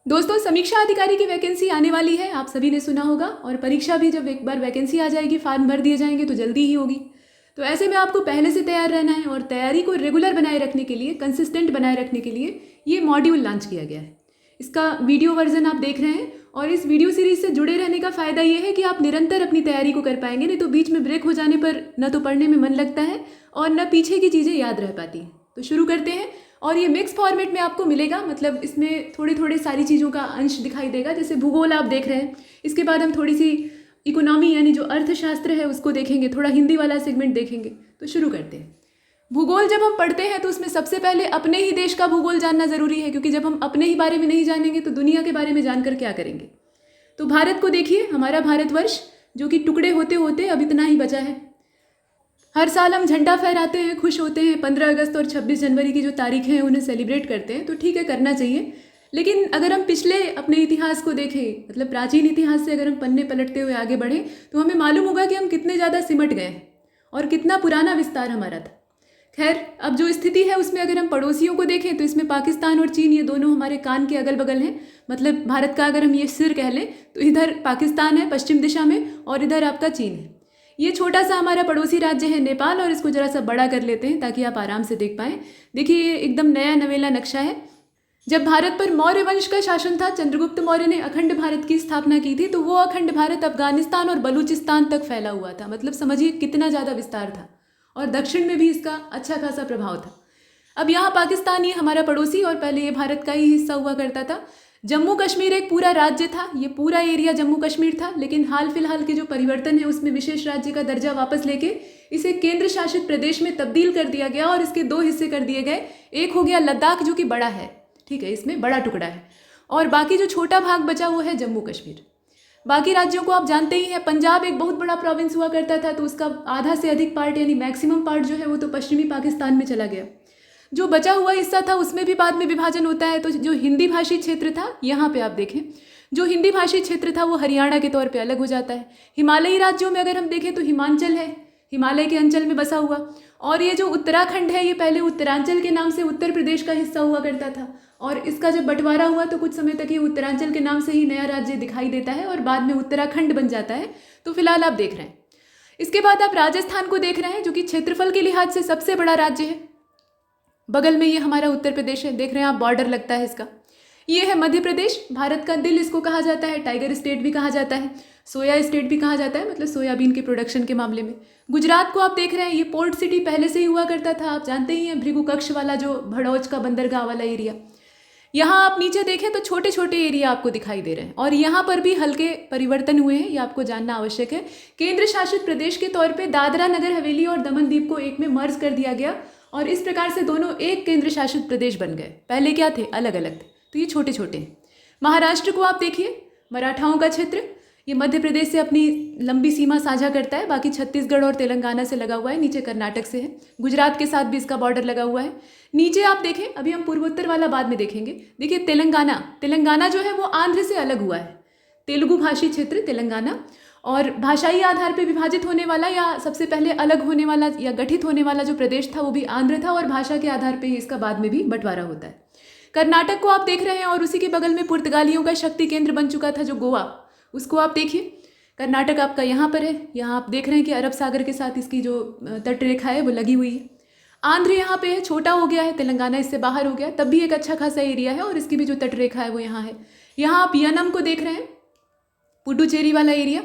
दोस्तों, समीक्षा अधिकारी की वैकेंसी आने वाली है, आप सभी ने सुना होगा। और परीक्षा भी जब एक बार वैकेंसी आ जाएगी, फॉर्म भर दिए जाएंगे तो जल्दी ही होगी। तो ऐसे में आपको पहले से तैयार रहना है और तैयारी को रेगुलर बनाए रखने के लिए, कंसिस्टेंट बनाए रखने के लिए ये मॉड्यूल लॉन्च किया गया है। इसका वीडियो वर्जन आप देख रहे हैं और इस वीडियो सीरीज से जुड़े रहने का फ़ायदा ये है कि आप निरंतर अपनी तैयारी को कर पाएंगे। नहीं तो बीच में ब्रेक हो जाने पर न तो पढ़ने में मन लगता है और न पीछे की चीज़ें याद रह पाती हैं। तो शुरू करते हैं। और ये मिक्स फॉर्मेट में आपको मिलेगा, मतलब इसमें थोड़े थोड़े सारी चीज़ों का अंश दिखाई देगा। जैसे भूगोल आप देख रहे हैं, इसके बाद हम थोड़ी सी इकोनॉमी यानी जो अर्थशास्त्र है उसको देखेंगे, थोड़ा हिंदी वाला सेगमेंट देखेंगे। तो शुरू करते हैं। भूगोल जब हम पढ़ते हैं तो उसमें सबसे पहले अपने ही देश का भूगोल जानना ज़रूरी है, क्योंकि जब हम अपने ही बारे में नहीं जानेंगे तो दुनिया के बारे में जानकर क्या करेंगे। तो भारत को देखिए, हमारा भारतवर्ष जो कि टुकड़े होते होते अब इतना ही बचा है। हर साल हम झंडा फहराते हैं, खुश होते हैं, 15 अगस्त और 26 जनवरी की जो तारीखें हैं उन्हें सेलिब्रेट करते हैं। तो ठीक है, करना चाहिए। लेकिन अगर हम पिछले अपने इतिहास को देखें, मतलब प्राचीन इतिहास से अगर हम पन्ने पलटते हुए आगे बढ़ें तो हमें मालूम होगा कि हम कितने ज़्यादा सिमट गए हैं और कितना पुराना विस्तार हमारा था। खैर, अब जो स्थिति है उसमें अगर हम पड़ोसियों को देखें तो इसमें पाकिस्तान और चीन, ये दोनों हमारे कान के अगल बगल हैं। मतलब भारत का अगर हम ये सिर कह लें तो इधर पाकिस्तान है पश्चिम दिशा में और इधर आपका चीन है। ये छोटा सा हमारा पड़ोसी राज्य है नेपाल, और इसको जरा सा बड़ा कर लेते हैं ताकि आप आराम से देख पाएँ। देखिए, ये एकदम नया नवेला नक्शा है। जब भारत पर मौर्य वंश का शासन था, चंद्रगुप्त मौर्य ने अखंड भारत की स्थापना की थी, तो वो अखंड भारत अफगानिस्तान और बलूचिस्तान तक फैला हुआ था। मतलब समझिए कितना ज़्यादा विस्तार था, और दक्षिण में भी इसका अच्छा खासा प्रभाव था। अब यहाँ पाकिस्तान, ये हमारा पड़ोसी, और पहले ये भारत का ही हिस्सा हुआ करता था। जम्मू कश्मीर एक पूरा राज्य था, ये पूरा एरिया जम्मू कश्मीर था। लेकिन हाल फिलहाल के जो परिवर्तन है उसमें विशेष राज्य का दर्जा वापस लेके इसे केंद्र शासित प्रदेश में तब्दील कर दिया गया और इसके दो हिस्से कर दिए गए। एक हो गया लद्दाख जो कि बड़ा है, ठीक है, इसमें बड़ा टुकड़ा है, और बाकी जो छोटा भाग बचा वो है जम्मू कश्मीर। बाकी राज्यों को आप जानते ही हैं। पंजाब एक बहुत बड़ा प्रोविंस हुआ करता था, तो उसका आधा से अधिक पार्ट यानी मैक्सिमम पार्ट जो है वो तो पश्चिमी पाकिस्तान में चला गया। जो बचा हुआ हिस्सा था उसमें भी बाद में विभाजन होता है। तो जो हिंदी भाषी क्षेत्र था, यहाँ पे आप देखें, जो हिंदी भाषी क्षेत्र था वो हरियाणा के तौर पे अलग हो जाता है। हिमालयी राज्यों में अगर हम देखें तो हिमाचल है, हिमालय के अंचल में बसा हुआ। और ये जो उत्तराखंड है, ये पहले उत्तरांचल के नाम से उत्तर प्रदेश का हिस्सा हुआ करता था, और इसका जब बंटवारा हुआ तो कुछ समय तक ये उत्तरांचल के नाम से ही नया राज्य दिखाई देता है और बाद में उत्तराखंड बन जाता है। तो फिलहाल आप देख रहे हैं। इसके बाद आप राजस्थान को देख रहे हैं, जो कि क्षेत्रफल के लिहाज से सबसे बड़ा राज्य है। बगल में ये हमारा उत्तर प्रदेश है, देख रहे हैं आप, बॉर्डर लगता है इसका। ये है मध्य प्रदेश, भारत का दिल इसको कहा जाता है, टाइगर स्टेट भी कहा जाता है, सोया स्टेट भी कहा जाता है, मतलब सोयाबीन के प्रोडक्शन के मामले में। गुजरात को आप देख रहे हैं, ये पोर्ट सिटी पहले से ही हुआ करता था, आप जानते ही हैं, भृगु कक्ष वाला जो भड़ौच का बंदरगाह वाला एरिया। यहाँ आप नीचे देखें तो छोटे छोटे एरिया आपको दिखाई दे रहे हैं, और यहाँ पर भी हल्के परिवर्तन हुए हैं, ये आपको जानना आवश्यक है। केंद्र शासित प्रदेश के तौर पे दादरा नगर हवेली और दमन दीव को एक में मर्ज कर दिया गया, और इस प्रकार से दोनों एक केंद्र शासित प्रदेश बन गए। पहले क्या थे, अलग अलग थे, तो ये छोटे छोटे हैं। महाराष्ट्र को आप देखिए, मराठाओं का क्षेत्र, ये मध्य प्रदेश से अपनी लंबी सीमा साझा करता है, बाकी छत्तीसगढ़ और तेलंगाना से लगा हुआ है, नीचे कर्नाटक से है, गुजरात के साथ भी इसका बॉर्डर लगा हुआ है। नीचे आप देखें, अभी हम पूर्वोत्तर वाला बाद में देखेंगे। देखिए तेलंगाना जो है वो आंध्र से अलग हुआ है, तेलुगु भाषी क्षेत्र तेलंगाना, और भाषाई आधार पर विभाजित होने वाला या सबसे पहले अलग होने वाला या गठित होने वाला जो प्रदेश था वो भी आंध्र था, और भाषा के आधार पर ही इसका बाद में भी बंटवारा होता है। कर्नाटक को आप देख रहे हैं, और उसी के बगल में पुर्तगालियों का शक्ति केंद्र बन चुका था जो गोवा, उसको आप देखिए। कर्नाटक आपका यहाँ पर है, यहाँ आप देख रहे हैं कि अरब सागर के साथ इसकी जो तटरेखा है वो लगी हुई है। आंध्र यहाँ पे है, छोटा हो गया है, तेलंगाना इससे बाहर हो गया, तब भी एक अच्छा खासा एरिया है, और इसकी भी जो तटरेखा है वो यहाँ है। यहाँ आप यनम को देख रहे हैं, पुडुचेरी वाला एरिया।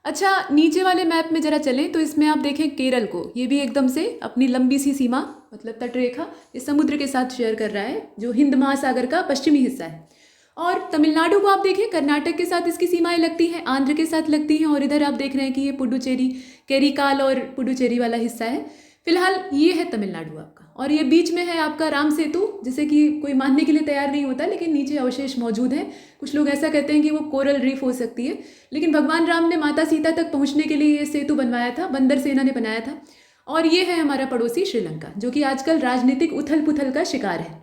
अच्छा, नीचे वाले मैप में जरा चलें तो इसमें आप देखें केरल को, ये भी एकदम से अपनी लंबी सी सीमा, मतलब तटरेखा, इस समुद्र के साथ शेयर कर रहा है, जो हिंद महासागर का पश्चिमी हिस्सा है। और तमिलनाडु को आप देखें, कर्नाटक के साथ इसकी सीमाएं लगती हैं, आंध्र के साथ लगती हैं, और इधर आप देख रहे हैं कि ये पुडुचेरी, केरिकाल और पुडुचेरी वाला हिस्सा है। फिलहाल ये है तमिलनाडु आपका, और ये बीच में है आपका राम सेतु, जिसे कि कोई मानने के लिए तैयार नहीं होता, लेकिन नीचे अवशेष मौजूद हैं। कुछ लोग ऐसा कहते हैं कि वो कोरल रीफ हो सकती है, लेकिन भगवान राम ने माता सीता तक पहुंचने के लिए ये सेतु बनवाया था, बंदर सेना ने बनाया था। और ये है हमारा पड़ोसी श्रीलंका, जो कि आजकल राजनीतिक उथल पुथल का शिकार है।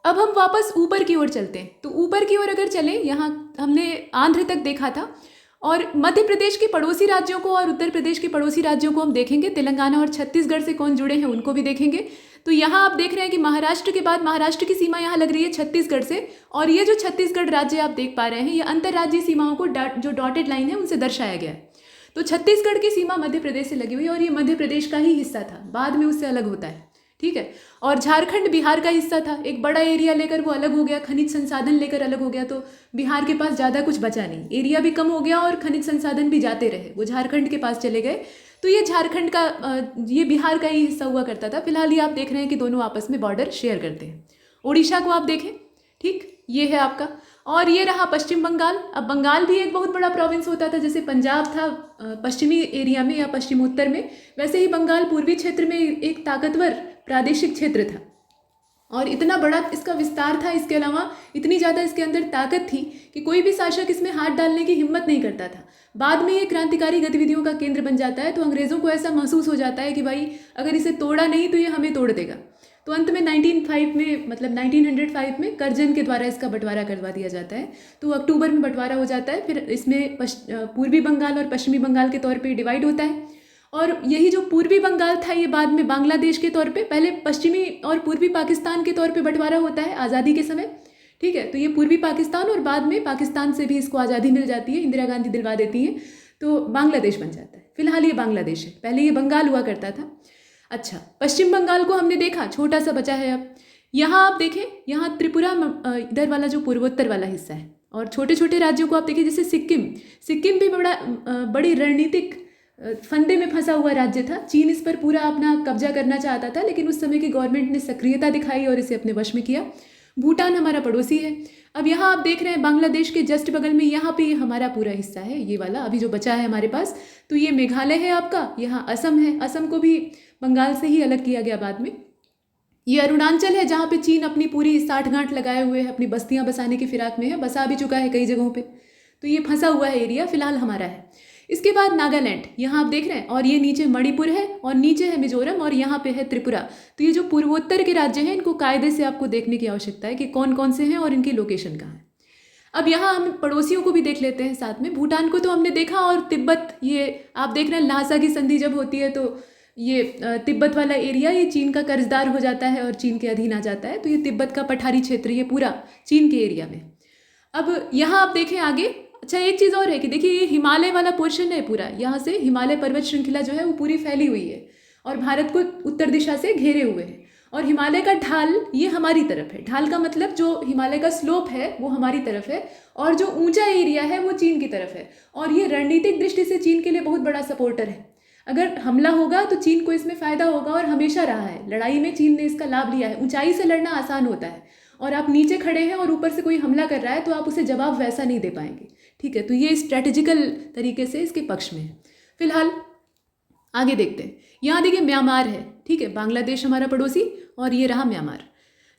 अब हम वापस ऊपर की ओर चलते हैं, तो ऊपर की ओर अगर चलें, यहाँ हमने आंध्र तक देखा था, और मध्य प्रदेश के पड़ोसी राज्यों को और उत्तर प्रदेश के पड़ोसी राज्यों को हम देखेंगे। तेलंगाना और छत्तीसगढ़ से कौन जुड़े हैं उनको भी देखेंगे। तो यहाँ आप देख रहे हैं कि महाराष्ट्र के बाद महाराष्ट्र की सीमा यहाँ लग रही है छत्तीसगढ़ से, और ये जो छत्तीसगढ़ राज्य आप देख पा रहे हैं, ये अंतर्राज्यीय सीमाओं को जो डॉटेड लाइन है उनसे दर्शाया गया है। तो छत्तीसगढ़ की सीमा मध्य प्रदेश से लगी हुई है और ये मध्य प्रदेश का ही हिस्सा था, बाद में उससे अलग होता है, ठीक है। और झारखंड बिहार का हिस्सा था, एक बड़ा एरिया लेकर वो अलग हो गया, खनिज संसाधन लेकर अलग हो गया, तो बिहार के पास ज़्यादा कुछ बचा नहीं, एरिया भी कम हो गया और खनिज संसाधन भी जाते रहे, वो झारखंड के पास चले गए। तो ये झारखंड का ये बिहार का ही हिस्सा हुआ करता था। फिलहाल ये आप देख रहे हैं कि दोनों आपस में बॉर्डर शेयर करते हैं। उड़ीसा को आप देखें, ठीक, ये है आपका, और ये रहा पश्चिम बंगाल। अब बंगाल भी एक बहुत बड़ा प्रोविंस होता था, जैसे पंजाब था पश्चिमी एरिया में या पश्चिमोत्तर में, वैसे ही बंगाल पूर्वी क्षेत्र में एक ताकतवर प्रादेशिक क्षेत्र था और इतना बड़ा इसका विस्तार था। इसके अलावा इतनी ज़्यादा इसके अंदर ताकत थी कि कोई भी शासक इसमें हाथ डालने की हिम्मत नहीं करता था। बाद में ये क्रांतिकारी गतिविधियों का केंद्र बन जाता है, तो अंग्रेज़ों को ऐसा महसूस हो जाता है कि भाई अगर इसे तोड़ा नहीं तो ये हमें तोड़ देगा। तो अंत में 1905 में करजन के द्वारा इसका बंटवारा करवा दिया जाता है। तो अक्टूबर में बंटवारा हो जाता है, फिर इसमें पूर्वी बंगाल और पश्चिमी बंगाल के तौर पे डिवाइड होता है। और यही जो पूर्वी बंगाल था ये बाद में बांग्लादेश के तौर पे, पहले पश्चिमी और पूर्वी पाकिस्तान के तौर पे बंटवारा होता है आज़ादी के समय, ठीक है। तो ये पूर्वी पाकिस्तान और बाद में पाकिस्तान से भी इसको आज़ादी मिल जाती है, इंदिरा गांधी दिलवा देती हैं, तो बांग्लादेश बन जाता है। फिलहाल ये बांग्लादेश है, पहले ये बंगाल हुआ करता था। अच्छा, पश्चिम बंगाल को हमने देखा, छोटा सा बचा है। अब यहाँ आप देखें, यहाँ त्रिपुरा इधर वाला जो पूर्वोत्तर वाला हिस्सा है, और छोटे छोटे राज्यों को आप देखें, जैसे सिक्किम भी बड़ी रणनीतिक फंदे में फंसा हुआ राज्य था। चीन इस पर पूरा अपना कब्जा करना चाहता था, लेकिन उस समय की गवर्नमेंट ने सक्रियता दिखाई और इसे अपने वश में किया। भूटान हमारा पड़ोसी है। अब यहाँ आप देख रहे हैं बांग्लादेश के जस्ट बगल में, यहाँ पे ये हमारा पूरा हिस्सा है, ये वाला अभी जो बचा है हमारे पास। तो ये मेघालय है आपका, यहाँ असम है, असम को भी बंगाल से ही अलग किया गया बाद में। ये अरुणाचल है, जहाँ पे चीन अपनी पूरी साठ गांठ लगाए हुए है, अपनी बस्तियाँ बसाने की फिराक में है, बसा भी चुका है कई जगहों पे। तो ये फंसा हुआ है एरिया, फिलहाल हमारा है। इसके बाद नागालैंड, यहाँ आप देख रहे हैं, और ये नीचे मणिपुर है, और नीचे है मिजोरम, और यहाँ पे है त्रिपुरा। तो ये जो पूर्वोत्तर के राज्य हैं, इनको कायदे से आपको देखने की आवश्यकता है कि कौन कौन से हैं और इनकी लोकेशन कहाँ है। अब यहाँ हम पड़ोसियों को भी देख लेते हैं साथ में। भूटान को तो हमने देखा, और तिब्बत, ये आप देख रहे हैं ल्हासा की संधि जब होती है तो ये तिब्बत वाला एरिया ये चीन का कर्जदार हो जाता है और चीन के अधीन आ जाता है। तो ये तिब्बत का पठारी क्षेत्र ये पूरा चीन के एरिया में। अब यहाँ आप देखें आगे, अच्छा एक चीज़ और है कि देखिए ये हिमालय वाला पोर्शन है पूरा, यहाँ से हिमालय पर्वत श्रृंखला जो है वो पूरी फैली हुई है और भारत को उत्तर दिशा से घेरे हुए है। और हिमालय का ढाल ये हमारी तरफ है, ढाल का मतलब जो हिमालय का स्लोप है वो हमारी तरफ है, और जो ऊंचा एरिया है वो चीन की तरफ है। और ये रणनीतिक दृष्टि से चीन के लिए बहुत बड़ा सपोर्टर है। अगर हमला होगा तो चीन को इसमें फ़ायदा होगा, और हमेशा रहा है, लड़ाई में चीन ने इसका लाभ लिया है। ऊंचाई से लड़ना आसान होता है, और आप नीचे खड़े हैं और ऊपर से कोई हमला कर रहा है तो आप उसे जवाब वैसा नहीं दे पाएंगे, ठीक है। तो ये स्ट्रेटेजिकल तरीके से इसके पक्ष में है। फिलहाल आगे देखते हैं। यहाँ देखिए म्यांमार है, ठीक है, बांग्लादेश हमारा पड़ोसी, और ये रहा म्यांमार।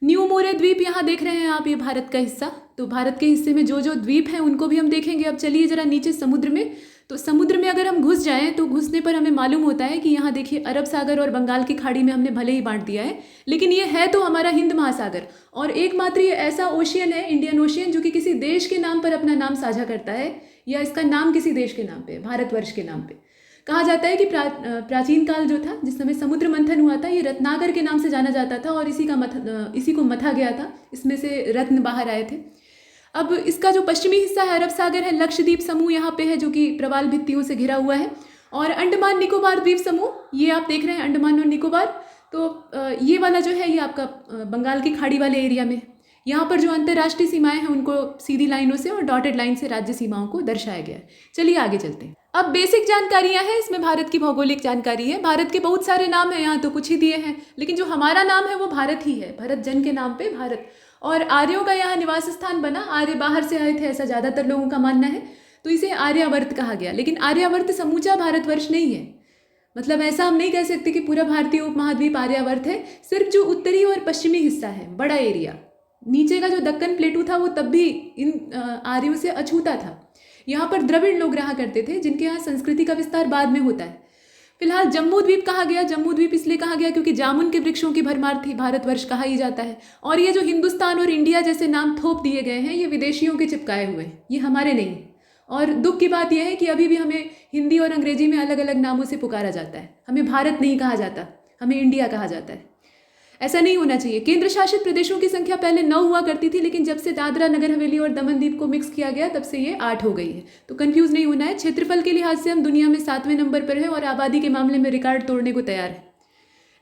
न्यू मोरे द्वीप यहाँ देख रहे हैं आप, ये भारत का हिस्सा। तो भारत के हिस्से में जो जो द्वीप हैं उनको भी हम देखेंगे। अब चलिए ज़रा नीचे समुद्र में, तो समुद्र में अगर हम घुस जाएं तो घुसने पर हमें मालूम होता है कि यहाँ देखिए अरब सागर और बंगाल की खाड़ी में हमने भले ही बांट दिया है, लेकिन ये है तो हमारा हिंद महासागर, और एकमात्र ये ऐसा ओशियन है, इंडियन ओशियन, जो कि किसी देश के नाम पर अपना नाम साझा करता है, या इसका नाम किसी देश के नाम पे, भारतवर्ष के नाम पे। कहा जाता है कि प्राचीन काल जो था, जिस समय समुद्र मंथन हुआ था, ये रत्नाकर के नाम से जाना जाता था, और इसी को मथा गया था, इसमें से रत्न बाहर आए थे। अब इसका जो पश्चिमी हिस्सा है अरब सागर है, लक्षद्वीप समूह यहाँ पे है जो कि प्रवाल भित्तियों से घिरा हुआ है, और अंडमान निकोबार द्वीप समूह ये आप देख रहे हैं, अंडमान और निकोबार। तो ये वाला जो है ये आपका बंगाल की खाड़ी वाले एरिया में। यहाँ पर जो अंतर्राष्ट्रीय सीमाएं हैं उनको सीधी लाइनों से और डॉटेड लाइन से राज्य सीमाओं को दर्शाया गया है। चलिए आगे चलते हैं। अब बेसिक जानकारियाँ हैं इसमें, भारत की भौगोलिक जानकारी है। भारत के बहुत सारे नाम हैं, यहाँ तो कुछ ही दिए हैं, लेकिन जो हमारा नाम है वो भारत ही है, भरत जन के नाम पे भारत। और आर्यों का यहाँ निवास स्थान बना, आर्य बाहर से आए थे ऐसा ज़्यादातर लोगों का मानना है, तो इसे आर्यावर्त कहा गया। लेकिन आर्यावर्त समूचा भारतवर्ष नहीं है, मतलब ऐसा हम नहीं कह सकते कि पूरा भारतीय उपमहाद्वीप आर्यावर्त है। सिर्फ जो उत्तरी और पश्चिमी हिस्सा है, बड़ा एरिया, नीचे का जो दक्कन प्लेटू था वो तब भी इन आर्यों से अछूता था। यहाँ पर द्रविड़ लोग रहा करते थे, जिनके यहाँ संस्कृति का विस्तार बाद में होता है। फिलहाल जम्बू द्वीप कहा गया, जम्बू द्वीप इसलिए कहा गया क्योंकि जामुन के वृक्षों की भरमार थी, भारतवर्ष कहा ही जाता है। और ये जो हिंदुस्तान और इंडिया जैसे नाम थोप दिए गए हैं, ये विदेशियों के चिपकाए हुए हैं, ये हमारे नहीं। और दुख की बात यह है कि अभी भी हमें हिंदी और अंग्रेजी में अलग अलग नामों से पुकारा जाता है। हमें भारत नहीं कहा जाता, हमें इंडिया कहा जाता है। ऐसा नहीं होना चाहिए। केंद्र शासित प्रदेशों की संख्या पहले 9 हुआ करती थी, लेकिन जब से दादरा नगर हवेली और दमन दीव को मिक्स किया गया तब से ये 8 हो गई है। तो कंफ्यूज नहीं होना है। क्षेत्रफल के लिहाज से हम दुनिया में 7वें नंबर पर है और आबादी के मामले में रिकॉर्ड तोड़ने को तैयार है।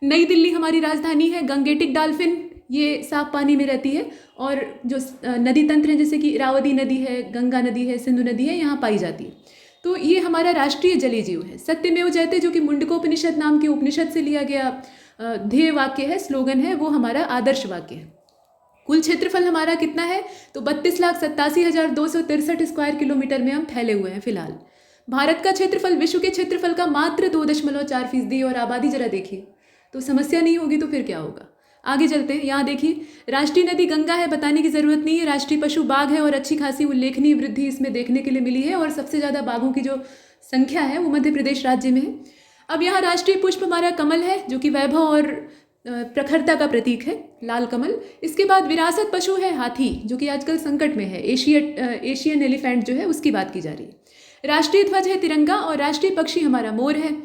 नई दिल्ली हमारी राजधानी है। गंगेटिक डॉल्फिन ये साफ पानी में रहती है और जो नदी तंत्र हैं जैसे कि इरावदी नदी है, गंगा नदी है, सिंधु नदी है, यहाँ पाई जाती है। तो ये हमारा राष्ट्रीय जलीय जीव है। सत्यमेव जयते जो कि मुंडकोपनिषद नाम के उपनिषद से लिया गया ध्येय वाक्य है, स्लोगन है, वो हमारा आदर्श वाक्य है। कुल क्षेत्रफल हमारा कितना है? तो 32,87,263 स्क्वायर किलोमीटर में हम फैले हुए हैं फिलहाल। भारत का क्षेत्रफल विश्व के क्षेत्रफल का मात्र 2.4% और आबादी जरा देखिए, तो समस्या नहीं होगी तो फिर क्या होगा। आगे चलते हैं। यहाँ देखिए, राष्ट्रीय नदी गंगा है, बताने की ज़रूरत नहीं है। राष्ट्रीय पशु बाघ है और अच्छी खासी उल्लेखनीय वृद्धि इसमें देखने के लिए मिली है और सबसे ज़्यादा बाघों की जो संख्या है वो मध्य प्रदेश राज्य में है। अब यहाँ राष्ट्रीय पुष्प हमारा कमल है जो कि वैभव और प्रखरता का प्रतीक है, लाल कमल। इसके बाद विरासत पशु है हाथी, जो कि आजकल संकट में है। एशियन एलिफेंट जो है उसकी बात की जा रही है। राष्ट्रीय ध्वज है तिरंगा और राष्ट्रीय पक्षी हमारा मोर है।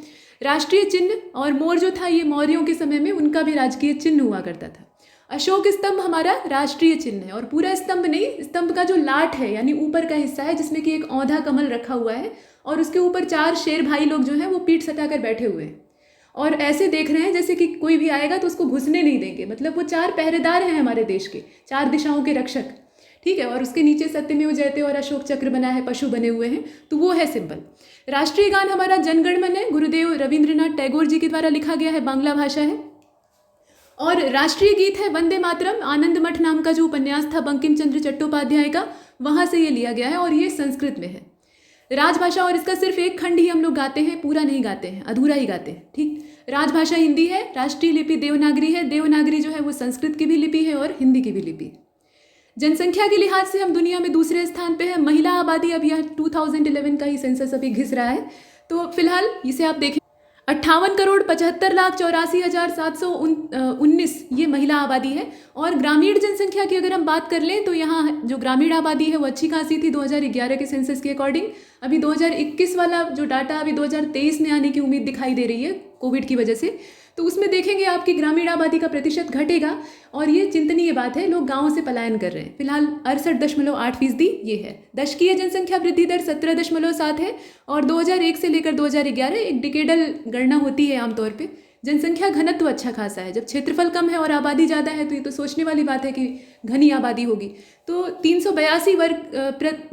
राष्ट्रीय चिन्ह, और मोर जो था ये मौर्यों के समय में उनका भी राजकीय चिन्ह हुआ करता था। अशोक स्तंभ हमारा राष्ट्रीय चिन्ह है और पूरा स्तंभ नहीं, स्तंभ का जो लाट है यानी ऊपर का हिस्सा है जिसमें कि एक औंधा कमल रखा हुआ है और उसके ऊपर 4 शेर भाई लोग जो हैं वो पीठ सटाकर बैठे हुए हैं और ऐसे देख रहे हैं जैसे कि कोई भी आएगा तो उसको घुसने नहीं देंगे। मतलब वो 4 पहरेदार हैं हमारे देश के, 4 दिशाओं के रक्षक, ठीक है। और उसके नीचे सत्यमेव जयते और अशोक चक्र बना है, पशु बने हुए हैं, तो वो है सिंबल। राष्ट्रीय गान हमारा जनगण मन है, गुरुदेव रविंद्रनाथ टैगोर जी के द्वारा लिखा गया है, बांग्ला भाषा है। और राष्ट्रीय गीत है वंदे मातरम। आनंद मठ नाम का जो उपन्यास था बंकिम चंद्र चट्टोपाध्याय का, वहाँ से ये लिया गया है और ये संस्कृत में है। राजभाषा, और इसका सिर्फ एक खंड ही हम लोग गाते हैं, पूरा नहीं गाते हैं, अधूरा ही गाते हैं, ठीक। राजभाषा हिंदी है। राष्ट्रीय लिपि देवनागरी है। देवनागरी जो है वो संस्कृत की भी लिपि है और हिंदी की भी लिपि है। जनसंख्या के लिहाज से हम दुनिया में दूसरे स्थान पे है। महिला आबादी, अब यह 2011 का ही सेंसस अभी घिस रहा है, तो फिलहाल इसे आप देखें, 58,75,84,719 ये महिला आबादी है। और ग्रामीण जनसंख्या की अगर हम बात कर लें तो यहाँ जो ग्रामीण आबादी है वो अच्छी खासी थी 2011 के सेंसस के अकॉर्डिंग। अभी 2021 वाला जो डाटा अभी 2023 में आने की उम्मीद दिखाई दे रही है कोविड की वजह से, तो उसमें देखेंगे आपकी ग्रामीण आबादी का प्रतिशत घटेगा और ये चिंतनीय बात है। लोग गाँव से पलायन कर रहे हैं। फिलहाल 68.8% ये है। दशकीय जनसंख्या वृद्धि दर 17.7 है और 2001 से लेकर 2011 एक डिकेडल गणना होती है आमतौर पे। जनसंख्या घनत्व अच्छा खासा है। जब क्षेत्रफल कम है और आबादी ज़्यादा है तो ये तो सोचने वाली बात है कि घनी आबादी होगी। तो 382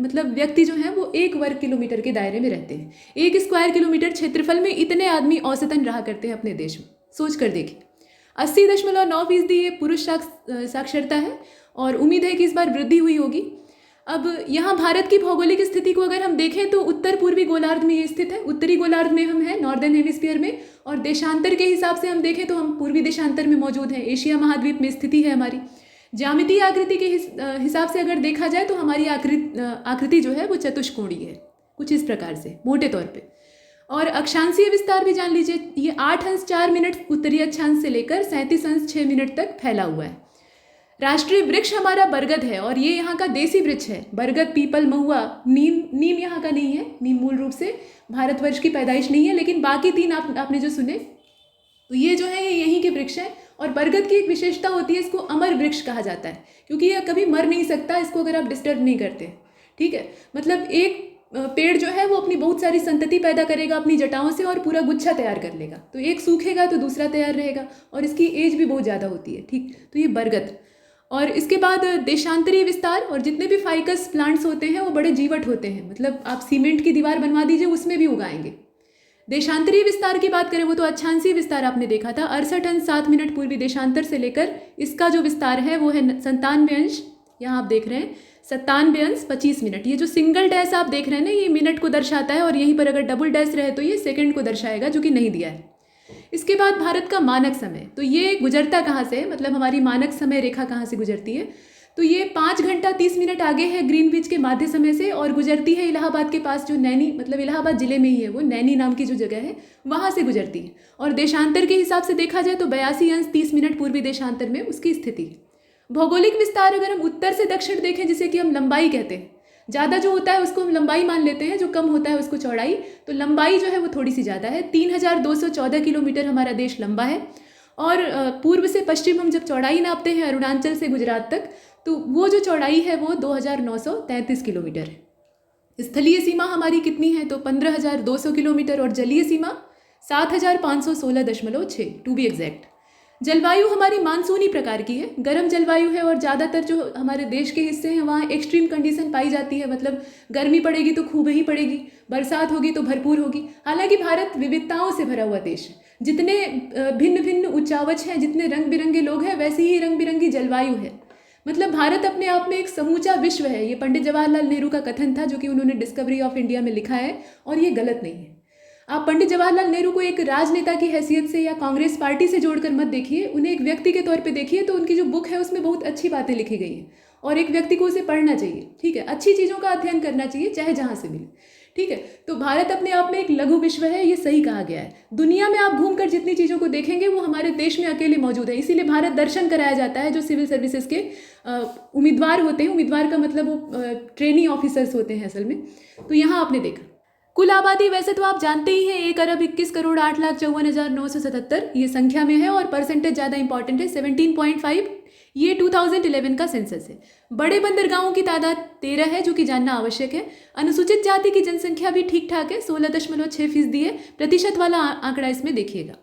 मतलब व्यक्ति जो हैं वो 1 वर्ग किलोमीटर के दायरे में रहते हैं। 1 स्क्वायर किलोमीटर क्षेत्रफल में इतने आदमी औसतन रहा करते हैं अपने देश में, सोच कर देखिए। 80.9% ये पुरुष साक्षरता है और उम्मीद है कि इस बार वृद्धि हुई होगी। अब यहाँ भारत की भौगोलिक स्थिति को अगर हम देखें तो उत्तर पूर्वी गोलार्ध में ये स्थित है। उत्तरी गोलार्ध में हम हैं, नॉर्दर्न हेमिस्फीयर में, और देशांतर के हिसाब से हम देखें तो हम पूर्वी देशांतर में मौजूद हैं। एशिया महाद्वीप में स्थिति है हमारी। ज्यामितीय आकृति के हिसाब से अगर देखा जाए तो हमारी आकृति जो है वो चतुष्कोणीय है, कुछ इस प्रकार से मोटे तौर पर। और अक्षांशीय विस्तार भी जान लीजिए, ये 8 अंश 4 मिनट उत्तरी अक्षांश से लेकर 37 अंश 6 मिनट तक फैला हुआ है। राष्ट्रीय वृक्ष हमारा बरगद है और ये यहाँ का देसी वृक्ष है। बरगद, पीपल, महुआ, नीम यहाँ का नहीं है। नीम मूल रूप से भारतवर्ष की पैदाइश नहीं है, लेकिन बाकी 3 आपने जो सुने तो ये जो है ये यहीं के वृक्ष हैं। और बरगद की एक विशेषता होती है, इसको अमर वृक्ष कहा जाता है क्योंकि यह कभी मर नहीं सकता, इसको अगर आप डिस्टर्ब नहीं करते, ठीक है। मतलब एक पेड़ जो है वो अपनी बहुत सारी संतति पैदा करेगा अपनी जटाओं से और पूरा गुच्छा तैयार कर लेगा, तो एक सूखेगा तो दूसरा तैयार रहेगा और इसकी एज भी बहुत ज़्यादा होती है, ठीक। तो ये बरगद। और इसके बाद देशांतरीय विस्तार, और जितने भी फाइकस प्लांट्स होते हैं वो बड़े जीवट होते हैं। मतलब आप सीमेंट की दीवार बनवा दीजिए उसमें भी उगाएंगे। देशांतरीय विस्तार की बात करें वो तो अक्षांशीय विस्तार आपने देखा था, 68 अंश 7 मिनट पूर्वी देशांतर से लेकर इसका जो विस्तार है वो है 97 अंश, यहाँ आप देख रहे हैं 97 अंश 25 मिनट। ये जो सिंगल डैश आप देख रहे हैं ना, ये मिनट को दर्शाता है और यहीं पर अगर डबल डैश रहे तो ये सेकंड को दर्शाएगा, जो कि नहीं दिया है। इसके बाद भारत का मानक समय, तो ये गुजरता कहाँ से है, मतलब हमारी मानक समय रेखा कहाँ से गुजरती है, तो ये 5 घंटा 30 मिनट आगे है ग्रीनविच के माध्य समय से और गुजरती है इलाहाबाद के पास, जो नैनी, मतलब इलाहाबाद जिले में ही है वो, नैनी नाम की जो जगह है वहाँ से गुजरती है। और देशांतर के हिसाब से देखा जाए तो 82 अंश 30 मिनट पूर्वी देशांतर में उसकी स्थिति है। भौगोलिक विस्तार अगर हम उत्तर से दक्षिण देखें, जिसे कि हम लंबाई कहते हैं, ज़्यादा जो होता है उसको हम लंबाई मान लेते हैं, जो कम होता है उसको चौड़ाई, तो लंबाई जो है वो थोड़ी सी ज़्यादा है। 3214 किलोमीटर हमारा देश लंबा है और पूर्व से पश्चिम हम जब चौड़ाई नापते हैं अरुणाचल से गुजरात तक, तो वो जो चौड़ाई है वो 2933 किलोमीटर है। स्थलीय सीमा हमारी कितनी है, तो 15,200 किलोमीटर, और जलीय सीमा 7,516.6 टू बी एग्जैक्ट। जलवायु हमारी मानसूनी प्रकार की है, गर्म जलवायु है, और ज़्यादातर जो हमारे देश के हिस्से हैं वहाँ एक्सट्रीम कंडीशन पाई जाती है, मतलब गर्मी पड़ेगी तो खूब ही पड़ेगी, बरसात होगी तो भरपूर होगी। हालांकि भारत विविधताओं से भरा हुआ देश है, जितने भिन्न भिन्न उच्चावच हैं, जितने रंग बिरंगे लोग हैं, वैसे ही रंग बिरंगी जलवायु है। मतलब भारत अपने आप में एक समूचा विश्व है। ये पंडित जवाहरलाल नेहरू का कथन था, जो कि उन्होंने डिस्कवरी ऑफ इंडिया में लिखा है, और ये गलत नहीं है। आप पंडित जवाहरलाल नेहरू को एक राजनेता की हैसियत से या कांग्रेस पार्टी से जोड़कर मत देखिए, उन्हें एक व्यक्ति के तौर पे देखिए। तो उनकी जो बुक है उसमें बहुत अच्छी बातें लिखी गई हैं, और एक व्यक्ति को उसे पढ़ना चाहिए, ठीक है, अच्छी चीज़ों का अध्ययन करना चाहिए, चाहे जहाँ से मिले, ठीक है। तो भारत अपने आप में एक लघु विश्व है, ये सही कहा गया है। दुनिया में आप घूमकर जितनी चीज़ों को देखेंगे वो हमारे देश में अकेले मौजूद है। इसीलिए भारत दर्शन कराया जाता है, जो सिविल सर्विसेज के उम्मीदवार होते हैं। उम्मीदवार का मतलब वो ट्रेनी ऑफिसर्स होते हैं असल में। तो यहाँ आपने देखा कुल आबादी, वैसे तो आप जानते ही हैं 1,21,08,54,977 ये संख्या में है, और परसेंटेज ज़्यादा इंपॉर्टेंट है, 17.5। ये 2011 का सेंसस है। बड़े बंदरगाहों की तादाद 13 है, जो कि जानना आवश्यक है। अनुसूचित जाति की जनसंख्या भी ठीक ठाक है, 16.6% है। प्रतिशत वाला आंकड़ा इसमें देखिएगा।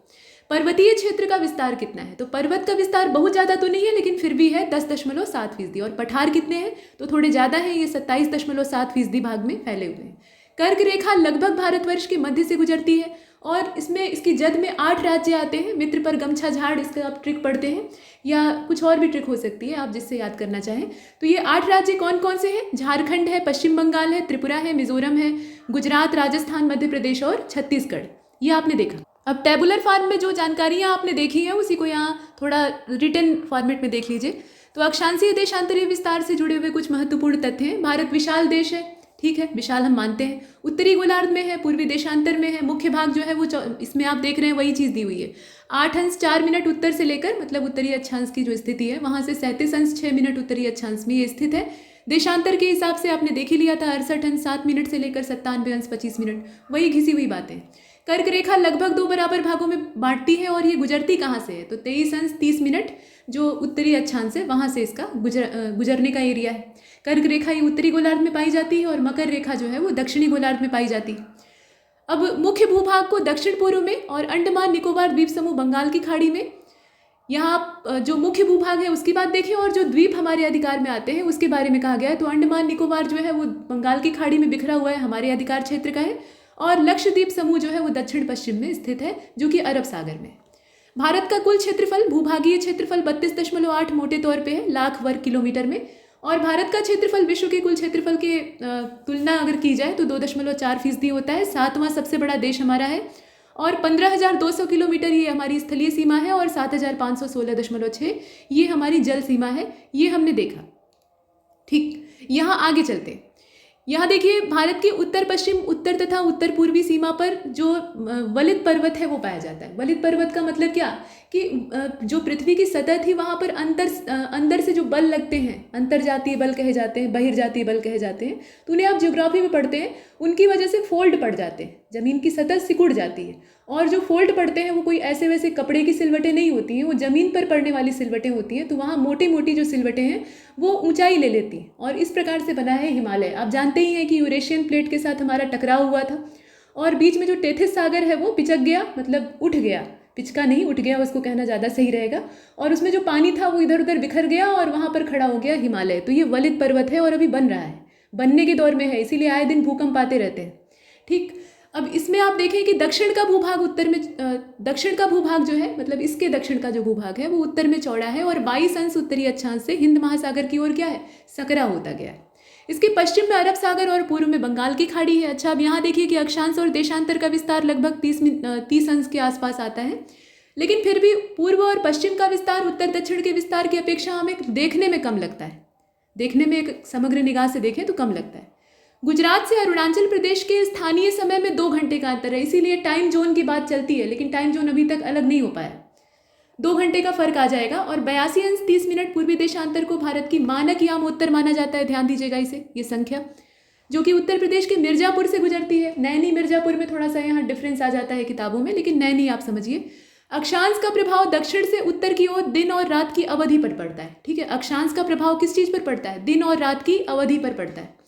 पर्वतीय क्षेत्र का विस्तार कितना है, तो पर्वत का विस्तार बहुत ज़्यादा तो नहीं है, लेकिन फिर भी है 10.7%। और पठार कितने हैं, तो थोड़े ज़्यादा हैं, ये 27.7% भाग में फैले हुए हैं। कर्क रेखा लगभग भारतवर्ष के मध्य से गुजरती है, और इसमें इसकी जद में 8 राज्य आते हैं। मित्र पर गमछा झाड़, इसका आप ट्रिक पढ़ते हैं, या कुछ और भी ट्रिक हो सकती है आप जिससे याद करना चाहें। तो ये 8 राज्य कौन कौन से हैं, झारखंड है, पश्चिम बंगाल है, त्रिपुरा है, मिजोरम है, गुजरात, राजस्थान, मध्य प्रदेश और छत्तीसगढ़। ये आपने देखा। अब टेबुलर फॉर्म में जो जानकारियाँ आपने देखी हैं उसी को यहाँ थोड़ा रिटन फॉर्मेट में देख लीजिए। तो अक्षांशीय देशांतरीय विस्तार से जुड़े हुए कुछ महत्वपूर्ण तथ्य हैं। भारत विशाल देश है, ठीक है, विशाल हम मानते हैं। उत्तरी गोलार्ध में है, पूर्वी देशांतर में है। मुख्य भाग जो है वो इसमें आप देख रहे हैं वही चीज़ दी हुई है। 8 अंश 4 मिनट उत्तर से लेकर, मतलब उत्तरी अक्षांश की जो स्थिति है वहाँ से 37 अंश 6 मिनट उत्तरी अक्षांश में ये स्थित है। देशांतर के हिसाब से आपने देख ही लिया था, 68 अंश 7 मिनट से लेकर 97 अंश 25 मिनट, वही घिसी हुई बातें। कर्क रेखा लगभग 2 बराबर भागों में बांटती है, और ये गुजरती कहाँ से है, तो 23 अंश 30 मिनट जो उत्तरी अक्षांश है वहाँ से इसका गुजरने का एरिया है। कर्क रेखा ये उत्तरी गोलार्ध में पाई जाती है, और मकर रेखा जो है वो दक्षिणी गोलार्ध में पाई जाती है। अब मुख्य भूभाग को दक्षिण पूर्व में, और अंडमान निकोबार द्वीप समूह बंगाल की खाड़ी में, यहाँ आप जो मुख्य भूभाग है उसकी बात देखें, और जो द्वीप हमारे अधिकार में आते हैं उसके बारे में कहा गया है। तो अंडमान निकोबार जो है वो बंगाल की खाड़ी में बिखरा हुआ है, हमारे अधिकार क्षेत्र का है, और लक्षद्वीप समूह जो है वो दक्षिण पश्चिम में स्थित है, जो कि अरब सागर में। भारत का कुल क्षेत्रफल, भूभागीय क्षेत्रफल 32.8 मोटे तौर पे है लाख वर्ग किलोमीटर में, और भारत का क्षेत्रफल विश्व के कुल क्षेत्रफल के तुलना अगर की जाए तो 2.4% होता है। 7वां सबसे बड़ा देश हमारा है, और 15,200 किलोमीटर ये हमारी स्थलीय सीमा है, और 7,516.6 ये हमारी जल सीमा है। ये हमने देखा, ठीक। यहाँ आगे चलते हैं। यहाँ देखिए भारत की उत्तर पश्चिम, उत्तर तथा उत्तर पूर्वी सीमा पर जो वलित पर्वत है वो पाया जाता है। वलित पर्वत का मतलब क्या, कि जो पृथ्वी की सतह थी वहाँ पर अंदर से जो बल लगते हैं, अंतरजातीय बल कहे जाते हैं, बहिर्जातीय बल कहे जाते हैं, तो उन्हें आप ज्योग्राफी में पढ़ते हैं। उनकी वजह से फोल्ड पड़ जाते हैं, जमीन की सतह सिकुड़ जाती है, और जो फोल्ड पड़ते हैं वो कोई ऐसे वैसे कपड़े की सिलवटें नहीं होती हैं, वो ज़मीन पर पड़ने वाली सिलवटें होती हैं। तो वहाँ मोटी मोटी जो सिलवटें हैं वो ऊंचाई ले लेती हैं, और इस प्रकार से बना है हिमालय। आप जानते ही हैं कि यूरेशियन प्लेट के साथ हमारा टकराव हुआ था, और बीच में जो टेथिस सागर है वो पिचक गया, मतलब उठ गया, पिचका नहीं उठ गया उसको कहना ज़्यादा सही रहेगा, और उसमें जो पानी था वो इधर उधर बिखर गया, और वहाँ पर खड़ा हो गया हिमालय। तो ये वलित पर्वत है, और अभी बन रहा है, बनने के दौर में है, इसीलिए आए दिन भूकंप आते रहते हैं, ठीक। अब इसमें आप देखें कि दक्षिण का भूभाग उत्तर में, दक्षिण का भूभाग जो है, मतलब इसके दक्षिण का जो भूभाग है वो उत्तर में चौड़ा है, और 22 अंश उत्तरी अक्षांश से हिंद महासागर की ओर क्या है, सकरा होता गया है। इसके पश्चिम में अरब सागर और पूर्व में बंगाल की खाड़ी है। अच्छा, अब यहाँ देखिए कि अक्षांश और देशांतर का विस्तार लगभग 30 अंश के आसपास आता है, लेकिन फिर भी पूर्व और पश्चिम का विस्तार उत्तर दक्षिण के विस्तार की अपेक्षा हमें देखने में कम लगता है। देखने में एक समग्र निगाह से देखें तो कम लगता है। गुजरात से अरुणाचल प्रदेश के स्थानीय समय में 2 घंटे का अंतर है, इसीलिए टाइम जोन की बात चलती है, लेकिन टाइम जोन अभी तक अलग नहीं हो पाया। 2 घंटे का फर्क आ जाएगा, और 82 अंश 30 मिनट पूर्वी देशांतर को भारत की मानक यामोत्तर माना जाता है। ध्यान दीजिएगा इसे, ये संख्या जो कि उत्तर प्रदेश के मिर्जापुर से गुजरती है। नैनी मिर्जापुर में थोड़ा सा यहाँ डिफरेंस आ जाता है किताबों में, लेकिन नैनी आप समझिए। अक्षांश का प्रभाव दक्षिण से उत्तर की ओर दिन और रात की अवधि पर पड़ता है। ठीक है, अक्षांश का प्रभाव किस चीज़ पर पड़ता है? दिन और रात की अवधि पर पड़ता है।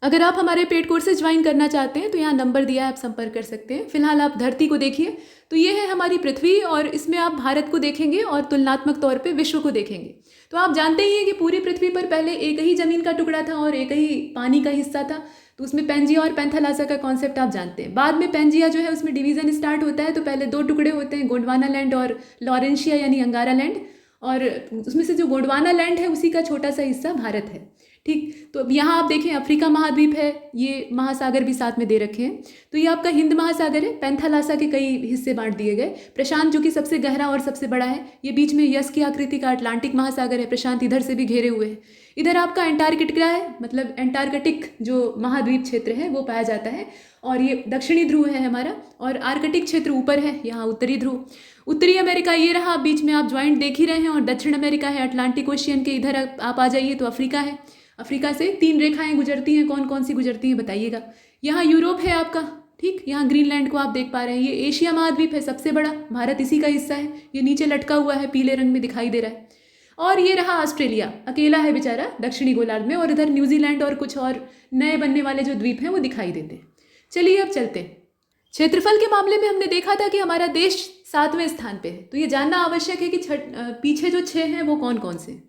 अगर आप हमारे पेड कोर्सेज ज्वाइन करना चाहते हैं तो यहाँ नंबर दिया है, आप संपर्क कर सकते हैं। फिलहाल आप धरती को देखिए, तो ये है हमारी पृथ्वी और इसमें आप भारत को देखेंगे और तुलनात्मक तौर पे विश्व को देखेंगे। तो आप जानते ही हैं कि पूरी पृथ्वी पर पहले एक ही ज़मीन का टुकड़ा था और एक ही पानी का हिस्सा था। तो उसमें पेंजिया और पैंथालासा का कॉन्सेप्ट आप जानते हैं। बाद में पेंजिया जो है उसमें डिवीज़न स्टार्ट होता है, तो पहले दो टुकड़े होते हैं, गोंडवाना लैंड और लॉरेंशिया यानी अंगारा लैंड, और उसमें से जो गोंडवाना लैंड है उसी का छोटा सा हिस्सा भारत है। ठीक, तो अब यहाँ आप देखें अफ्रीका महाद्वीप है, ये महासागर भी साथ में दे रखे हैं। तो ये आपका हिंद महासागर है, पैंथालासा के कई हिस्से बांट दिए गए। प्रशांत जो कि सबसे गहरा और सबसे बड़ा है, ये बीच में यस की आकृति का अटलांटिक महासागर है, प्रशांत इधर से भी घेरे हुए है। इधर आपका एंटार्कटिका है, मतलब एंटार्कटिक जो महाद्वीप क्षेत्र है वो पाया जाता है, और ये दक्षिणी ध्रुव है हमारा, और आर्कटिक क्षेत्र ऊपर है, यहाँ उत्तरी ध्रुव। उत्तरी अमेरिका ये रहा, बीच में आप ज्वाइंट देख ही रहे हैं, और दक्षिण अमेरिका है अटलांटिक ओशियन के इधर आप आ जाइए तो अफ्रीका है। अफ्रीका से 3 रेखाएं गुजरती हैं, कौन कौन सी गुजरती हैं बताइएगा। यहाँ यूरोप है आपका, ठीक, यहाँ ग्रीनलैंड को आप देख पा रहे हैं। ये एशिया महाद्वीप है सबसे बड़ा, भारत इसी का हिस्सा है, ये नीचे लटका हुआ है, पीले रंग में दिखाई दे रहा है। और ये रहा ऑस्ट्रेलिया, अकेला है बेचारा दक्षिणी गोलार्ध में, और इधर न्यूजीलैंड और कुछ और नए बनने वाले जो द्वीप हैं वो दिखाई देते हैं। चलिए अब चलते हैं। क्षेत्रफल के मामले में हमने देखा था कि हमारा देश 7वें स्थान पे है, तो ये जानना आवश्यक है कि पीछे जो 6 हैं वो कौन कौन से।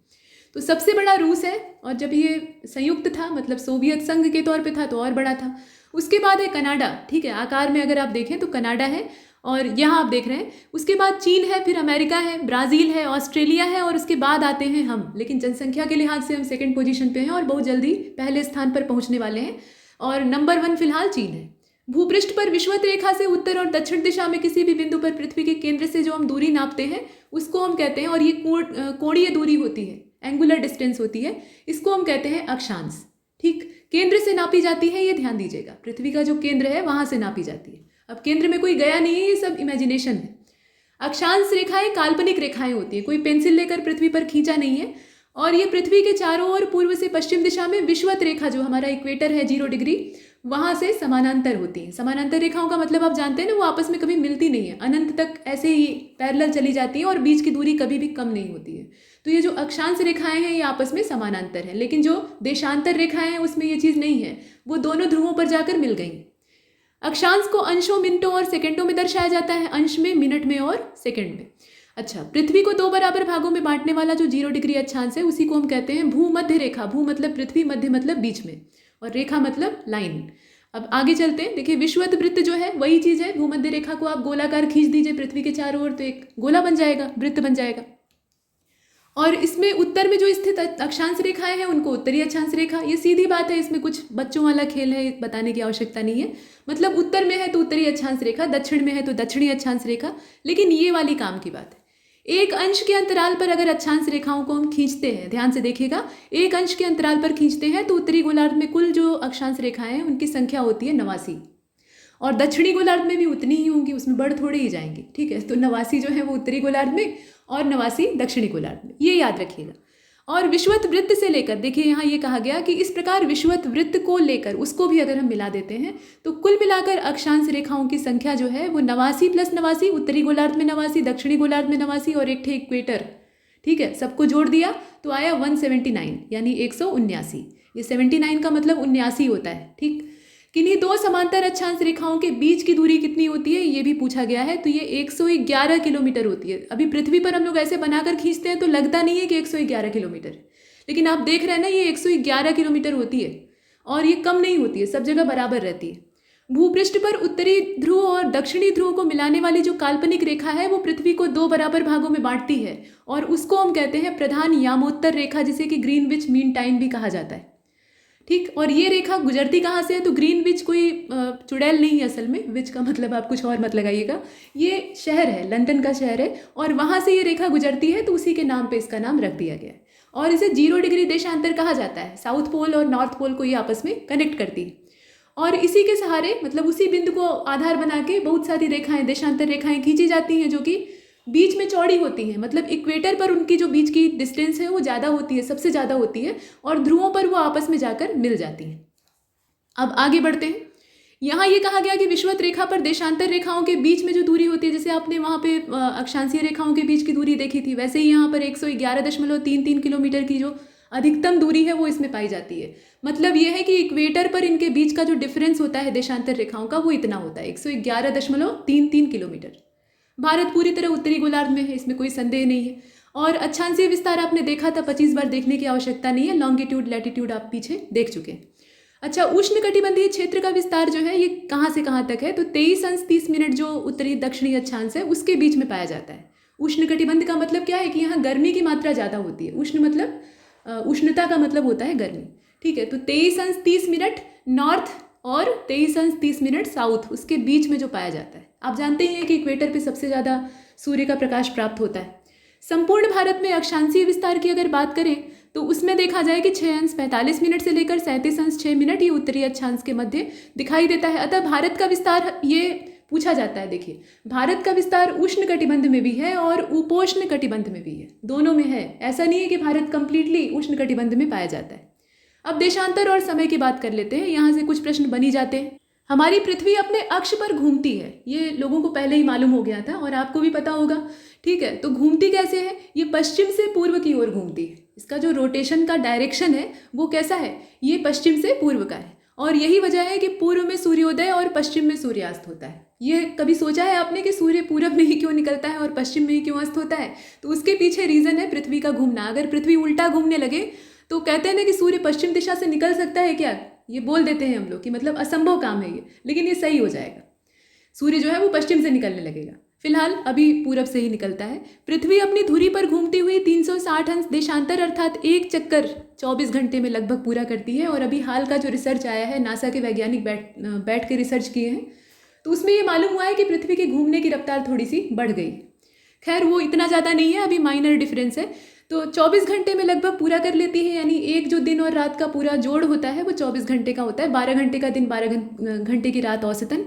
तो सबसे बड़ा रूस है, और जब ये संयुक्त था मतलब सोवियत संघ के तौर पे था तो और बड़ा था। उसके बाद है कनाडा, ठीक है, आकार में अगर आप देखें तो कनाडा है, और यहाँ आप देख रहे हैं। उसके बाद चीन है, फिर अमेरिका है, ब्राज़ील है, ऑस्ट्रेलिया है, और उसके बाद आते हैं हम। लेकिन जनसंख्या के लिहाज से हम 2nd पोजीशन पे हैं और बहुत जल्दी पहले स्थान पर पहुँचने वाले हैं, और नंबर 1 फिलहाल चीन है। भूपृष्ठ पर विषुवत रेखा से उत्तर और दक्षिण दिशा में किसी भी बिंदु पर पृथ्वी के केंद्र से जो हम दूरी नापते हैं उसको हम कहते हैं, और ये कोणीय दूरी होती है, एंगुलर डिस्टेंस होती है, इसको हम कहते हैं अक्षांश। ठीक, केंद्र से नापी जाती है, ये ध्यान दीजिएगा, पृथ्वी का जो केंद्र है वहां से नापी जाती है। अब केंद्र में कोई गया नहीं है, ये सब इमेजिनेशन है। अक्षांश रेखाएं काल्पनिक रेखाएं होती है, कोई पेंसिल लेकर पृथ्वी पर खींचा नहीं है, और ये पृथ्वी के चारों ओर पूर्व से पश्चिम दिशा में विषुवत रेखा जो हमारा इक्वेटर है 0 डिग्री वहां से समानांतर होती है। समानांतर रेखाओं का मतलब आप जानते हैं ना, वो आपस में कभी मिलती नहीं है, अनंत तक ऐसे ही पैरेलल चली जाती है और बीच की दूरी कभी भी कम नहीं होती है। तो ये जो अक्षांश रेखाएं हैं ये आपस में समानांतर है, लेकिन जो देशांतर रेखाएं हैं उसमें ये चीज़ नहीं है, वो दोनों ध्रुवों पर जाकर मिल गई। अक्षांश को अंशों, मिनटों और सेकंडों में दर्शाया जाता है, अंश में, मिनट में और सेकंड में। अच्छा, पृथ्वी को 2 बराबर भागों में बांटने वाला जो 0 डिग्री अक्षांश है उसी को हम कहते हैं भूमध्य रेखा। भू मतलब पृथ्वी, मध्य मतलब बीच में, और रेखा मतलब लाइन। अब आगे चलते हैं, देखिए विषुवत वृत्त जो है वही चीज़ है, भूमध्य रेखा को आप गोलाकार खींच दीजिए पृथ्वी के चारों ओर तो एक गोला बन जाएगा, वृत्त बन जाएगा। और इसमें उत्तर में जो स्थित अक्षांश रेखाएं हैं उनको उत्तरी अक्षांश रेखा, ये सीधी बात है, इसमें कुछ बच्चों वाला खेल है, बताने की आवश्यकता नहीं है। मतलब उत्तर में है तो उत्तरी अक्षांश रेखा, दक्षिण में है तो दक्षिणी अक्षांश रेखा, लेकिन ये वाली काम की बात है। एक अंश के अंतराल पर अगर अक्षांश रेखाओं को हम खींचते हैं, ध्यान से देखिएगा, एक अंश के अंतराल पर खींचते हैं तो उत्तरी गोलार्ध में कुल जो अक्षांश रेखाएं हैं उनकी संख्या होती है 89, और दक्षिणी गोलार्ध में भी उतनी ही होंगी, उसमें बढ़ थोड़े ही जाएंगे। ठीक है, तो 89 जो है वो उत्तरी गोलार्ध में और 89 दक्षिणी गोलार्ध में, ये याद रखिएगा। और विषुवत वृत्त से लेकर, देखिए यहाँ ये कहा गया कि इस प्रकार विषुवत वृत्त को लेकर उसको भी अगर हम मिला देते हैं तो कुल मिलाकर अक्षांश रेखाओं की संख्या जो है वो 89 + 89, उत्तरी गोलार्ध में 89, दक्षिणी गोलार्ध में 89 और एक थे इक्वेटर। ठीक है, सबको जोड़ दिया तो आया 179 यानी 179। ये 79 का मतलब 79 होता है। ठीक, किन्हीं 2 समांतर अक्षांश रेखाओं के बीच की दूरी कितनी होती है ये भी पूछा गया है, तो ये 111 किलोमीटर होती है। अभी पृथ्वी पर हम लोग ऐसे बनाकर खींचते हैं तो लगता नहीं है कि 111 किलोमीटर, लेकिन आप देख रहे हैं ना ये 111 किलोमीटर होती है, और ये कम नहीं होती है, सब जगह बराबर रहती है। भूपृष्ठ पर उत्तरी ध्रुव और दक्षिणी ध्रुव को मिलाने वाली जो काल्पनिक रेखा है वो पृथ्वी को 2 बराबर भागों में बांटती है, और उसको हम कहते हैं प्रधान यामोत्तर रेखा, जिसे कि ग्रीनविच मीन टाइम भी कहा जाता है। ठीक, और ये रेखा गुजरती कहाँ से है, तो ग्रीनविच कोई चुड़ैल नहीं है असल में, विच का मतलब आप कुछ और मत लगाइएगा, ये शहर है, लंदन का शहर है, और वहाँ से ये रेखा गुजरती है तो उसी के नाम पे इसका नाम रख दिया गया है। और इसे 0 डिग्री देशांतर कहा जाता है, साउथ पोल और नॉर्थ पोल को ये आपस में कनेक्ट करती है, और इसी के सहारे मतलब उसी बिंदु को आधार बना के बहुत सारी रेखाएं, देशांतर रेखाएं खींची जाती हैं जो कि बीच में चौड़ी होती हैं। मतलब इक्वेटर पर उनकी जो बीच की डिस्टेंस है वो ज़्यादा होती है, सबसे ज़्यादा होती है, और ध्रुवों पर वो आपस में जाकर मिल जाती हैं। अब आगे बढ़ते हैं। यहाँ ये कहा गया कि विषुवत रेखा पर देशांतर रेखाओं के बीच में जो दूरी होती है, जैसे आपने वहाँ पे अक्षांशीय रेखाओं के बीच की दूरी देखी थी, वैसे ही यहाँ पर 111.33 किलोमीटर की जो अधिकतम दूरी है वो इसमें पाई जाती है। मतलब ये है कि इक्वेटर पर इनके बीच का जो डिफरेंस होता है देशांतर रेखाओं का, वो इतना होता है 111.33 किलोमीटर। भारत पूरी तरह उत्तरी गोलार्ध में है, इसमें कोई संदेह नहीं है। और अक्षांशीय विस्तार आपने देखा था, 25 बार देखने की आवश्यकता नहीं है, लॉन्गिट्यूड लैटिट्यूड आप पीछे देख चुके हैं। अच्छा, उष्णकटिबंधीय क्षेत्र का विस्तार जो है ये कहाँ से कहाँ तक है, तो 23°30 जो उत्तरी दक्षिणी अक्षांश है उसके बीच में पाया जाता है। उष्णकटिबंध का मतलब क्या है कि यहाँ गर्मी की मात्रा ज़्यादा होती है। उष्ण मतलब उष्णता का मतलब होता है गर्मी, ठीक है। तो 23°30 नॉर्थ और 23°30 साउथ, उसके बीच में जो पाया जाता है। आप जानते ही हैं कि इक्वेटर पे सबसे ज़्यादा सूर्य का प्रकाश प्राप्त होता है। संपूर्ण भारत में अक्षांशीय विस्तार की अगर बात करें तो उसमें देखा जाए कि 6:45 से लेकर 37:06 ये उत्तरी अक्षांश के मध्य दिखाई देता है। अतः भारत का विस्तार, ये पूछा जाता है, देखिए भारत का विस्तार उष्ण कटिबंध में भी है और उपोष्ण कटिबंध में भी है, दोनों में है। ऐसा नहीं है कि भारत कंप्लीटली उष्ण कटिबंध में पाया जाता है। अब देशांतर और समय की बात कर लेते हैं। यहाँ से कुछ प्रश्न बन ही जाते हैं। हमारी पृथ्वी अपने अक्ष पर घूमती है, ये लोगों को पहले ही मालूम हो गया था और आपको भी पता होगा, ठीक है। तो घूमती कैसे है, ये पश्चिम से पूर्व की ओर घूमती है। इसका जो रोटेशन का डायरेक्शन है वो कैसा है, ये पश्चिम से पूर्व का है। और यही वजह है कि पूर्व में सूर्योदय और पश्चिम में सूर्यास्त होता है। ये कभी सोचा है आपने कि सूर्य पूरब में ही क्यों निकलता है और पश्चिम में ही क्यों अस्त होता है? तो उसके पीछे रीज़न है पृथ्वी का घूमना। अगर पृथ्वी उल्टा घूमने लगे तो कहते हैं ना कि सूर्य पश्चिम दिशा से निकल सकता है क्या, ये बोल देते हैं हम लोग कि मतलब असंभव काम है ये, लेकिन ये सही हो जाएगा। सूर्य जो है वो पश्चिम से निकलने लगेगा। फिलहाल अभी पूरब से ही निकलता है। पृथ्वी अपनी धुरी पर घूमती हुई 360 अंश देशांतर अर्थात एक चक्कर 24 घंटे में लगभग पूरा करती है। और अभी हाल का जो रिसर्च आया है, नासा के वैज्ञानिक बैठ के रिसर्च किए हैं, तो उसमें ये मालूम हुआ है कि पृथ्वी के घूमने की रफ्तार थोड़ी सी बढ़ गई। खैर वो इतना ज़्यादा नहीं है, अभी माइनर डिफरेंस है। तो 24 घंटे में लगभग पूरा कर लेती है, यानी एक जो दिन और रात का पूरा जोड़ होता है वो 24 घंटे का होता है। 12 घंटे का दिन, 12 घंटे की रात औसतन।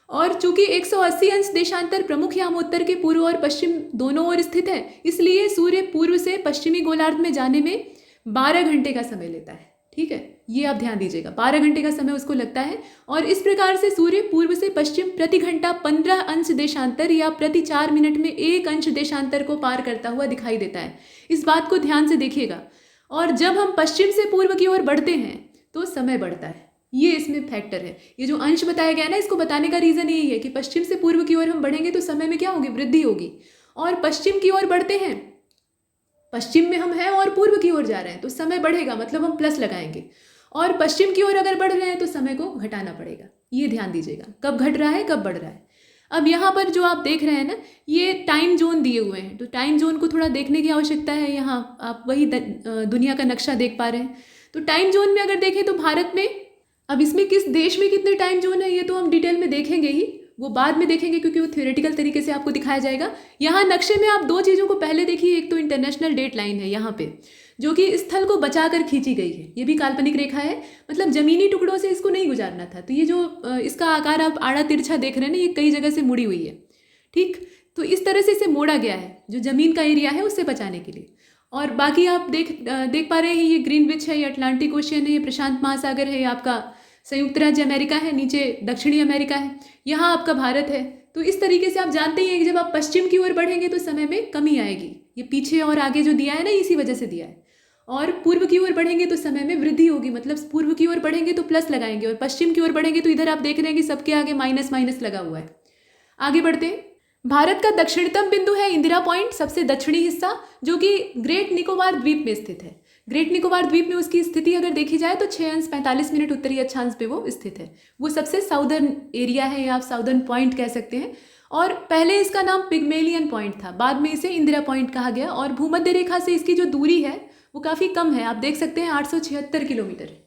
और चूंकि 180 अंश देशांतर प्रमुख यामोत्तर के पूर्व और पश्चिम दोनों ओर स्थित है, इसलिए सूर्य पूर्व से पश्चिमी गोलार्ध में जाने में 12 घंटे का समय लेता है, ठीक है। ये आप ध्यान दीजिएगा, 12 घंटे का समय उसको लगता है। और इस प्रकार से सूर्य पूर्व से पश्चिम प्रति घंटा 15 अंश देशांतर या प्रति 4 मिनट में 1 अंश देशांतर को पार करता हुआ दिखाई देता है। इस बात को ध्यान से देखिएगा। और जब हम पश्चिम से पूर्व की ओर बढ़ते हैं तो समय बढ़ता है, ये इसमें फैक्टर है। ये जो अंश बताया गया ना, इसको बताने का रीज़न यही है कि पश्चिम से पूर्व की ओर हम बढ़ेंगे तो समय में क्या होगी, वृद्धि होगी। और पश्चिम की ओर बढ़ते हैं, पश्चिम में हम हैं और पूर्व की ओर जा रहे हैं तो समय बढ़ेगा, मतलब हम प्लस लगाएंगे। और पश्चिम की ओर अगर बढ़ रहे हैं तो समय को घटाना पड़ेगा। ये ध्यान दीजिएगा, कब घट रहा है कब बढ़ रहा है। अब यहाँ पर जो आप देख रहे हैं ना, ये टाइम जोन दिए हुए हैं, तो टाइम जोन को थोड़ा देखने की आवश्यकता है। यहाँ आप वही दुनिया का नक्शा देख पा रहे हैं। तो टाइम जोन में अगर देखें तो भारत में, अब इसमें किस देश में कितने टाइम जोन है ये तो हम डिटेल में देखेंगे ही, वो बाद में देखेंगे क्योंकि वो थ्योरेटिकल तरीके से आपको दिखाया जाएगा। यहाँ नक्शे में आप 2 चीज़ों को पहले देखिए। एक तो इंटरनेशनल डेट लाइन है यहाँ पे, जो कि स्थल को बचाकर खींची गई है। ये भी काल्पनिक रेखा है, मतलब जमीनी टुकड़ों से इसको नहीं गुजारना था। तो ये जो इसका आकार आप आड़ा तिरछा देख रहे हैं ना, ये कई जगह से मुड़ी हुई है, ठीक। तो इस तरह से इसे मोड़ा गया है जो ज़मीन का एरिया है उससे बचाने के लिए। और बाकी आप देख पा रहे हैं, ये ग्रीनविच है, ये अटलांटिक ओशियन है, ये प्रशांत महासागर है, ये आपका संयुक्त राज्य अमेरिका है, नीचे दक्षिणी अमेरिका है, यहाँ आपका भारत है। तो इस तरीके से आप जानते हैं कि जब आप पश्चिम की ओर बढ़ेंगे तो समय में कमी आएगी। ये पीछे और आगे जो दिया है ना, इसी वजह से दिया है। और पूर्व की ओर बढ़ेंगे तो समय में वृद्धि होगी, मतलब पूर्व की ओर बढ़ेंगे तो प्लस लगाएंगे, और पश्चिम की ओर बढ़ेंगे तो इधर आप देख रहे हैं कि सबके आगे माइनस माइनस लगा हुआ है। आगे बढ़ते हैं। भारत का दक्षिणतम बिंदु है इंदिरा पॉइंट, सबसे दक्षिणी हिस्सा, जो कि ग्रेट निकोबार द्वीप में स्थित है। ग्रेट निकोबार द्वीप में उसकी स्थिति अगर देखी जाए तो 6:45 उत्तरी अक्षांश पे वो स्थित है। वो सबसे साउदर्न एरिया है, या आप साउदर्न पॉइंट कह सकते हैं। और पहले इसका नाम पिग्मेलियन पॉइंट था, बाद में इसे इंदिरा पॉइंट कहा गया। और भूमध्य रेखा से इसकी जो दूरी है वो काफ़ी कम है, आप देख सकते हैं 876 किलोमीटर है।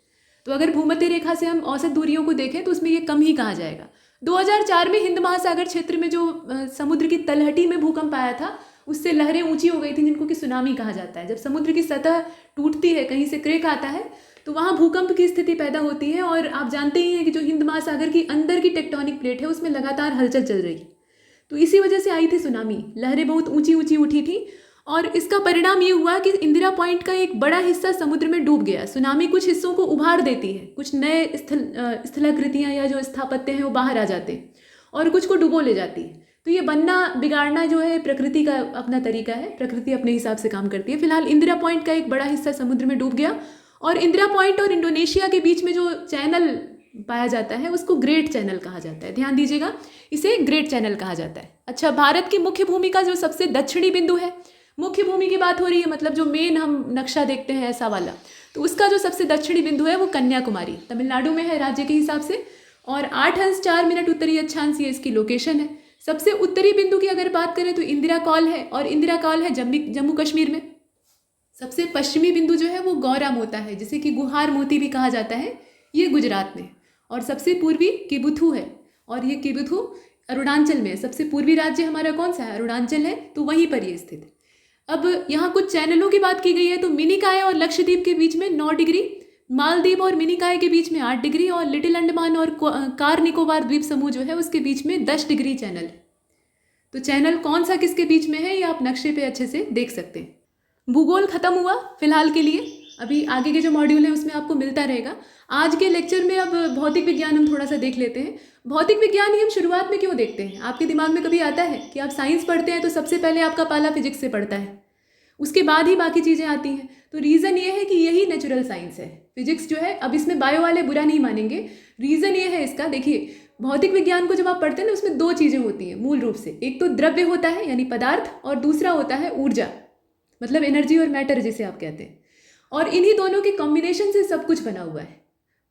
तो अगर भूमध्य रेखा से हम औसत दूरियों को देखें तो उसमें ये कम ही कहा जाएगा। 2004 में हिंद महासागर क्षेत्र में जो समुद्र की तलहटी में भूकंप आया था, उससे लहरें ऊंची हो गई थी, जिनको कि सुनामी कहा जाता है। जब समुद्र की सतह टूटती है, कहीं से क्रेक आता है, तो वहाँ भूकंप की स्थिति पैदा होती है। और आप जानते ही हैं कि जो हिंद महासागर की अंदर की टेक्टोनिक प्लेट है उसमें लगातार हलचल चल रही है, तो इसी वजह से आई थी सुनामी। लहरें बहुत ऊंची ऊंची उठी थी और इसका परिणाम ये हुआ कि इंदिरा पॉइंट का एक बड़ा हिस्सा समुद्र में डूब गया। सुनामी कुछ हिस्सों को उभार देती है, कुछ नए स्थलाकृतियाँ या जो स्थापत्य हैं वो बाहर आ जाते हैं और कुछ को डुबो ले जाती है। तो ये बनना बिगाड़ना जो है प्रकृति का अपना तरीका है, प्रकृति अपने हिसाब से काम करती है। फिलहाल इंदिरा पॉइंट का एक बड़ा हिस्सा समुद्र में डूब गया और इंदिरा पॉइंट और इंडोनेशिया के बीच में जो चैनल पाया जाता है उसको ग्रेट चैनल कहा जाता है। ध्यान दीजिएगा, इसे ग्रेट चैनल कहा जाता है। अच्छा, भारत की मुख्य भूमि का जो सबसे दक्षिणी बिंदु है, मुख्य भूमि की बात हो रही है, मतलब जो मेन हम नक्शा देखते हैं ऐसा वाला, तो उसका जो सबसे दक्षिणी बिंदु है वो कन्याकुमारी तमिलनाडु में है राज्य के हिसाब से, और 8 अंश 4 मिनट उत्तरी अक्षांश ये इसकी लोकेशन है। सबसे उत्तरी बिंदु की अगर बात करें तो इंदिरा कॉल है, और इंदिरा कॉल है जम्मू कश्मीर में। सबसे पश्चिमी बिंदु जो है वो गौरा मोता है, जिसे कि गुहार मोती भी कहा जाता है, ये गुजरात में। और सबसे पूर्वी किबुथु है, और ये किबुथु अरुणाचल में है। सबसे पूर्वी राज्य हमारा कौन सा है? अरुणाचल है, तो वहीं पर ये स्थित है। अब यहाँ कुछ चैनलों की बात की गई है, तो मिनिकाय और लक्षद्वीप के बीच में 9 डिग्री, मालदीव और मिनिकाय के बीच में 8 डिग्री, और लिटिल अंडमान और कार निकोबार द्वीप समूह जो है उसके बीच में 10 डिग्री चैनल है। तो चैनल कौन सा किसके बीच में है ये आप नक्शे पे अच्छे से देख सकते हैं। भूगोल खत्म हुआ फिलहाल के लिए, अभी आगे के जो मॉड्यूल है उसमें आपको मिलता रहेगा। आज के लेक्चर में अब भौतिक विज्ञान हम थोड़ा सा देख लेते हैं। भौतिक विज्ञान ही हम शुरुआत में क्यों देखते हैं? आपके दिमाग में कभी आता है कि आप साइंस पढ़ते हैं तो सबसे पहले आपका पाला फिजिक्स से पड़ता है, उसके बाद ही बाकी चीज़ें आती हैं? तो रीज़न ये है कि यही नेचुरल साइंस है, फिजिक्स जो है। अब इसमें बायो वाले बुरा नहीं मानेंगे, रीज़न ये है इसका। देखिए, भौतिक विज्ञान को जब आप पढ़ते हैं ना, उसमें 2 चीज़ें होती हैं मूल रूप से। एक तो द्रव्य होता है यानी पदार्थ, और दूसरा होता है ऊर्जा, मतलब एनर्जी और मैटर जिसे आप कहते हैं। और इन्हीं दोनों के कॉम्बिनेशन से सब कुछ बना हुआ है।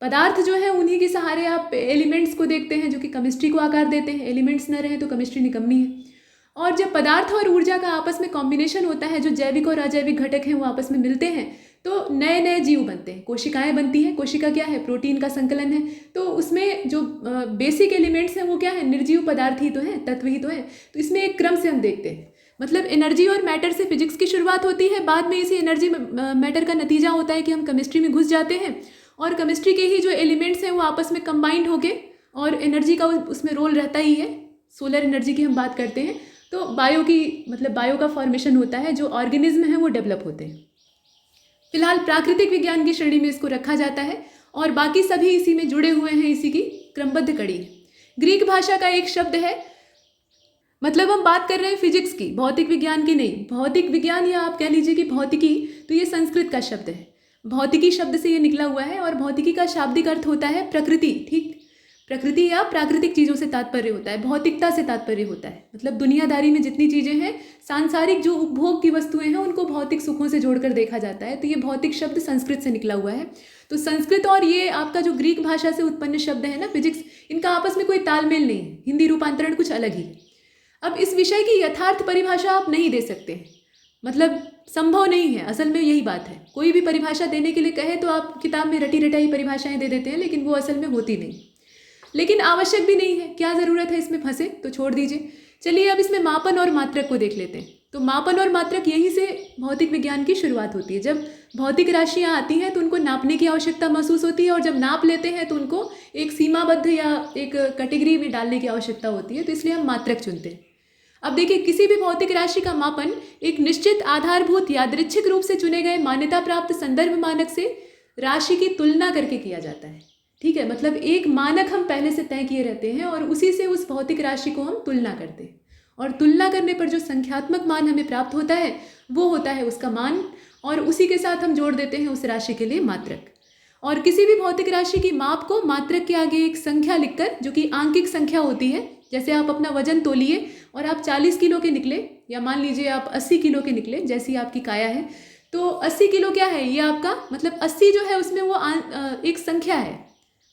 पदार्थ जो है उन्हीं के सहारे आप एलिमेंट्स को देखते हैं जो कि केमिस्ट्री को आकार देते हैं। एलिमेंट्स न रहे तो केमिस्ट्री निकम्मी है। और जब पदार्थ और ऊर्जा का आपस में कॉम्बिनेशन होता है, जो जैविक और अजैविक घटक हैं वो आपस में मिलते हैं, तो नए नए जीव बनते हैं। कोशिकाएं बनती हैं। कोशिका क्या है? प्रोटीन का संकलन है। तो उसमें जो बेसिक एलिमेंट्स हैं वो क्या है? निर्जीव पदार्थ ही तो हैं, तत्व ही तो हैं। तो इसमें एक क्रम से हम देखते हैं, मतलब एनर्जी और मैटर से फिजिक्स की शुरुआत होती है। बाद में इसी एनर्जी मैटर का नतीजा होता है कि हम केमिस्ट्री में घुस जाते हैं, और केमिस्ट्री के ही जो एलिमेंट्स हैं वो आपस में कंबाइंड होके, और एनर्जी का उसमें रोल रहता ही है। सोलर एनर्जी की हम बात करते हैं तो बायो का फॉर्मेशन होता है, जो ऑर्गेनिज्म है वो डेवलप होते हैं। फिलहाल प्राकृतिक विज्ञान की श्रेणी में इसको रखा जाता है, और बाकी सभी इसी में जुड़े हुए हैं, इसी की क्रमबद्ध कड़ी है। ग्रीक भाषा का एक शब्द है, मतलब हम बात कर रहे हैं फिजिक्स की, भौतिक विज्ञान की नहीं। भौतिक विज्ञान या आप कह लीजिए कि भौतिकी, तो ये संस्कृत का शब्द है। भौतिकी शब्द से ये निकला हुआ है, और भौतिकी का शाब्दिक अर्थ होता है प्रकृति। ठीक, प्रकृति या प्राकृतिक चीज़ों से तात्पर्य होता है, भौतिकता से तात्पर्य होता है। मतलब दुनियादारी में जितनी चीज़ें हैं, सांसारिक जो उपभोग की वस्तुएं हैं, उनको भौतिक सुखों से जोड़कर देखा जाता है। तो ये भौतिक शब्द संस्कृत से निकला हुआ है। तो संस्कृत और ये आपका जो ग्रीक भाषा से उत्पन्न शब्द है ना फिजिक्स, इनका आपस में कोई तालमेल नहीं है। हिंदी रूपांतरण कुछ अलग ही है। अब इस विषय की यथार्थ परिभाषा आप नहीं दे सकते, मतलब संभव नहीं है। असल में यही बात है, कोई भी परिभाषा देने के लिए कहे तो आप किताब में रटी रटाई परिभाषाएं दे देते हैं, लेकिन वो असल में होती नहीं। लेकिन आवश्यक भी नहीं है, क्या ज़रूरत है इसमें फंसे, तो छोड़ दीजिए। चलिए अब इसमें मापन और मात्रक को देख लेते हैं। तो मापन और मात्रक यहीं से भौतिक विज्ञान की शुरुआत होती है। जब भौतिक राशियाँ आती हैं तो उनको नापने की आवश्यकता महसूस होती है, और जब नाप लेते हैं तो उनको एक सीमाबद्ध या एक कैटेगरी में डालने की आवश्यकता होती है, तो इसलिए हम मात्रक चुनते हैं। अब देखिए, किसी भी भौतिक राशि का मापन एक निश्चित आधारभूत यादृच्छिक रूप से चुने गए मान्यता प्राप्त संदर्भ मानक से राशि की तुलना करके किया जाता है। ठीक है, मतलब एक मानक हम पहले से तय किए रहते हैं, और उसी से उस भौतिक राशि को हम तुलना करते हैं, और तुलना करने पर जो संख्यात्मक मान हमें प्राप्त होता है वो होता है उसका मान, और उसी के साथ हम जोड़ देते हैं उस राशि के लिए मात्रक। और किसी भी भौतिक राशि की माप को मात्रक के आगे एक संख्या लिखकर, जो कि आंकिक संख्या होती है, जैसे आप अपना वजन तोलिए और आप 40 किलो के निकले, या मान लीजिए आप 80 किलो के निकले, जैसी आपकी काया है, तो 80 किलो क्या है? ये आपका मतलब 80 जो है उसमें वो एक संख्या है,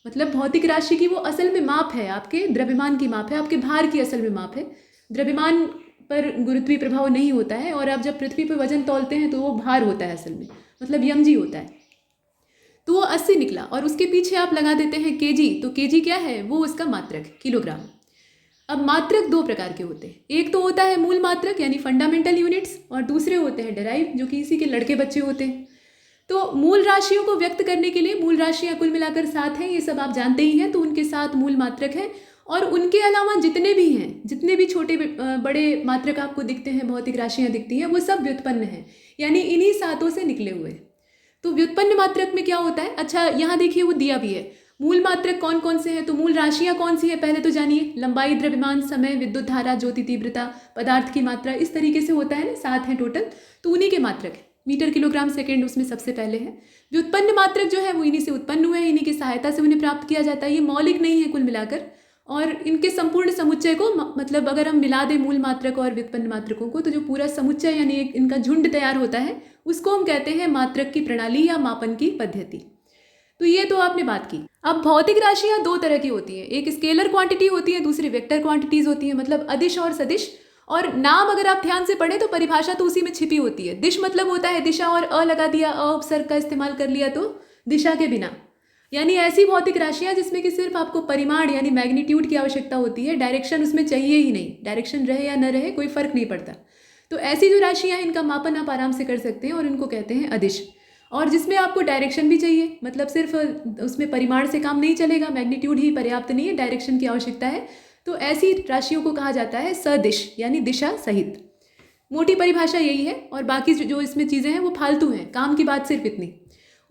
मतलब भौतिक राशि की वो असल में माप है, आपके द्रव्यमान की माप है, आपके भार की असल में माप है। द्रव्यमान पर गुरुत्वीय प्रभाव नहीं होता है, और आप जब पृथ्वी पर वजन तौलते हैं तो वो भार होता है असल में, मतलब यमजी होता है। तो वो 80 निकला, और उसके पीछे आप लगा देते हैं केजी, तो केजी क्या है? वो उसका मात्रक, किलोग्राम। अब मात्रक 2 प्रकार के होते हैं, एक तो होता है मूल मात्रक यानी फंडामेंटल यूनिट्स, और दूसरे होते हैं डेराइव, जो कि इसी के लड़के बच्चे होते हैं। तो मूल राशियों को व्यक्त करने के लिए, मूल राशियाँ कुल मिलाकर 7 हैं, ये सब आप जानते ही हैं, तो उनके 7 मूल मात्रक हैं, और उनके अलावा जितने भी हैं, जितने भी छोटे बड़े मात्रक आपको दिखते हैं, भौतिक राशियाँ दिखती हैं, वो सब व्युत्पन्न हैं, यानी इन्हीं सातों से निकले हुए। तो व्युत्पन्न मात्रक में क्या होता है? अच्छा, यहाँ देखिए वो दिया भी है। मूल मात्रक कौन कौन से हैं? तो मूल राशियाँ कौन सी है पहले तो जानिए। लंबाई, द्रव्यमान, समय, विद्युत धारा, ज्योति तीव्रता, पदार्थ की मात्रा, इस तरीके से होता है ना, 7 हैं टोटल। तो उन्हीं के मात्रक है। मीटर, किलोग्राम, सेकेंड उसमें सबसे पहले है। व्युत्पन्न मात्रक जो है वो इन्हीं से उत्पन्न हुए हैं, इन्हीं की सहायता से उन्हें प्राप्त किया जाता है। ये मौलिक नहीं है कुल मिलाकर, और इनके संपूर्ण समुच्चय को मतलब अगर हम मिला दें मूल मात्रक और व्युत्पन्न मात्रकों को, तो जो पूरा समुच्चय यानी एक इनका झुंड तैयार होता है, उसको हम कहते हैं मात्रक की प्रणाली या मापन की पद्धति। तो ये तो आपने बात की। अब भौतिक राशियाँ दो तरह की होती हैं, एक स्केलर क्वांटिटी होती है, दूसरी वेक्टर क्वांटिटीज होती है, मतलब अदिश और सदिश। और नाम अगर आप ध्यान से पढ़ें तो परिभाषा तो उसी में छिपी होती है। दिश मतलब होता है दिशा, और अ लगा दिया, अ उपसर्ग का इस्तेमाल कर लिया तो दिशा के बिना, यानी ऐसी भौतिक राशियाँ जिसमें कि सिर्फ आपको परिमाण यानी मैग्नीट्यूड की आवश्यकता होती है, डायरेक्शन उसमें चाहिए ही नहीं, डायरेक्शन रहे या न रहे कोई फर्क नहीं पड़ता। तो ऐसी जो राशियाँ हैं इनका मापन आप आराम से कर सकते हैं और इनको कहते हैं अदिश। और जिसमें आपको डायरेक्शन भी चाहिए, मतलब सिर्फ उसमें परिमाण से काम नहीं चलेगा, मैग्नीट्यूड ही पर्याप्त नहीं है, डायरेक्शन की आवश्यकता है, तो ऐसी राशियों को कहा जाता है सदिश यानी दिशा सहित। मोटी परिभाषा यही है, और बाकी जो इसमें चीज़ें हैं वो फालतू हैं, काम की बात सिर्फ इतनी।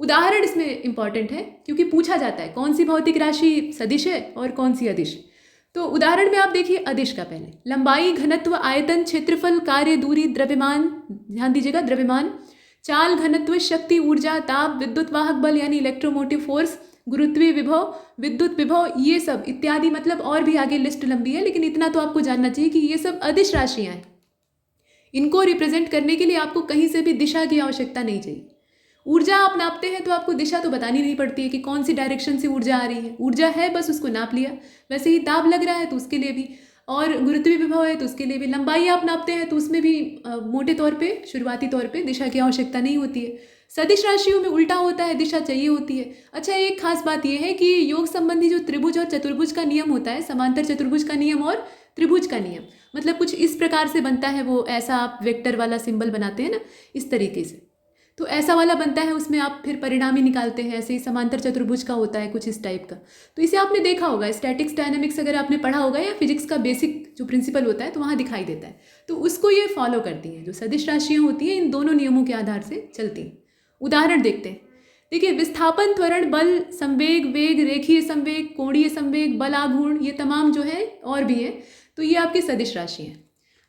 उदाहरण इसमें इंपॉर्टेंट है क्योंकि पूछा जाता है कौन सी भौतिक राशि सदिश है और कौन सी अदिश। तो उदाहरण में आप देखिए अदिश का पहले, लंबाई, घनत्व, आयतन, क्षेत्रफल, कार्य, दूरी, द्रव्यमान, ध्यान दीजिएगा द्रव्यमान, चाल, घनत्व, शक्ति, ऊर्जा, ताप, विद्युत वाहक बल यानी इलेक्ट्रोमोटिव फोर्स, गुरुत्वीय विभव, विद्युत विभव, ये सब इत्यादि, मतलब और भी आगे लिस्ट लंबी है, लेकिन इतना तो आपको जानना चाहिए कि ये सब अदिश राशियाँ हैं। इनको रिप्रेजेंट करने के लिए आपको कहीं से भी दिशा की आवश्यकता नहीं चाहिए। ऊर्जा आप नापते हैं तो आपको दिशा तो बतानी नहीं पड़ती है कि कौन सी डायरेक्शन से ऊर्जा आ रही है, ऊर्जा है बस उसको नाप लिया। वैसे ही ताप लग रहा है तो उसके लिए भी, और गुरुत्वीय विभव है तो उसके लिए भी। लंबाई आप नापते हैं तो उसमें भी मोटे तौर पे, शुरुआती तौर पे दिशा की आवश्यकता नहीं होती है। सदिश राशियों में उल्टा होता है, दिशा चाहिए होती है। अच्छा, एक खास बात यह है कि योग संबंधी जो त्रिभुज और चतुर्भुज का नियम होता है, समांतर चतुर्भुज का नियम और त्रिभुज का नियम, मतलब कुछ इस प्रकार से बनता है वो, ऐसा आप वेक्टर वाला सिंबल बनाते हैं ना, इस तरीके से, तो ऐसा वाला बनता है, उसमें आप फिर परिणाम ही निकालते हैं। ऐसे ही समांतर चतुर्भुज का होता है कुछ इस टाइप का। तो इसे आपने देखा होगा, स्टैटिक्स डायनामिक्स अगर आपने पढ़ा होगा, या फिजिक्स का बेसिक जो प्रिंसिपल होता है तो वहाँ दिखाई देता है। तो उसको ये फॉलो करती हैं, जो सदिश राशियाँ होती हैं इन दोनों नियमों के आधार से चलती हैं। उदाहरण देखते हैं। देखिए, विस्थापन, त्वरण, बल, संवेग, वेग, रेखीय संवेग, कोणीय संवेग, बल आघूर्ण, ये तमाम जो है और भी है, तो ये आपकी सदिश राशि हैं।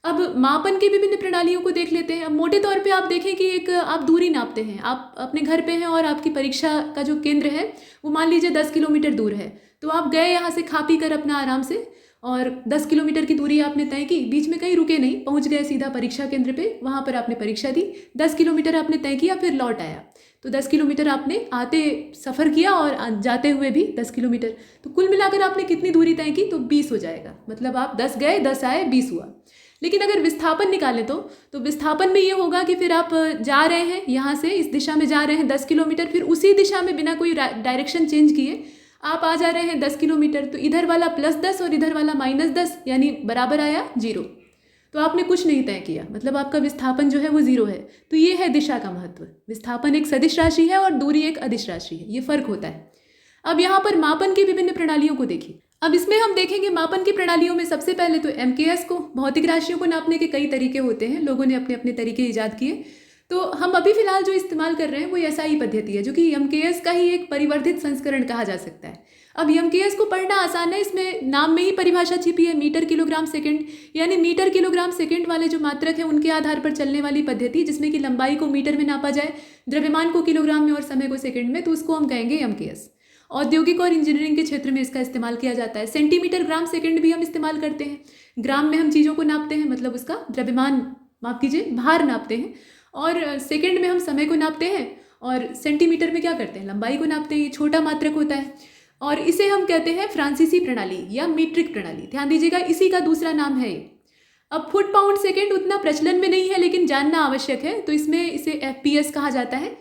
अब मापन की विभिन्न प्रणालियों को देख लेते हैं। अब मोटे तौर पे आप देखें कि एक आप दूरी नापते हैं, आप अपने घर पे हैं और आपकी परीक्षा का जो केंद्र है वो मान लीजिए 10 किलोमीटर दूर है। तो आप गए यहाँ से खा पी कर अपना आराम से, और 10 किलोमीटर की दूरी आपने तय की, बीच में कहीं रुके नहीं, पहुँच गए सीधा परीक्षा केंद्र पे, वहाँ पर आपने परीक्षा दी, 10 किलोमीटर आपने तय किया, फिर लौट आया। तो 10 किलोमीटर आपने आते सफ़र किया और जाते हुए भी 10 किलोमीटर, तो कुल मिलाकर आपने कितनी दूरी तय की? तो 20 हो जाएगा। मतलब आप 10 गए, 10 आए, 20 हुआ। लेकिन अगर विस्थापन निकालें तो विस्थापन में ये होगा कि फिर आप जा रहे हैं यहाँ से, इस दिशा में जा रहे हैं 10 किलोमीटर, फिर उसी दिशा में बिना कोई डायरेक्शन चेंज किए आप आ जा रहे हैं 10 किलोमीटर, तो इधर वाला +10 और इधर वाला -10 यानी बराबर आया 0। तो आपने कुछ नहीं तय किया, मतलब आपका विस्थापन जो है वो 0 है। तो ये है दिशा का महत्व। विस्थापन एक सदिश राशि है और दूरी एक अदिश राशि है, ये फर्क होता है। अब यहाँ पर मापन की विभिन्न प्रणालियों को देखिए। अब इसमें हम देखेंगे मापन की प्रणालियों में सबसे पहले तो MKS को, भौतिक राशियों को नापने के कई तरीके होते हैं, लोगों ने अपने अपने तरीके ईजाद किए। तो हम अभी फिलहाल जो इस्तेमाल कर रहे हैं वो SI पद्धति है, जो कि MKS का ही एक परिवर्धित संस्करण कहा जा सकता है। अब MKS को पढ़ना आसान है, इसमें नाम में ही परिभाषा छिपी है, मीटर, किलोग्राम, सेकंड, यानी मीटर, किलोग्राम, सेकंड वाले जो मात्रक हैं उनके आधार पर चलने वाली पद्धति, जिसमें कि लंबाई को मीटर में नापा जाए, द्रव्यमान को किलोग्राम में और समय को सेकंड में, तो उसको हम कहेंगे MKS। औद्योगिक और इंजीनियरिंग के क्षेत्र में इसका इस्तेमाल किया जाता है। सेंटीमीटर, ग्राम, सेकंड भी हम इस्तेमाल करते हैं। ग्राम में हम चीज़ों को नापते हैं, मतलब उसका द्रव्यमान, माफ कीजिए, भार नापते हैं, और सेकंड में हम समय को नापते हैं, और सेंटीमीटर में क्या करते हैं, लंबाई को नापते हैं। ये छोटा मात्रक होता है और इसे हम कहते हैं फ्रांसीसी प्रणाली या मीट्रिक प्रणाली। ध्यान दीजिएगा, इसी का दूसरा नाम है ये। अब फुट, पाउंड, सेकेंड उतना प्रचलन में नहीं है, लेकिन जानना आवश्यक है, तो इसमें इसे FPS कहा जाता है।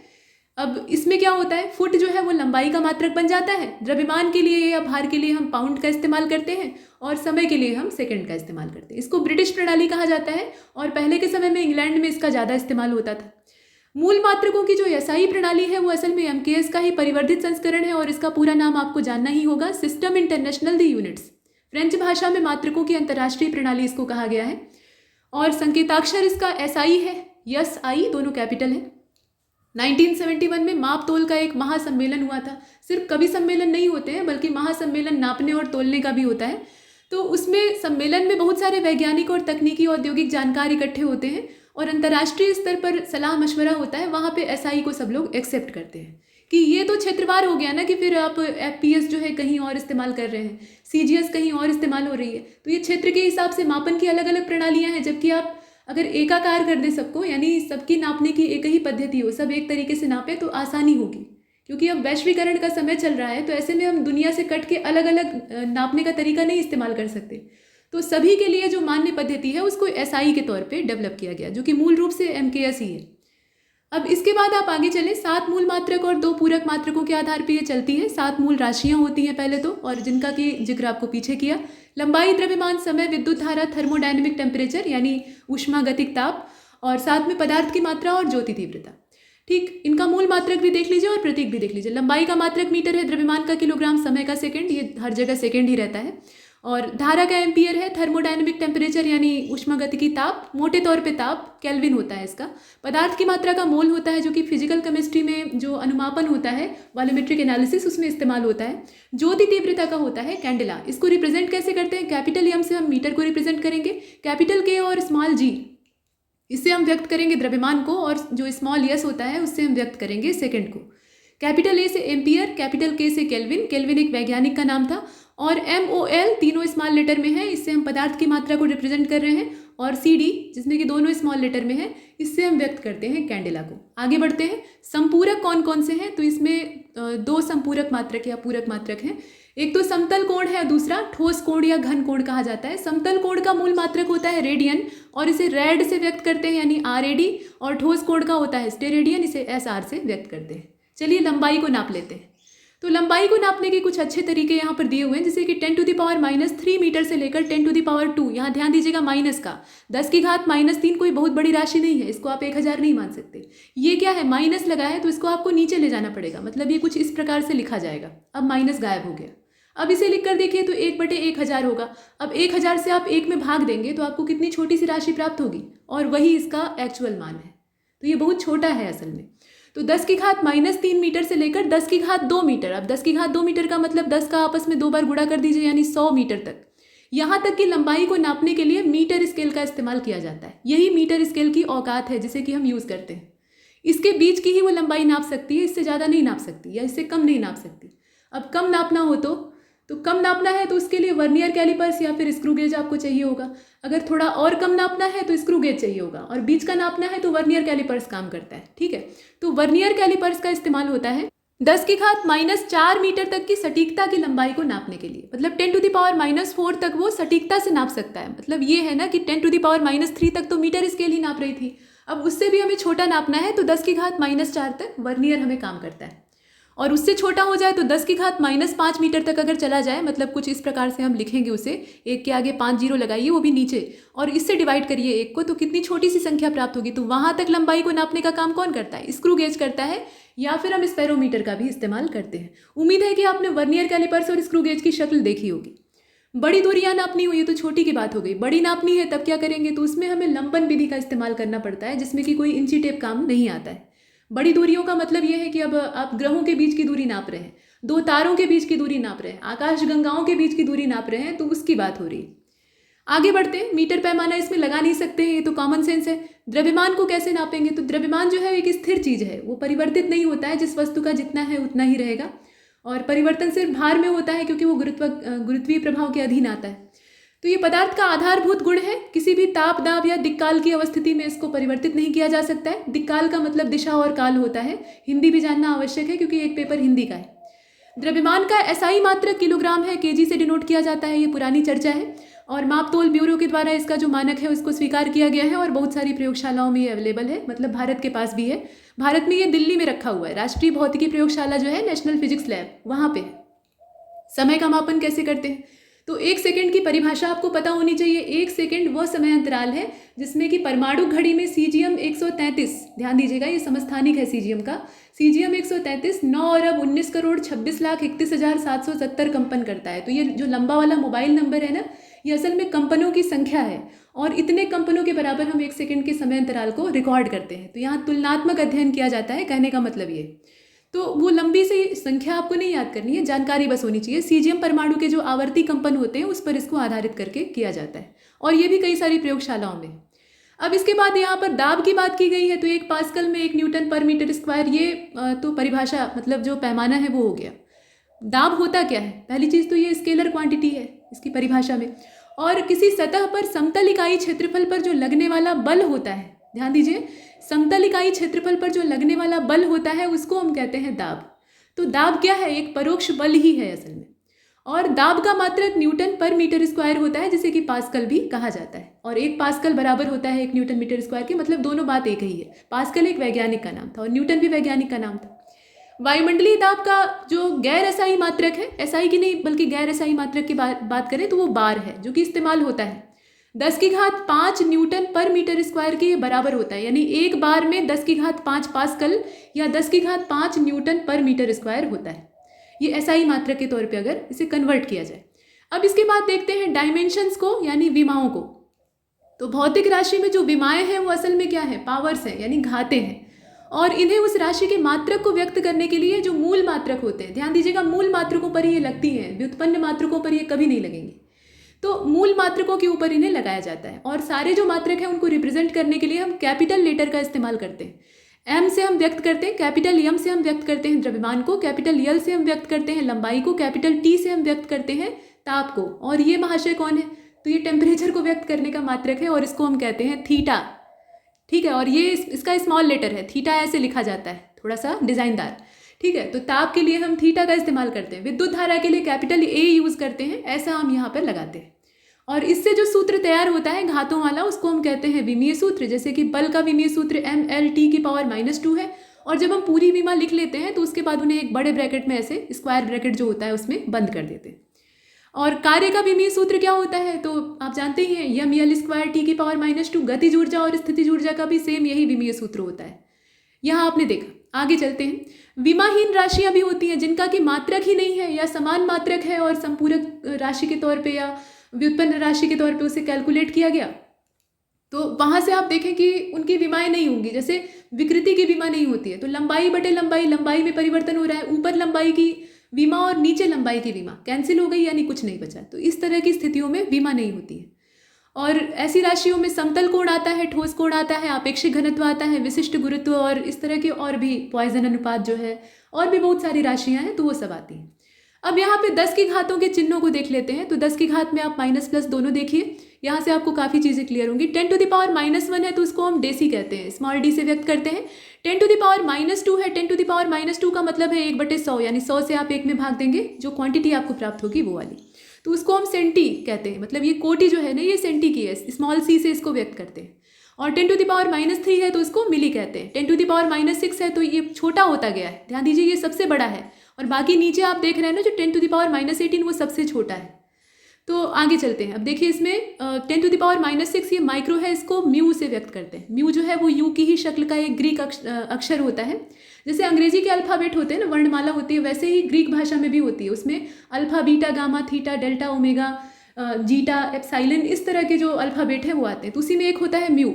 अब इसमें क्या होता है, फुट जो है वो लंबाई का मात्रक बन जाता है, द्रव्यमान के लिए या भार के लिए हम पाउंड का इस्तेमाल करते हैं, और समय के लिए हम सेकंड का इस्तेमाल करते हैं। इसको ब्रिटिश प्रणाली कहा जाता है, और पहले के समय में इंग्लैंड में इसका ज़्यादा इस्तेमाल होता था। मूल मात्रकों की जो SI प्रणाली है वो असल में MKS का ही परिवर्धित संस्करण है, और इसका पूरा नाम आपको जानना ही होगा, सिस्टम इंटरनेशनल दी यूनिट्स। फ्रेंच भाषा में मात्रकों की अंतर्राष्ट्रीय प्रणाली इसको कहा गया है। और संकेताक्षर इसका SI है, यस आई दोनों कैपिटल है। 1971 में माप तोल का एक महासम्मेलन हुआ था। सिर्फ कवि सम्मेलन नहीं होते हैं बल्कि महासम्मेलन नापने और तोलने का भी होता है। तो उसमें सम्मेलन में बहुत सारे वैज्ञानिक और तकनीकी औद्योगिक जानकार इकट्ठे होते हैं और अंतर्राष्ट्रीय स्तर पर सलाह मशवरा होता है। वहाँ पे SI को सब लोग एक्सेप्ट करते हैं कि ये तो क्षेत्रवार हो गया ना, कि फिर आप FPS जो है कहीं और इस्तेमाल कर रहे हैं, CGS कहीं और इस्तेमाल हो रही है, तो ये क्षेत्र के हिसाब से मापन की अलग अलग प्रणालियाँ हैं। जबकि आप अगर एकाकार कर दें सबको, यानी सबकी नापने की एक ही पद्धति हो, सब एक तरीके से नापे तो आसानी होगी। क्योंकि अब वैश्वीकरण का समय चल रहा है, तो ऐसे में हम दुनिया से कट के अलग अलग नापने का तरीका नहीं इस्तेमाल कर सकते। तो सभी के लिए जो मान्य पद्धति है उसको SI के तौर पे डेवलप किया गया, जो कि मूल रूप से MKS ही है। अब इसके बाद आप आगे चलें। 7 मूल मात्रक और 2 पूरक मात्रकों के आधार पर ये चलती है। 7 मूल राशियाँ होती हैं पहले तो, और जिनका कि जिक्र आपको पीछे किया। लंबाई, द्रव्यमान, समय, विद्युत धारा, थर्मोडायनेमिक टेम्परेचर यानी ऊष्मागतिक ताप, और साथ में पदार्थ की मात्रा और ज्योति तीव्रता। ठीक, इनका मूल मात्रक भी देख लीजिए और प्रतीक भी देख लीजिए। लंबाई का मात्रक मीटर है, द्रव्यमान का किलोग्राम, समय का सेकंड, ये हर जगह सेकंड ही रहता है, और धारा का एम्पियर है। थर्मोडायनेमिक टेम्परेचर यानी ऊष्मागतिकी ताप, मोटे तौर पे ताप केल्विन होता है इसका। पदार्थ की मात्रा का मोल होता है, जो कि फिजिकल केमिस्ट्री में जो अनुमापन होता है, वॉल्यूमेट्रिक एनालिसिस, उसमें इस्तेमाल होता है। ज्योति तीव्रता का होता है कैंडेला। इसको रिप्रेजेंट कैसे करते हैं? कैपिटल M से हम मीटर को रिप्रेजेंट करेंगे, कैपिटल K और स्मॉल g, इससे हम व्यक्त करेंगे द्रव्यमान को, और जो स्मॉल s होता है उससे हम व्यक्त करेंगे सेकंड को। कैपिटल A से एम्पियर, कैपिटल K से केल्विन, केल्विन एक वैज्ञानिक का नाम था, और MOL तीनों स्मॉल लेटर में है, इससे हम पदार्थ की मात्रा को रिप्रेजेंट कर रहे हैं, और CD जिसमें कि दोनों स्मॉल लेटर में है, इससे हम व्यक्त करते हैं कैंडेला को। आगे बढ़ते हैं। संपूरक कौन कौन से हैं? तो इसमें 2 संपूरक मात्रक या पूरक मात्रक हैं। एक तो समतल कोण है, दूसरा ठोस कोण या घन कोण कहा जाता है। समतल कोण का मूल मात्रक होता है रेडियन, और इसे रेड से व्यक्त करते हैं यानी RAD, और ठोस कोण का होता है स्टेरेडियन, इसे SR से व्यक्त करते हैं। चलिए लंबाई को नाप लेते हैं। तो लंबाई को नापने के कुछ अच्छे तरीके यहाँ पर दिए हुए हैं, जैसे कि 10⁻³ मीटर से लेकर 10⁻², यहाँ ध्यान दीजिएगा माइनस का, 10⁻³ कोई बहुत बड़ी राशि नहीं है, इसको आप 1000 नहीं मान सकते। ये क्या है? माइनस लगा है, तो इसको आपको नीचे ले जाना पड़ेगा, मतलब ये कुछ इस प्रकार से लिखा जाएगा। अब माइनस गायब हो गया। अब इसे लिख कर देखिए तो 1/1000 होगा। अब 1000 से आप 1 में भाग देंगे तो आपको कितनी छोटी सी राशि प्राप्त होगी, और वही इसका एक्चुअल मान है। तो ये बहुत छोटा है असल में। तो 10⁻³ मीटर से लेकर 10⁻² मीटर। अब 10⁻² मीटर का मतलब 10 का आपस में 2 बार गुणा कर दीजिए, यानी 100 मीटर तक। यहाँ तक कि लंबाई को नापने के लिए मीटर स्केल का इस्तेमाल किया जाता है। यही मीटर स्केल की औकात है जिसे कि हम यूज़ करते हैं। इसके बीच की ही वो लंबाई नाप सकती है, इससे ज़्यादा नहीं नाप सकती या इससे कम नहीं नाप सकती। अब कम नापना हो तो कम नापना है तो उसके लिए वर्नियर कैलिपर्स या फिर स्क्रू गेज आपको चाहिए होगा। अगर थोड़ा और कम नापना है तो स्क्रू गेज चाहिए होगा, और बीच का नापना है तो वर्नियर कैलिपर्स काम करता है। ठीक है, तो वर्नियर कैलिपर्स का इस्तेमाल होता है 10⁻⁻4 मीटर तक की सटीकता की लंबाई को नापने के लिए। मतलब 10⁻⁻4 तक वो सटीकता से नाप सकता है। मतलब ये है ना कि 10⁻3 तक तो मीटर स्केल ही नाप रही थी, अब उससे भी हमें छोटा नापना है तो 10⁻4 तक वर्नियर हमें काम करता है। और उससे छोटा हो जाए तो 10⁻5 मीटर तक अगर चला जाए, मतलब कुछ इस प्रकार से हम लिखेंगे उसे, 1 के आगे 5 जीरो लगाइए, वो भी नीचे, और इससे डिवाइड करिए 1 को, तो कितनी छोटी सी संख्या प्राप्त होगी। तो वहाँ तक लंबाई को नापने का काम कौन करता है? स्क्रू गेज करता है, या फिर हम स्पेरोमीटर का भी इस्तेमाल करते हैं। उम्मीद है कि आपने वर्नियर कैलिपर्स और स्क्रू गेज की शक्ल देखी होगी। बड़ी दूरियां नापनी हुई तो छोटी की बात हो गई। बड़ी नापनी है तब क्या करेंगे? तो उसमें हमें लंबन विधि का इस्तेमाल करना पड़ता है, जिसमें कि कोई इंची टेप काम नहीं आता है। बड़ी दूरियों का मतलब यह है कि अब आप ग्रहों के बीच की दूरी नाप रहे हैं, 2 तारों के बीच की दूरी नाप रहे हैं, आकाश गंगाओं के बीच की दूरी नाप रहे हैं, तो उसकी बात हो रही है। आगे बढ़ते हैं। मीटर पैमाना इसमें लगा नहीं सकते हैं, ये तो कॉमन सेंस है। द्रव्यमान को कैसे नापेंगे? तो द्रव्यमान जो है एक स्थिर चीज़ है, वो परिवर्तित नहीं होता है, जिस वस्तु का जितना है उतना ही रहेगा, और परिवर्तन सिर्फ भार में होता है क्योंकि वो गुरुत्वीय प्रभाव के अधीन आता है। तो ये पदार्थ का आधारभूत गुण है, किसी भी ताप, दाब या दिक्काल की अवस्थिति में इसको परिवर्तित नहीं किया जा सकता है। दिक्काल का मतलब दिशा और काल होता है। हिंदी भी जानना आवश्यक है क्योंकि एक पेपर हिंदी का है। द्रव्यमान का SI मात्रक किलोग्राम है, kg से डिनोट किया जाता है, ये पुरानी चर्चा है, और माप तोल ब्यूरो के द्वारा इसका जो मानक है उसको स्वीकार किया गया है, और बहुत सारी प्रयोगशालाओं में ये अवेलेबल है, मतलब भारत के पास भी है। भारत में ये दिल्ली में रखा हुआ है, राष्ट्रीय भौतिकी प्रयोगशाला जो है, नेशनल फिजिक्स लैब, वहाँ पे है। समय का मापन कैसे करते हैं? तो 1 सेकंड की परिभाषा आपको पता होनी चाहिए। 1 सेकंड वह समय अंतराल है जिसमें कि परमाणु घड़ी में सीजियम 133, ध्यान दीजिएगा ये समस्थानिक है सीजियम का, सीजियम 133 9 अरब 19 करोड़ 26 लाख 31,770 कंपन करता है। तो ये जो लंबा वाला मोबाइल नंबर है ना, ये असल में कंपनों की संख्या है और इतने कंपनों के बराबर हम 1 सेकंड के समय अंतराल को रिकॉर्ड करते हैं। तो यहाँ तुलनात्मक अध्ययन किया जाता है, कहने का मतलब ये। तो वो लंबी सी संख्या आपको नहीं याद करनी है, जानकारी बस होनी चाहिए। सीजियम परमाणु के जो आवर्ती कंपन होते हैं उस पर इसको आधारित करके किया जाता है और ये भी कई सारी प्रयोगशालाओं में। अब इसके बाद यहाँ पर दाब की बात की गई है, तो 1 पास्कल में 1 न्यूटन पर मीटर स्क्वायर, ये तो परिभाषा मतलब जो पैमाना है वो हो गया। दाब होता क्या है? पहली चीज़ तो ये स्केलर क्वांटिटी है इसकी परिभाषा में, और किसी सतह पर समतल इकाई क्षेत्रफल पर जो लगने वाला बल होता है, ध्यान दीजिए, समतल इकाई क्षेत्रफल पर जो लगने वाला बल होता है उसको हम कहते हैं दाब। तो दाब क्या है? एक परोक्ष बल ही है असल में, और दाब का मात्रक न्यूटन पर मीटर स्क्वायर होता है जिसे कि पास्कल भी कहा जाता है, और 1 पास्कल बराबर होता है 1 न्यूटन मीटर स्क्वायर के, मतलब दोनों बात एक ही है। पास्कल एक वैज्ञानिक का नाम था और न्यूटन भी वैज्ञानिक का नाम था। वायुमंडलीय दाब का जो गैर एसआई मात्रक है, एसआई की नहीं बल्कि गैर एसआई मात्रक की बात करें तो वो बार है जो कि इस्तेमाल होता है 10⁵5 न्यूटन पर मीटर स्क्वायर के बराबर होता है, यानी एक बार में 10⁵5 पास्कल या 10⁵5 न्यूटन पर मीटर स्क्वायर होता है। ये एसआई मात्रक के तौर पे अगर इसे कन्वर्ट किया जाए। अब इसके बाद देखते हैं डायमेंशंस को, यानी विमाओं को। तो भौतिक राशि में जो विमाएं हैं वो असल में क्या है? पावर्स हैं, यानी घाते हैं, और इन्हें उस राशि के मात्रक को व्यक्त करने के लिए जो मूल मात्रक होते हैं, ध्यान दीजिएगा मूल मात्रकों पर ही ये लगती हैं, व्युत्पन्न मात्रकों पर ये कभी नहीं लगेंगे। तो मूल मात्रकों के ऊपर इन्हें लगाया जाता है, और सारे जो मात्रक हैं उनको रिप्रेजेंट करने के लिए हम कैपिटल लेटर का इस्तेमाल करते हैं। एम से हम व्यक्त करते हैं, कैपिटल एम से हम व्यक्त करते हैं द्रव्यमान को, कैपिटल यल से हम व्यक्त करते हैं लंबाई को, कैपिटल टी से हम व्यक्त करते हैं ताप को, और ये महाशय कौन है? तो ये टेम्परेचर को व्यक्त करने का मात्रक है और इसको हम कहते हैं थीटा। ठीक है, और ये इसका स्मॉल लेटर है, थीटा ऐसे लिखा जाता है, थोड़ा सा डिजाइनदार। ठीक है, तो ताप के लिए हम थीटा का इस्तेमाल करते हैं, विद्युत धारा के लिए कैपिटल ए यूज करते हैं, ऐसा हम यहाँ पर लगाते हैं। और इससे जो सूत्र तैयार होता है घातों वाला उसको हम कहते हैं विमीय सूत्र। जैसे कि बल का विमीय सूत्र mL/T⁻⁻2 है, और जब हम पूरी विमा लिख लेते हैं तो उसके बाद उन्हें एक बड़े ब्रैकेट में ऐसे स्क्वायर ब्रैकेट जो होता है उसमें बंद कर देते हैं। और कार्य का विमीय सूत्र क्या होता है? तो आप जानते ही हैं mL²T⁻²। गतिज ऊर्जा और स्थितिज ऊर्जा का भी सेम यही विमीय सूत्र होता है। यहाँ आपने देखा। आगे चलते हैं। विमाहीन राशियां भी होती हैं जिनका कि मात्रक ही नहीं है या समान मात्रक है और संपूरक राशि के तौर पे या व्युत्पन्न राशि के तौर पे उसे कैलकुलेट किया गया, तो वहाँ से आप देखें कि उनकी विमाएं नहीं होंगी। जैसे विकृति की विमा नहीं होती है, तो लंबाई बटे लंबाई, लंबाई में परिवर्तन हो रहा है, ऊपर लंबाई की विमा और नीचे लंबाई की विमा कैंसिल हो गई, यानी कुछ नहीं बचा। तो इस तरह की स्थितियों में विमा नहीं होती है। और ऐसी राशियों में समतल कोण आता है, ठोस कोण आता है, आपेक्षिक घनत्व आता है, विशिष्ट गुरुत्व और इस तरह के और भी पॉइजन अनुपात जो है, और भी बहुत सारी राशियां हैं, तो वो सब आती हैं। अब यहाँ पे 10 की घातों के चिन्हों को देख लेते हैं। तो 10 की घात में आप माइनस प्लस दोनों देखिए, यहाँ से आपको काफ़ी चीज़ें क्लियर होंगी। 10⁻⁻1 है तो उसको हम डेसी कहते हैं, स्मॉल डी से व्यक्त करते हैं। 10⁻2 है, 10⁻2 का मतलब है 1/100, यानी 100 से आप 1 में भाग देंगे, जो क्वांटिटी आपको प्राप्त होगी वो वाली, तो उसको हम सेंटी कहते हैं। मतलब ये कोटि जो है ना, ये सेंटी की है, स्मॉल सी से इसको व्यक्त करते हैं। और 10⁻³ है तो इसको मिली कहते हैं। 10⁻6 है तो ये छोटा होता गया है, ध्यान दीजिए, ये सबसे बड़ा है, और बाकी नीचे आप देख रहे हैं ना जो 10⁻18 वो सबसे छोटा है। तो आगे चलते हैं। अब देखिए इसमें 10⁻6 ये माइक्रो है, इसको म्यू से व्यक्त करते हैं। म्यू जो है वो यू की ही शक्ल का एक ग्रीक अक्षर होता है। जैसे अंग्रेजी के अल्फ़ाबेट होते हैं ना, वर्णमाला होती है, वैसे ही ग्रीक भाषा में भी होती है। उसमें alpha, beta, gamma, theta, delta, omega, zeta, epsilon, इस तरह के जो अल्फ़ाबेट हैं वो आते हैं। तो उसी में एक होता है म्यू।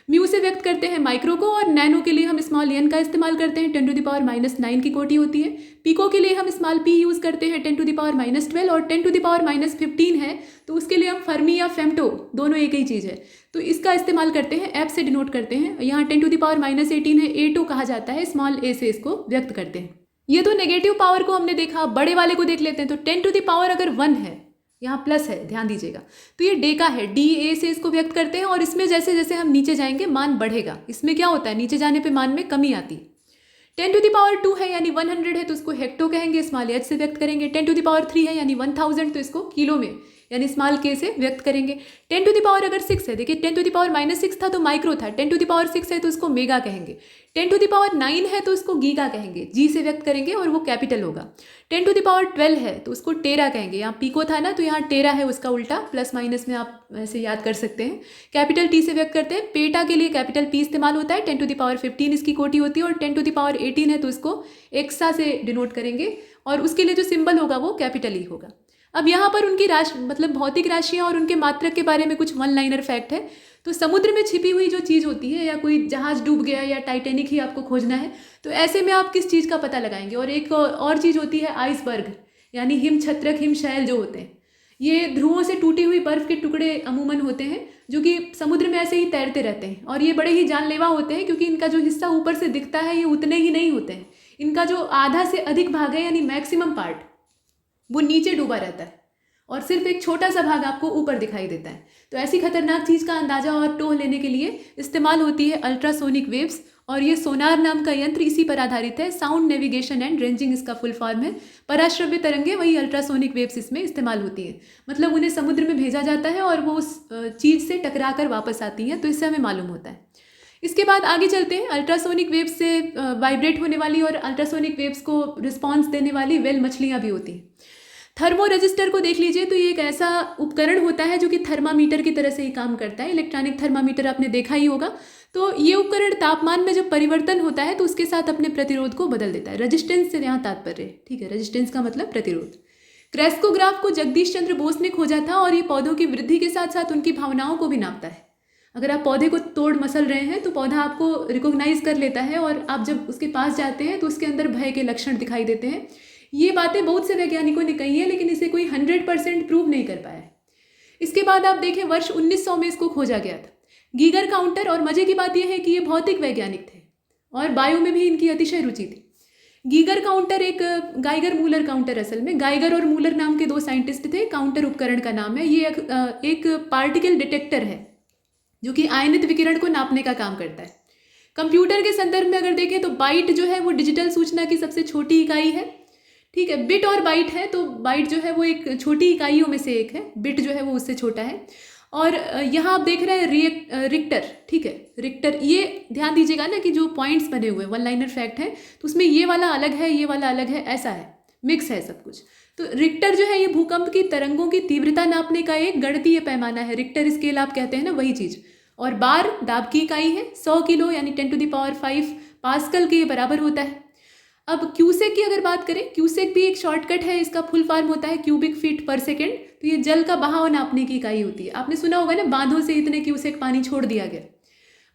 म्यू से व्यक्त करते हैं माइक्रो को, और नैनो के लिए हम स्मॉल एन का इस्तेमाल करते हैं, 10⁻⁻9 की कोटि होती है। पिको के लिए हम स्मॉल पी यूज़ करते हैं, 10⁻12, और 10⁻15 है तो उसके लिए हम फर्मी या फेम्टो, दोनों एक ही चीज़ है, तो इसका इस्तेमाल करते हैं, एफ से डिनोट करते हैं। यहाँ 10⁻18 है, एटो कहा जाता है, स्मॉल ए से इसको व्यक्त करते हैं। ये तो नेगेटिव पावर को हमने देखा। बड़े वाले को देख लेते हैं। तो 10 अगर 1 है, यहाँ प्लस है, ध्यान दीजिएगा, तो ये डेका है, डी ए से इसको व्यक्त करते हैं। और इसमें जैसे जैसे हम नीचे जाएंगे मान बढ़ेगा। इसमें क्या होता है, नीचे जाने पे मान में कमी आती है। 10⁻2 है यानी 100 है तो उसको हेक्टो कहेंगे, स्मॉल एच से व्यक्त करेंगे। 10⁻3 है यानी 1000 तो इसको किलो में यानी स्मॉल के से व्यक्त करेंगे। 10 टू द पावर अगर 6 है, देखिए 10 टू द पावर -6 था तो माइक्रो था, 10 टू द पावर 6 है तो उसको मेगा कहेंगे, 10 टू द पावर 9 है तो उसको गीगा कहेंगे, जी से व्यक्त करेंगे और वो कैपिटल होगा। 10 टू द पावर 12 है तो उसको टेरा कहेंगे, यहाँ पीको था ना तो यहाँ टेरा है, उसका उल्टा प्लस माइनस में आप ऐसे याद कर सकते हैं। कैपिटल टी से व्यक्त करते हैं, पेटा के लिए कैपिटल पी इस्तेमाल होता है, 10 टू द पावर 15 इसकी कोटि होती है और 10 टू द पावर 18 है तो उसको एक्सा से डिनोट करेंगे और उसके लिए जो सिंबल होगा वो कैपिटल ई होगा। अब यहाँ पर उनकी राशि मतलब भौतिक राशियाँ और उनके मात्रक के बारे में कुछ वन लाइनर फैक्ट है। तो समुद्र में छिपी हुई जो चीज़ होती है या कोई जहाज डूब गया या टाइटैनिक ही आपको खोजना है तो ऐसे में आप किस चीज़ का पता लगाएंगे। और एक और चीज़ होती है आइसबर्ग, यानी हिम छत्रक हिमशैल जो होते हैं, ये ध्रुवों से टूटी हुई बर्फ़ के टुकड़े अमूमन होते हैं जो कि समुद्र में ऐसे ही तैरते रहते हैं और ये बड़े ही जानलेवा होते हैं क्योंकि इनका जो हिस्सा ऊपर से दिखता है ये उतने ही नहीं होते हैं, इनका जो आधा से अधिक भाग है यानी मैक्सिमम पार्ट वो नीचे डूबा रहता है और सिर्फ एक छोटा सा भाग आपको ऊपर दिखाई देता है। तो ऐसी खतरनाक चीज़ का अंदाज़ा और टोह लेने के लिए इस्तेमाल होती है अल्ट्रासोनिक वेव्स और ये सोनार नाम का यंत्र इसी पर आधारित है। साउंड नेविगेशन एंड रेंजिंग इसका फुल फॉर्म है। पराश्रव्य तरंगे वही अल्ट्रासोनिक वेव्स इसमें इस्तेमाल होती हैं, मतलब उन्हें समुद्र में भेजा जाता है और वो उस चीज़ से टकरा कर वापस आती हैं, तो इससे हमें मालूम होता है। इसके बाद आगे चलते हैं। अल्ट्रासोनिक वेव्स से वाइब्रेट होने वाली और अल्ट्रासोनिक वेव्स को रिस्पॉन्स देने वाली वेल मछलियाँ भी होती हैं। थर्मो रजिस्टर को देख लीजिए तो ये एक ऐसा उपकरण होता है जो कि थर्मामीटर की तरह से ही काम करता है। इलेक्ट्रॉनिक थर्मामीटर आपने देखा ही होगा। तो ये उपकरण तापमान में जब परिवर्तन होता है तो उसके साथ अपने प्रतिरोध को बदल देता है। रेजिस्टेंस से यहाँ तात्पर्य है, ठीक है, रेजिस्टेंस का मतलब प्रतिरोध। क्रेस्कोग्राफ को जगदीश चंद्र बोस ने खोजा था और ये पौधों की वृद्धि के साथ साथ उनकी भावनाओं को भी नापता है। अगर आप पौधे को तोड़ मसल रहे हैं तो पौधा आपको रिकॉग्नाइज कर लेता है और आप जब उसके पास जाते हैं तो उसके अंदर भय के लक्षण दिखाई देते हैं। ये बातें बहुत से वैज्ञानिकों ने कही है लेकिन इसे कोई 100% प्रूव नहीं कर पाया है। इसके बाद आप देखें वर्ष 1900 में इसको खोजा गया था, गीगर काउंटर। और मजे की बात यह है कि ये भौतिक वैज्ञानिक थे और बायो में भी इनकी अतिशय रुचि थी। गीगर काउंटर एक गाइगर मूलर काउंटर, असल में गाइगर और मूलर नाम के दो साइंटिस्ट थे। काउंटर उपकरण का नाम है। ये एक पार्टिकल डिटेक्टर है जो कि आयनित विकिरण को नापने का काम करता है। कंप्यूटर के संदर्भ में अगर देखें तो बाइट जो है वो डिजिटल सूचना की सबसे छोटी इकाई है, ठीक है। बिट और बाइट है तो बाइट जो है वो एक छोटी इकाइयों में से एक है, बिट जो है वो उससे छोटा है। और यहाँ आप देख रहे हैं रिक्टर, ठीक है, रिक्टर। ये ध्यान दीजिएगा ना कि जो पॉइंट्स बने हुए वन लाइनर फैक्ट है तो उसमें ये वाला अलग है, ये वाला अलग है, ऐसा है, मिक्स है सब कुछ। तो रिक्टर जो है ये भूकंप की तरंगों की तीव्रता नापने का एक गणितीय पैमाना है। रिक्टर स्केल आप कहते हैं ना, वही चीज़। और बार दाब की इकाई है, 100 किलो यानी 10 टू द पावर 5 पास्कल के बराबर होता है। अब क्यूसेक की अगर बात करें, क्यूसेक भी एक शॉर्टकट है, इसका फुल फॉर्म होता है क्यूबिक फीट पर सेकेंड। तो ये जल का बहाव नापने की इकाई होती है। आपने सुना होगा ना, बांधों से इतने क्यूसेक पानी छोड़ दिया गया।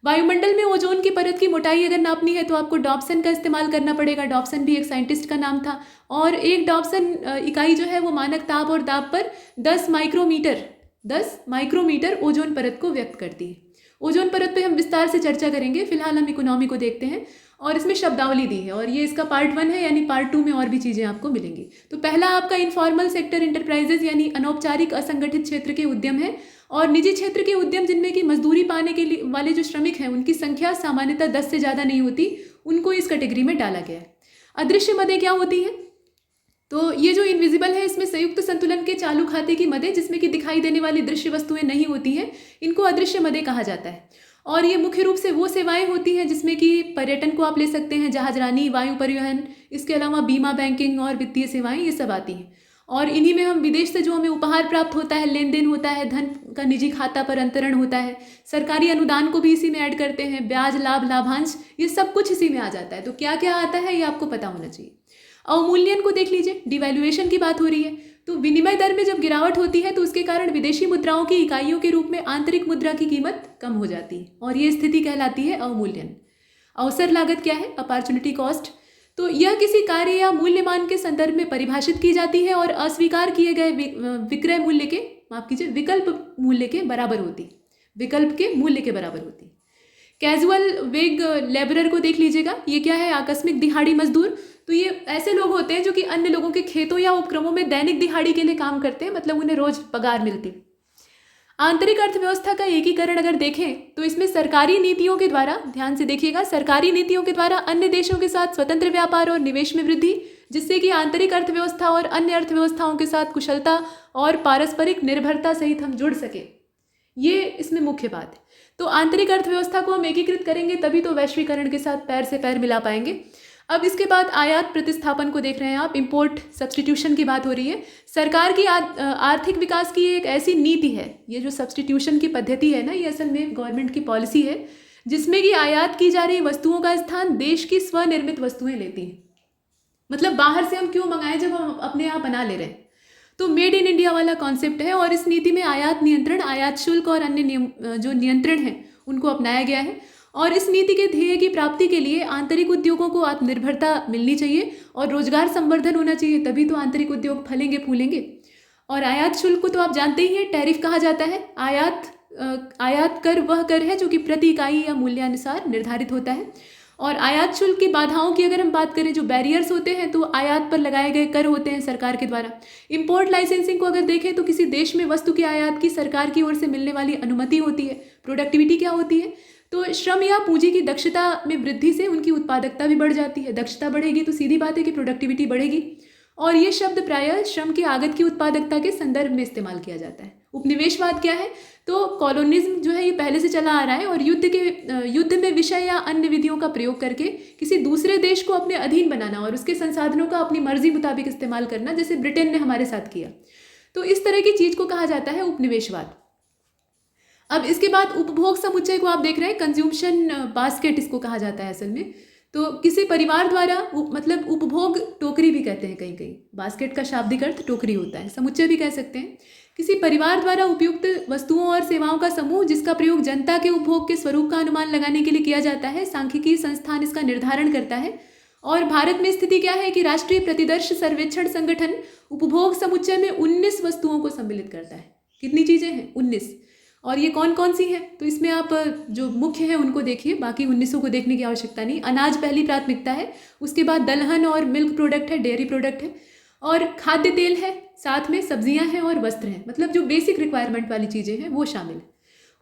वायुमंडल में ओजोन की परत की मोटाई अगर नापनी है तो आपको डॉप्सन का इस्तेमाल करना पड़ेगा। डॉप्सन भी एक साइंटिस्ट का नाम था और एक डॉप्सन इकाई जो है वो मानक ताप और दाब पर 10 माइक्रोमीटर ओजोन परत को व्यक्त करती है। ओजोन परत पे हम विस्तार से चर्चा करेंगे, फिलहाल हम इकोनॉमी को देखते हैं। और इसमें शब्दावली दी है और ये इसका पार्ट 1 है, यानी पार्ट 2 में और भी चीज़ें आपको मिलेंगी। तो पहला आपका इनफॉर्मल सेक्टर इंटरप्राइजेज यानी अनौपचारिक असंगठित क्षेत्र के उद्यम है। और निजी क्षेत्र के उद्यम जिनमें कि मजदूरी पाने के लिए वाले जो श्रमिक हैं उनकी संख्या सामान्यतः 10 से ज़्यादा नहीं होती, उनको इस कैटेगरी में डाला गया है। अदृश्य मदें क्या होती हैं? तो ये जो इनविजिबल है इसमें संयुक्त संतुलन के चालू खाते की मदें जिसमें कि दिखाई देने वाली दृश्य वस्तुएं नहीं होती हैं, इनको अदृश्य मदें कहा जाता है। और ये मुख्य रूप से वो सेवाएं होती हैं जिसमें कि पर्यटन को आप ले सकते हैं, जहाजरानी, वायु परिवहन, इसके अलावा बीमा, बैंकिंग और वित्तीय सेवाएं, ये सब आती हैं। और इन्हीं में हम विदेश से जो हमें उपहार प्राप्त होता है, लेन देन होता है, धन का निजी खाता पर अंतरण होता है, सरकारी अनुदान को भी इसी में ऐड करते हैं, ब्याज, लाभ, लाभांश, ये सब कुछ इसी में आ जाता है। तो क्या क्या आता है ये आपको पता होना चाहिए। अवमूल्यन को देख लीजिए, डिवैल्यूएशन की बात हो रही है। तो विनिमय दर में जब गिरावट होती है तो उसके कारण विदेशी मुद्राओं की इकाइयों के रूप में आंतरिक मुद्रा की कीमत कम हो जाती है और ये स्थिति कहलाती है अवमूल्यन। अवसर लागत क्या है? Opportunity cost. तो यह किसी कार्य या मूल्यमान के संदर्भ में परिभाषित की जाती है और अस्वीकार किए गए विक्रय मूल्य के, माफ कीजिए, विकल्प मूल्य के बराबर होती, विकल्प के मूल्य के बराबर होती। कैजुअल वेग लेबरर को देख लीजिएगा, ये क्या है? आकस्मिक दिहाड़ी मजदूर। तो ये ऐसे लोग होते हैं जो कि अन्य लोगों के खेतों या उपक्रमों में दैनिक दिहाड़ी के लिए काम करते हैं, मतलब उन्हें रोज पगार मिलती। आंतरिक अर्थव्यवस्था का एकीकरण अगर देखें तो इसमें सरकारी नीतियों के द्वारा, ध्यान से देखिएगा, सरकारी नीतियों के द्वारा अन्य देशों के साथ स्वतंत्र व्यापार और निवेश में वृद्धि, जिससे कि आंतरिक अर्थव्यवस्था और अन्य अर्थव्यवस्थाओं के साथ कुशलता और पारस्परिक निर्भरता सहित हम जुड़ सके। ये इसमें मुख्य बात है। तो आंतरिक अर्थव्यवस्था को हम एकीकृत करेंगे तभी तो वैश्वीकरण के साथ पैर से पैर मिला पाएंगे। अब इसके बाद आयात प्रतिस्थापन को देख रहे हैं आप, इम्पोर्ट सब्सटीट्यूशन की बात हो रही है। सरकार की आर्थिक विकास की एक ऐसी नीति है, ये जो सब्सटीट्यूशन की पद्धति है ना, ये असल में गवर्नमेंट की पॉलिसी है जिसमें कि आयात की जा रही वस्तुओं का स्थान देश की स्वनिर्मित वस्तुएं लेती हैं। मतलब बाहर से हम क्यों मंगाएं जब हम अपने यहाँ बना ले रहे हैं। तो मेड इन इंडिया वाला कॉन्सेप्ट है और इस नीति में आयात नियंत्रण, आयात शुल्क और अन्य जो नियंत्रण हैं उनको अपनाया गया है। और इस नीति के ध्येय की प्राप्ति के लिए आंतरिक उद्योगों को आत्मनिर्भरता मिलनी चाहिए और रोजगार संवर्धन होना चाहिए, तभी तो आंतरिक उद्योग फलेंगे फूलेंगे। और आयात शुल्क को तो आप जानते ही हैं, टैरिफ कहा जाता है। आयात कर वह कर है जो कि प्रति इकाई या मूल्यानुसार निर्धारित होता है। और आयात शुल्क की बाधाओं की अगर हम बात करें, जो बैरियर्स होते हैं, तो आयात पर लगाए गए कर होते हैं सरकार के द्वारा। इंपोर्ट लाइसेंसिंग को अगर देखें तो किसी देश में वस्तु के आयात की सरकार की ओर से मिलने वाली अनुमति होती है। प्रोडक्टिविटी क्या होती है, तो श्रम या पूंजी की दक्षता में वृद्धि से उनकी उत्पादकता भी बढ़ जाती है। दक्षता बढ़ेगी तो सीधी बात है कि प्रोडक्टिविटी बढ़ेगी। और ये शब्द प्रायः श्रम की आगत की उत्पादकता के संदर्भ में इस्तेमाल किया जाता है। उपनिवेशवाद क्या है, तो कॉलोनिज्म जो है ये पहले से चला आ रहा है और युद्ध में विषय या अन्य विधियों का प्रयोग करके किसी दूसरे देश को अपने अधीन बनाना और उसके संसाधनों का अपनी मर्जी मुताबिक इस्तेमाल करना, जैसे ब्रिटेन ने हमारे साथ किया। तो इस तरह की चीज को कहा जाता है उपनिवेशवाद। अब इसके बाद उपभोग समुच्चय को आप देख रहे हैं, कंज्यूमशन बास्केट इसको कहा जाता है असल में। तो किसी परिवार द्वारा मतलब उपभोग टोकरी भी कहते हैं कहीं कहीं, बास्केट का शाब्दिक अर्थ टोकरी होता है, समुच्चय भी कह सकते हैं। किसी परिवार द्वारा उपयुक्त वस्तुओं और सेवाओं का समूह जिसका प्रयोग जनता के उपभोग के स्वरूप का अनुमान लगाने के लिए किया जाता है। सांख्यिकी संस्थान इसका निर्धारण करता है। और भारत में स्थिति क्या है कि राष्ट्रीय प्रतिदर्श सर्वेक्षण संगठन उपभोग समुच्चय में 19 वस्तुओं को सम्मिलित करता है। कितनी चीजें हैं? 19। और ये कौन कौन सी हैं, तो इसमें आप जो मुख्य हैं उनको देखिए, बाकी 19 को देखने की आवश्यकता नहीं। अनाज पहली प्राथमिकता है, उसके बाद दलहन और मिल्क प्रोडक्ट है, डेयरी प्रोडक्ट है, और खाद्य तेल है, साथ में सब्जियां हैं और वस्त्र हैं। मतलब जो बेसिक रिक्वायरमेंट वाली चीज़ें हैं वो शामिल है।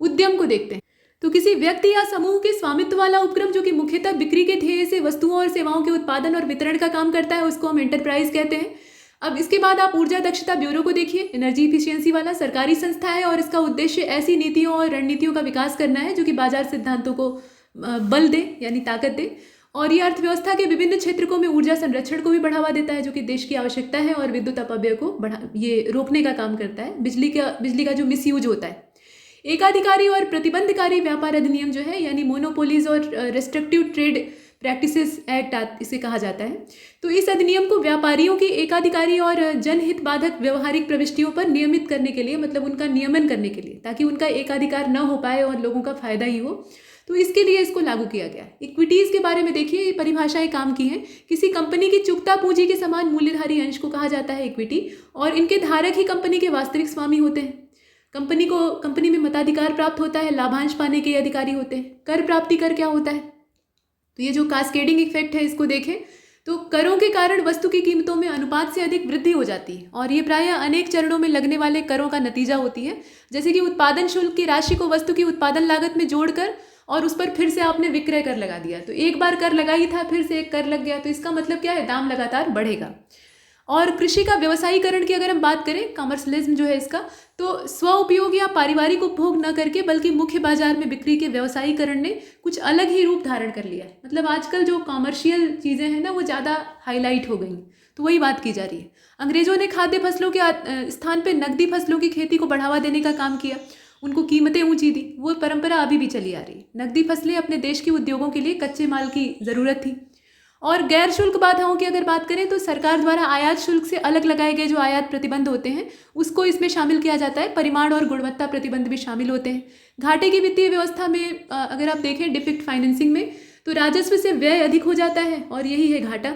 उद्यम को देखते हैं, तो किसी व्यक्ति या समूह के स्वामित्व वाला उपक्रम जो कि मुख्यतः बिक्री के ध्येय से वस्तुओं और सेवाओं के उत्पादन और वितरण का काम करता है, उसको हम एंटरप्राइज कहते हैं। अब इसके बाद आप ऊर्जा दक्षता ब्यूरो को देखिए, एनर्जी इफिशियंसी वाला सरकारी संस्था है और इसका उद्देश्य ऐसी नीतियों और रणनीतियों का विकास करना है जो कि बाजार सिद्धांतों को बल दे, यानी ताकत दे। और ये अर्थव्यवस्था के विभिन्न क्षेत्रों में ऊर्जा संरक्षण को भी बढ़ावा देता है जो कि देश की आवश्यकता है, और विद्युत अपव्यय को ये रोकने का काम करता है, बिजली का जो मिसयूज होता है। एकाधिकारी और प्रतिबंधकारी व्यापार अधिनियम जो है, यानी मोनोपोलीज और रेस्ट्रिक्टिव ट्रेड प्रैक्टिसेस एक्ट इसे कहा जाता है। तो इस अधिनियम को व्यापारियों की एकाधिकारी और जनहित बाधक व्यवहारिक प्रविष्टियों पर नियमित करने के लिए, मतलब उनका नियमन करने के लिए, ताकि उनका एकाधिकार न हो पाए और लोगों का फायदा ही हो, तो इसके लिए इसको लागू किया गया। इक्विटीज़ के बारे में देखिए, ये परिभाषाएं काम की हैं। किसी कंपनी की चुकता पूंजी के समान मूल्यधारी अंश को कहा जाता है इक्विटी, और इनके धारक ही कंपनी के वास्तविक स्वामी होते हैं। कंपनी में मताधिकार प्राप्त होता है, लाभांश पाने के अधिकारी होते हैं। कर प्राप्ति कर क्या होता है, तो ये जो कास्केडिंग इफेक्ट है इसको देखें, तो करों के कारण वस्तु की कीमतों में अनुपात से अधिक वृद्धि हो जाती है, और ये प्रायः अनेक चरणों में लगने वाले करों का नतीजा होती है। जैसे कि उत्पादन शुल्क की राशि को वस्तु की उत्पादन लागत में जोड़कर और उस पर फिर से आपने विक्रय कर लगा दिया, तो एक बार कर लगा ही था, फिर से एक कर लग गया, तो इसका मतलब क्या है, दाम लगातार बढ़ेगा। और कृषि का व्यवसायीकरण की अगर हम बात करें, कमर्शलिज्म जो है इसका, तो स्व उपयोग या पारिवारिक उपभोग न करके बल्कि मुख्य बाजार में बिक्री के व्यवसायीकरण ने कुछ अलग ही रूप धारण कर लिया है। मतलब आजकल जो कॉमर्शियल चीज़ें हैं ना, वो ज़्यादा हाईलाइट हो गई, तो वही बात की जा रही है। अंग्रेजों ने खाद्य फसलों के स्थान पर नकदी फसलों की खेती को बढ़ावा देने का काम किया, उनको कीमतें ऊंची दी। वो परंपरा अभी भी चली आ रही है। नकदी फसलें अपने देश के उद्योगों के लिए कच्चे माल की ज़रूरत थी। और गैर शुल्क बाधाओं की अगर बात करें, तो सरकार द्वारा आयात शुल्क से अलग लगाए गए जो आयात प्रतिबंध होते हैं उसको इसमें शामिल किया जाता है। परिमाण और गुणवत्ता प्रतिबंध भी शामिल होते हैं। घाटे की वित्तीय व्यवस्था में अगर आप देखें डिफिक्ट फाइनेंसिंग में, तो राजस्व से व्यय अधिक हो जाता है और यही है घाटा।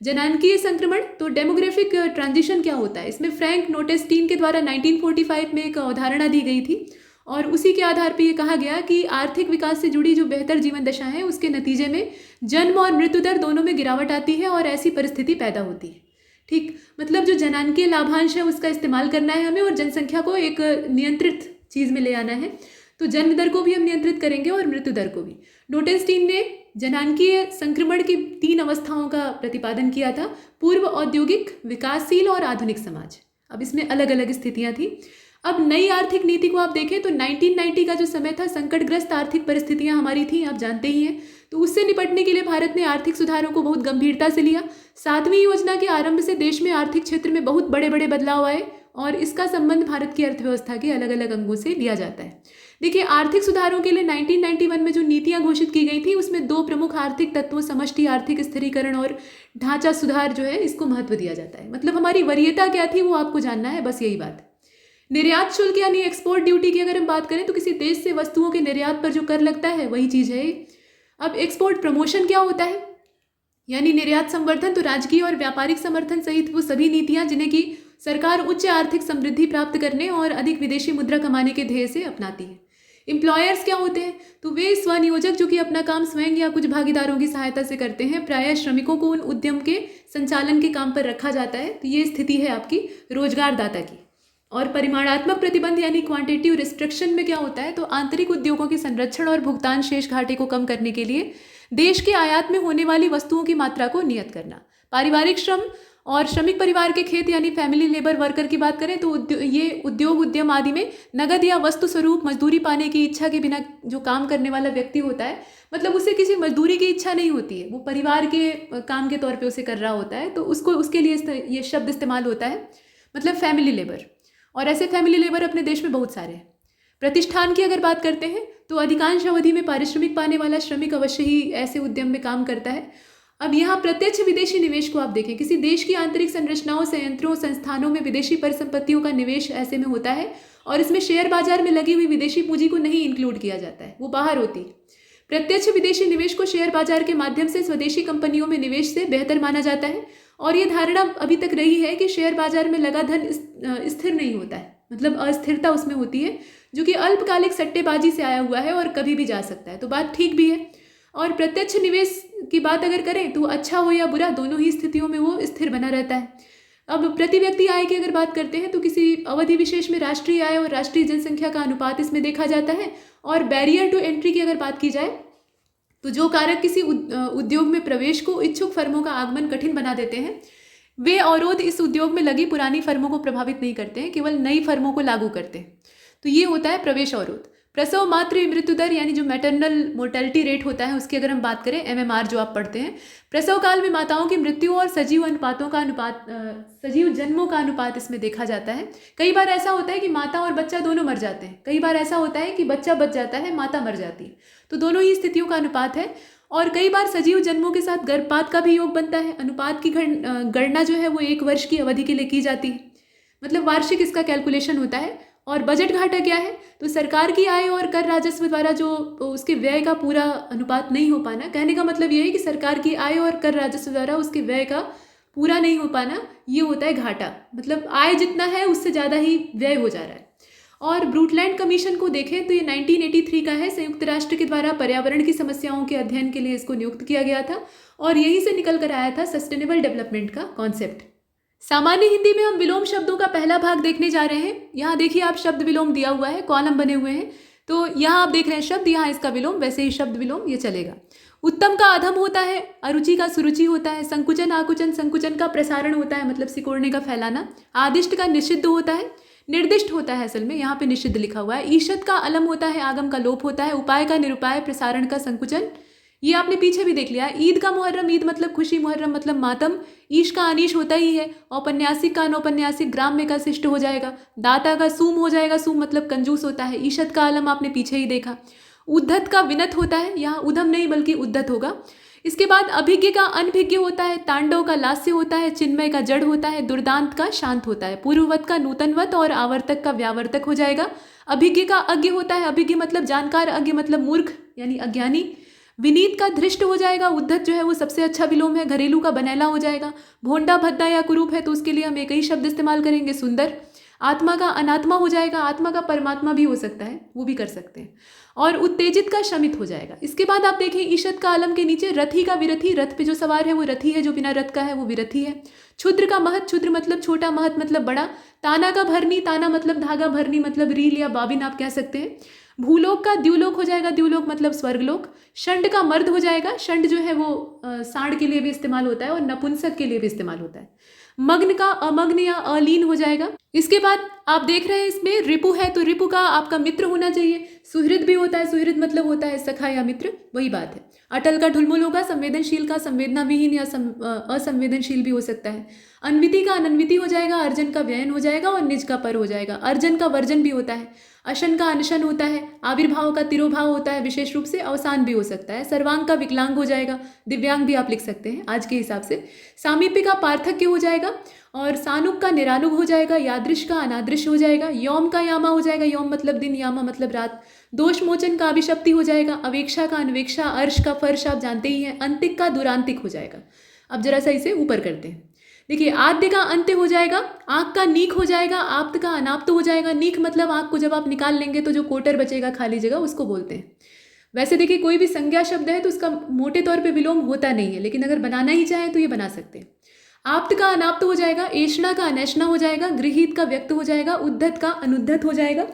जनानकीय संक्रमण, तो डेमोग्राफिक ट्रांजिशन क्या होता है, इसमें फ्रैंक नोटेस्टीन के द्वारा 1945 में एक अवधारणा दी गई थी, और उसी के आधार पर यह कहा गया कि आर्थिक विकास से जुड़ी जो बेहतर जीवन दशा है उसके नतीजे में जन्म और मृत्यु दर दोनों में गिरावट आती है और ऐसी परिस्थिति पैदा होती है। ठीक, मतलब जो जनानकीय लाभांश है उसका इस्तेमाल करना है हमें, और जनसंख्या को एक नियंत्रित चीज़ में ले आना है। तो जन्म दर को भी हम नियंत्रित करेंगे और मृत्यु दर को भी। नोटेस्टीन ने जनांकीय संक्रमण की 3 अवस्थाओं का प्रतिपादन किया था: पूर्व औद्योगिक, विकासशील और आधुनिक समाज। अब इसमें अलग अलग स्थितियां थी। अब नई आर्थिक नीति को आप देखें तो 1990 का जो समय था, संकटग्रस्त आर्थिक परिस्थितियां हमारी थी, आप जानते ही हैं। तो उससे निपटने के लिए भारत ने आर्थिक सुधारों को बहुत गंभीरता से लिया। 7वीं योजना के आरंभ से देश में आर्थिक क्षेत्र में बहुत बड़े बड़े बदलाव आए और इसका संबंध भारत की अर्थव्यवस्था के अलग अलग अंगों से लिया जाता है। देखिए, आर्थिक सुधारों के लिए 1991 में जो नीतियां घोषित की गई थी उसमें 2 प्रमुख आर्थिक तत्वों, समष्टि आर्थिक स्थिरीकरण और ढांचा सुधार जो है, इसको महत्व दिया जाता है। मतलब हमारी वरीयता क्या थी वो आपको जानना है, बस यही बात है। निर्यात शुल्क यानी एक्सपोर्ट ड्यूटी की अगर हम बात करें तो किसी देश से वस्तुओं के निर्यात पर जो कर लगता है वही चीज़ है। अब एक्सपोर्ट प्रमोशन क्या होता है, यानी निर्यात संवर्धन। तो राजकीय और व्यापारिक समर्थन सहित वो सभी नीतियां जिन्हें की सरकार उच्च आर्थिक समृद्धि प्राप्त करने और अधिक विदेशी मुद्रा कमाने के ध्येय से अपनाती है। एम्प्लॉयर्स क्या होते हैं, तो वे स्वनियोजक जो कि अपना काम स्वयं या कुछ भागीदारों की सहायता से करते हैं। प्रायः श्रमिकों को उन उद्यम के संचालन के काम पर रखा जाता है। तो ये स्थिति है आपकी रोजगारदाता की। और परिमाणात्मक प्रतिबंध यानी क्वांटिटेटिव रिस्ट्रिक्शन में क्या होता है, तो आंतरिक उद्योगों के संरक्षण और भुगतान शेष घाटे को कम करने के लिए देश के आयात में होने वाली वस्तुओं की मात्रा को नियत करना। पारिवारिक श्रम और श्रमिक परिवार के खेत यानी फैमिली लेबर वर्कर की बात करें तो ये उद्योग उद्यम आदि में नगद या वस्तु स्वरूप मजदूरी पाने की इच्छा के बिना जो काम करने वाला व्यक्ति होता है, मतलब उसे किसी मजदूरी की इच्छा नहीं होती है, वो परिवार के काम के तौर पे उसे कर रहा होता है, तो उसको उसके लिए ये शब्द इस्तेमाल होता है, मतलब फैमिली लेबर। और ऐसे फैमिली लेबर अपने देश में बहुत सारे हैं। प्रतिष्ठान की अगर बात करते हैं तो अधिकांश अवधि में पारिश्रमिक पाने वाला श्रमिक अवश्य ही ऐसे उद्यम में काम करता है। अब यहाँ प्रत्यक्ष विदेशी निवेश को आप देखें, किसी देश की आंतरिक संरचनाओं, संयंत्रों, संस्थानों में विदेशी परिसंपत्तियों का निवेश ऐसे में होता है और इसमें शेयर बाजार में लगी हुई विदेशी पूंजी को नहीं इंक्लूड किया जाता है, वो बाहर होती है। प्रत्यक्ष विदेशी निवेश को शेयर बाजार के माध्यम से स्वदेशी कंपनियों में निवेश से बेहतर माना जाता है और ये धारणा अभी तक रही है कि शेयर बाजार में लगा धन स्थिर नहीं होता है, मतलब अस्थिरता उसमें होती है जो कि अल्पकालिक सट्टेबाजी से आया हुआ है और कभी भी जा सकता है। तो बात ठीक भी है। और प्रत्यक्ष निवेश की बात अगर करें तो अच्छा हो या बुरा, दोनों ही स्थितियों में वो स्थिर बना रहता है। अब प्रति व्यक्ति आय की अगर बात करते हैं तो किसी अवधि विशेष में राष्ट्रीय आय और राष्ट्रीय जनसंख्या का अनुपात इसमें देखा जाता है। और बैरियर टू एंट्री की अगर बात की जाए तो जो कारक किसी उद्योग में प्रवेश को इच्छुक फर्मों का आगमन कठिन बना देते हैं, वे अवरोध इस उद्योग में लगी पुरानी फर्मों को प्रभावित नहीं करते हैं, केवल नई फर्मों को लागू करते हैं। तो ये होता है प्रवेश अवरोध। प्रसव मातृ मृत्यु दर यानी जो मैटरनल मोर्टेलिटी रेट होता है उसकी अगर हम बात करें, MMR जो आप पढ़ते हैं, प्रसव काल में माताओं की मृत्यु और सजीव जन्मों का अनुपात इसमें देखा जाता है। कई बार ऐसा होता है कि माता और बच्चा दोनों मर जाते हैं, कई बार ऐसा होता है कि बच्चा बच जाता है, माता मर जाती है। तो दोनों ही स्थितियों का अनुपात है। और कई बार सजीव जन्मों के साथ गर्भपात का भी योग बनता है। अनुपात की गणना जो है वो 1 वर्ष की अवधि के लिए की जाती है, मतलब वार्षिक इसका कैलकुलेशन होता है। और बजट घाटा क्या है, तो सरकार की आय और कर राजस्व द्वारा जो उसके व्यय का पूरा अनुपात नहीं हो पाना। कहने का मतलब ये है कि सरकार की आय और कर राजस्व द्वारा उसके व्यय का पूरा नहीं हो पाना, ये होता है घाटा। मतलब आय जितना है उससे ज़्यादा ही व्यय हो जा रहा है। और ब्रूटलैंड कमीशन को देखें तो ये 1983 का है, संयुक्त राष्ट्र के द्वारा पर्यावरण की समस्याओं के अध्ययन के लिए इसको नियुक्त किया गया था और यहीं से निकल कर आया था सस्टेनेबल डेवलपमेंट का कॉन्सेप्ट। सामान्य हिंदी में हम विलोम शब्दों का पहला भाग देखने जा रहे हैं। यहाँ देखिए आप शब्द विलोम दिया हुआ है, कॉलम बने हुए हैं। तो यहाँ आप देख रहे हैं शब्द, यहाँ इसका विलोम, वैसे ही शब्द विलोम ये चलेगा। उत्तम का अधम होता है, अरुचि का सुरुचि होता है, संकुचन आकुचन, संकुचन का प्रसारण होता है, मतलब सिकोड़ने का फैलाना। आदिष्ट का निषिद्ध होता है, निर्दिष्ट होता है, असल में यहाँ पे निषिद्ध लिखा हुआ है। ईषद का अलम होता है, आगम का लोप होता है। उपाय का निरुपाय, प्रसारण का संकुचन, ये आपने पीछे भी देख लिया। ईद का मुहर्रम, ईद मतलब खुशी, मुहर्रम मतलब मातम। ईश का अनीश होता ही है। औपन्यासिक का अनौपन्यासिक, ग्राम्य का शिष्ट हो जाएगा। दाता का सूम हो जाएगा, सूम मतलब कंजूस होता है। ईशद का अलम आपने पीछे ही देखा। उद्धत का विनत होता है, यहाँ उधम नहीं बल्कि उद्धत होगा। इसके बाद अभिज्ञ का अनभिज्ञ होता है। तांडव का लास्य होता है। चिन्मय का जड़ होता है। दुर्दांत का शांत होता है। पूर्ववत का नूतनवत और आवर्तक का व्यावर्तक हो जाएगा। अभिज्ञ का अज्ञ होता है। अभिज्ञ मतलब जानकार, अज्ञ मतलब मूर्ख यानी अज्ञानी। विनीत का धृष्ट हो जाएगा। उद्धत जो है वो सबसे अच्छा विलोम है। घरेलू का बनैला हो जाएगा। भोंडा भद्दा या कुरूप है तो उसके लिए हम एक ही शब्द इस्तेमाल करेंगे, सुंदर। आत्मा का अनात्मा हो जाएगा। आत्मा का परमात्मा भी हो सकता है, वो भी कर सकते हैं। और उत्तेजित का शमित हो जाएगा। इसके बाद आप देखें ईशद का अलम के नीचे रथी का विरथी, रथ पे जो सवार है वो रथी है, जो बिना रथ का है वो विरथी है। क्षुद्र का महत, क्षुद्र मतलब छोटा, महत मतलब बड़ा। ताना का भरनी, ताना मतलब धागा, भरनी मतलब रील या बाबिन आप कह सकते हैं। भूलोक का द्युलोक हो जाएगा, द्युलोक मतलब स्वर्गलोक। षंड का मर्द हो जाएगा, षंड जो है वो सांड के लिए भी इस्तेमाल होता है और नपुंसक के लिए भी इस्तेमाल होता है। मग्न का अमग्न या अलीन हो जाएगा। इसके बाद आप देख रहे हैं इसमें रिपु है, तो रिपु का आपका मित्र होना चाहिए। सुहृद भी होता है, सुहृद मतलब होता है सखा या मित्र, वही बात है। अटल का ढुलमुल होगा, संवेदनशील का संवेदना विहीन या असंवेदनशील भी हो सकता है। अन्विति का अनन्विति हो जाएगा, अर्जन का व्ययन हो जाएगा और निज का पर हो जाएगा। अर्जन का वर्जन भी होता है, अशन का अनशन होता है, आविर्भाव का तिरोभाव होता है, विशेष रूप से अवसान भी हो सकता है। सर्वांग का विकलांग हो जाएगा, दिव्यांग भी आप लिख सकते हैं आज के हिसाब से। सामीप्य का पार्थक्य हो जाएगा और सानुक का निरानुग हो जाएगा, यादृश का अनादृश हो जाएगा, यौम का यामा हो जाएगा, यौम मतलब दिन, यामा मतलब रात। दोष मोचन का अभिशप्ति हो जाएगा, अवेक्षा का अन्वेक्षा, अर्श का फर्श आप जानते ही हैं, अंतिक का दुरांतिक हो जाएगा। अब जरा सा इसे ऊपर करते हैं। देखिए, आद्य का अंत्य हो जाएगा, आँख का नीक हो जाएगा, आप्त का अनाप्त हो जाएगा। नीक मतलब आँख को जब आप निकाल लेंगे तो जो कोटर बचेगा खाली जगह उसको बोलते हैं। वैसे देखिए, कोई भी संज्ञा शब्द है तो उसका मोटे तौर पे विलोम होता नहीं है, लेकिन अगर बनाना ही चाहे तो ये बना सकते हैं। आप्त का अनाप्त हो जाएगा, एषणा का अनैषणा हो जाएगा, गृहीत का व्यक्त हो जाएगा, उद्धत का अनुद्धत हो जाएगा,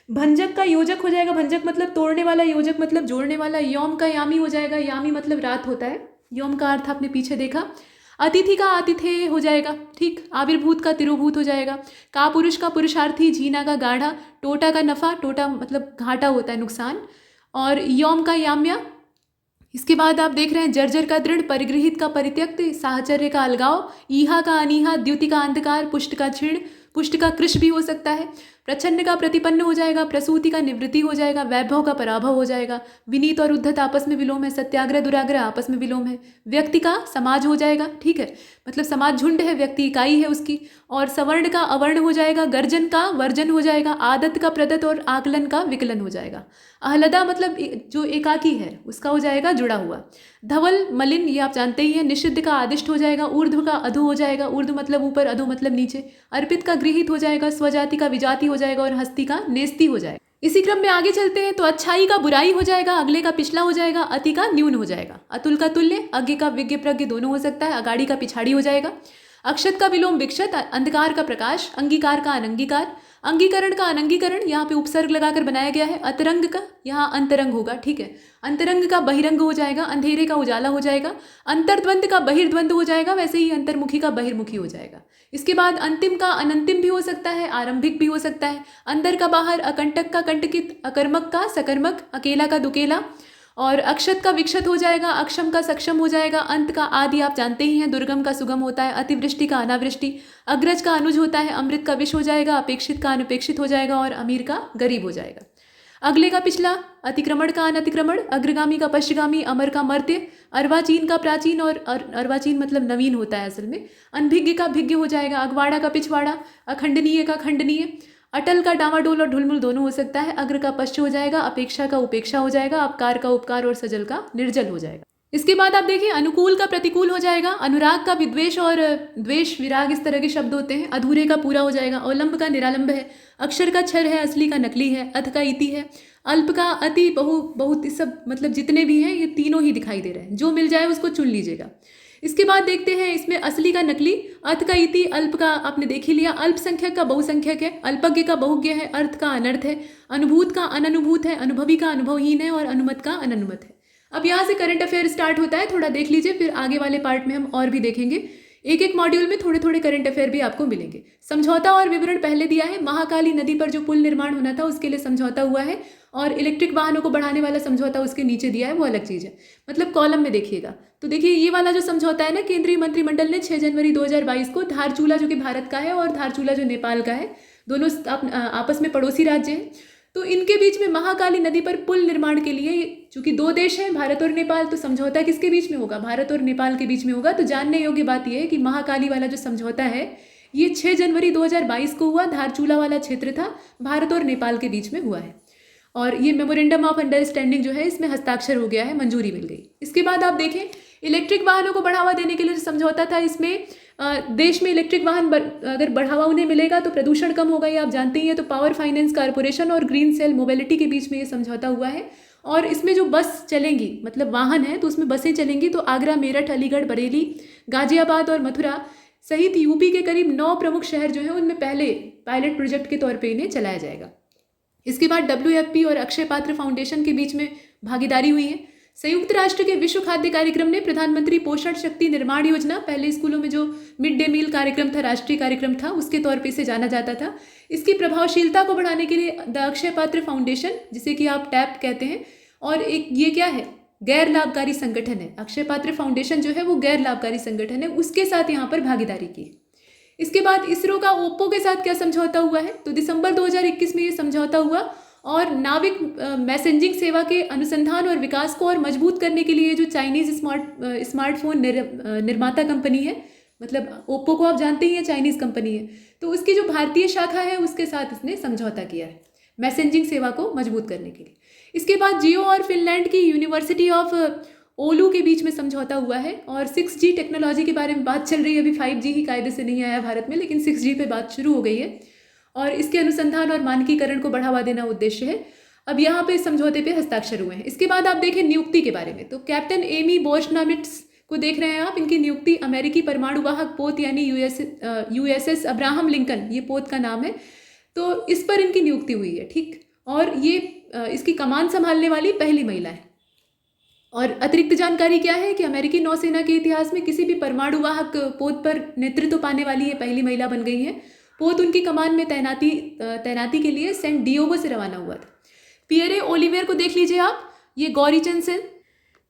भंजक का योजक हो जाएगा, भंजक मतलब तोड़ने वाला, योजक मतलब जोड़ने वाला, यौम का यामी हो जाएगा, यामी मतलब रात होता है, यौम का अर्थ आपने पीछे देखा। अतिथि का आतिथेय हो जाएगा, ठीक। आविर्भूत का तिरोभूत हो जाएगा, का पुरुष का पुरुषार्थी, जीना का गाढ़ा, टोटा का नफा, टोटा मतलब घाटा होता है, नुकसान, और यौम का याम्या। इसके बाद आप देख रहे हैं जर्जर का दृढ़, परिगृहित का परित्यक्त, साहचर्य का अलगाव, ईहा का अनीहा, द्युति का अंधकार, पुष्ट का क्षीण, पुष्ट का कृश भी हो सकता है, प्रच्छन्न का प्रतिपन्न हो जाएगा, प्रसूति का निवृत्ति हो जाएगा, वैभव का पराभव हो जाएगा, विनीत और उद्धत आपस में विलोम है, सत्याग्रह दुराग्रह आपस में विलोम है, व्यक्ति का समाज हो जाएगा, ठीक है, मतलब समाज झुंड है, व्यक्ति इकाई है उसकी, और सवर्ण का अवर्ण हो जाएगा, गर्जन का वर्जन हो जाएगा, आदत का प्रदत्त और आकलन का विकलन हो जाएगा। आहलदा मतलब जो एकाकी है उसका हो जाएगा जुड़ा हुआ। धवल मलिन ये आप जानते ही हैं, निषिद्ध का आदिष्ट हो जाएगा, ऊर्ध्व का अधो हो जाएगा, ऊर्ध्व मतलब ऊपर, अधो मतलब नीचे, अर्पित का गृहीत हो जाएगा, स्वजाति का विजाति हो जाएगा और हस्ती का नेस्ती हो जाएगा। इसी क्रम में आगे चलते हैं तो अच्छाई का बुराई हो जाएगा, अगले का पिछला हो जाएगा, अति का न्यून हो जाएगा, अतुल का तुल्य, अज्ञ का विज्ञ प्रज्ञ दोनों हो सकता है, अगाड़ी का पिछाड़ी हो जाएगा, अक्षत का विलोम विक्षत, अंधकार का प्रकाश, अंगीकार का अनंगीकार, अंगीकरण का अनंगीकरण, यहाँ पे उपसर्ग लगाकर बनाया गया है, अतरंग का यहाँ अंतरंग होगा, ठीक है, अंतरंग का बहिरंग हो जाएगा, अंधेरे का उजाला हो जाएगा, अंतर्द्वंद का बहिर्द्वंद हो जाएगा, वैसे ही अंतर्मुखी का बहिर्मुखी हो जाएगा। इसके बाद अंतिम का अनंतिम भी हो सकता है, आरंभिक भी हो सकता है, अंदर का बाहर, अकंटक का कंटकित, अकर्मक का सकर्मक, अकेला का दुकेला, और अक्षत का विक्षत हो जाएगा, अक्षम का सक्षम हो जाएगा, अंत का आदि आप जानते ही हैं, दुर्गम का सुगम होता है, अतिवृष्टि का अनावृष्टि, अग्रज का अनुज होता है, अमृत का विष हो जाएगा, अपेक्षित का अनुपेक्षित हो जाएगा और अमीर का गरीब हो जाएगा। अगले का पिछला, अतिक्रमण का अनतिक्रमण, अग्रगामी का पश्चिगामी, अमर का मर्त्य, अर्वाचीन का प्राचीन और अर्वाचीन मतलब नवीन होता है असल में, अनभिज्ञ का भिज्ञ हो जाएगा, अगवाड़ा का पिछवाड़ा, अखंडनीय का खंडनीय, अटल का डावाडोल और ढुलमुल दोनों हो सकता है, अग्र का पश्च हो जाएगा, अपेक्षा का उपेक्षा हो जाएगा, अपकार का उपकार और सजल का निर्जल हो जाएगा। इसके बाद आप देखिए अनुकूल का प्रतिकूल हो जाएगा, अनुराग का विद्वेष और द्वेष विराग इस तरह के शब्द होते हैं, अधूरे का पूरा हो जाएगा, अवलंब का निरालंब है, अक्षर का क्षर है, असली का नकली है, अथ का इति है, अल्प का अति, बहुत सब मतलब जितने भी हैं ये तीनों ही दिखाई दे रहे हैं, जो मिल जाए उसको चुन लीजिएगा। इसके बाद देखते हैं इसमें असली का नकली, अर्थ का इति, अल्प का आपने देख ही लिया, अल्पसंख्यक का बहुसंख्यक है, अल्पज्ञ का बहुज्ञ है, अर्थ का अनर्थ है, अनुभूत का अननुभूत है, अनुभवी का अनुभवहीन है और अनुमत का अननुमत है। अब यहाँ से करंट अफेयर स्टार्ट होता है, थोड़ा देख लीजिए, फिर आगे वाले पार्ट में हम और भी देखेंगे। एक एक मॉड्यूल में थोड़े थोड़े करंट अफेयर भी आपको मिलेंगे। समझौता और विवरण पहले दिया है, महाकाली नदी पर जो पुल निर्माण होना था उसके लिए समझौता हुआ है, और इलेक्ट्रिक वाहनों को बढ़ाने वाला समझौता उसके नीचे दिया है, वो अलग चीज़ है, मतलब कॉलम में देखिएगा। तो देखिए ये वाला जो समझौता है ना, केंद्रीय मंत्रिमंडल ने 6 जनवरी 2022 को धारचूला जो कि भारत का है और धारचूला जो नेपाल का है, दोनों आपस में पड़ोसी राज्य हैं, तो इनके बीच में महाकाली नदी पर पुल निर्माण के लिए, चूंकि 2 देश हैं भारत और नेपाल, तो समझौता किसके बीच में होगा, भारत और नेपाल के बीच में होगा। तो जानने योग्य बात यह है कि महाकाली वाला जो समझौता है ये 6 जनवरी 2022 को हुआ, धारचूला वाला क्षेत्र था, भारत और नेपाल के बीच में हुआ है, और ये मेमोरेंडम ऑफ अंडरस्टैंडिंग जो है इसमें हस्ताक्षर हो गया है, मंजूरी मिल गई। इसके बाद आप देखें इलेक्ट्रिक वाहनों को बढ़ावा देने के लिए जो समझौता था, इसमें देश में इलेक्ट्रिक वाहन अगर बढ़ावा उन्हें मिलेगा तो प्रदूषण कम होगा, ये आप जानते ही हैं। तो पावर फाइनेंस कॉर्पोरेशन और ग्रीन सेल मोबिलिटी के बीच में ये समझौता हुआ है, और इसमें जो बस चलेंगी, मतलब वाहन है तो उसमें बसें चलेंगी, तो आगरा, मेरठ, अलीगढ़, बरेली, गाजियाबाद और मथुरा सहित यूपी के करीब 9 प्रमुख शहर जो हैं उनमें पहले पायलट प्रोजेक्ट के तौर पर इन्हें चलाया जाएगा। इसके बाद WFP और अक्षय पात्र फाउंडेशन के बीच में भागीदारी हुई है। संयुक्त राष्ट्र के विश्व खाद्य कार्यक्रम ने प्रधानमंत्री पोषण शक्ति निर्माण योजना, पहले स्कूलों में जो मिड डे मील कार्यक्रम था, राष्ट्रीय कार्यक्रम था, उसके तौर पे इसे जाना जाता था। इसकी प्रभावशीलता को बढ़ाने के लिए द अक्षय पात्र फाउंडेशन, जिसे कि आप टैप कहते हैं, और एक ये क्या है, गैर लाभकारी संगठन है। अक्षय पात्र फाउंडेशन जो है वो गैर लाभकारी संगठन है, उसके साथ यहाँ पर भागीदारी की। इसके बाद इसरो का ओप्पो के साथ क्या समझौता हुआ है, तो दिसंबर 2021 में ये समझौता हुआ और नाविक मैसेजिंग सेवा के अनुसंधान और विकास को और मजबूत करने के लिए जो चाइनीज़ स्मार्टफोन निर्माता कंपनी है, मतलब ओप्पो को आप जानते ही हैं, चाइनीज़ कंपनी है, तो उसकी जो भारतीय शाखा है उसके साथ इसने समझौता किया है मैसेजिंग सेवा को मजबूत करने के लिए। इसके बाद जियो और फिनलैंड की यूनिवर्सिटी ऑफ ओलू के बीच में समझौता हुआ है और 6G टेक्नोलॉजी के बारे में बात चल रही है। अभी 5G ही कायदे से नहीं आया भारत में, लेकिन 6G पे बात शुरू हो गई है और इसके अनुसंधान और मानकीकरण को बढ़ावा देना उद्देश्य है। अब यहाँ पे इस समझौते पे हस्ताक्षर हुए हैं। इसके बाद आप देखें नियुक्ति के बारे में, तो कैप्टन एमी बोर्शनामिट्स को देख रहे हैं आप। इनकी नियुक्ति अमेरिकी परमाणु वाहक पोत यानी USS अब्राहम लिंकन, ये पोत का नाम है, तो इस पर इनकी नियुक्ति हुई है, ठीक। और ये इसकी कमान संभालने वाली पहली महिला है। और अतिरिक्त जानकारी क्या है कि अमेरिकी नौसेना के इतिहास में किसी भी परमाणु वाहक पोत पर नेतृत्व पाने वाली ये पहली महिला बन गई है। पोत उनकी कमान में तैनाती के लिए सेंट डियोगो से रवाना हुआ था। पियरे ओलिवेर को देख लीजिए आप, ये गॉरिचन्स हैं,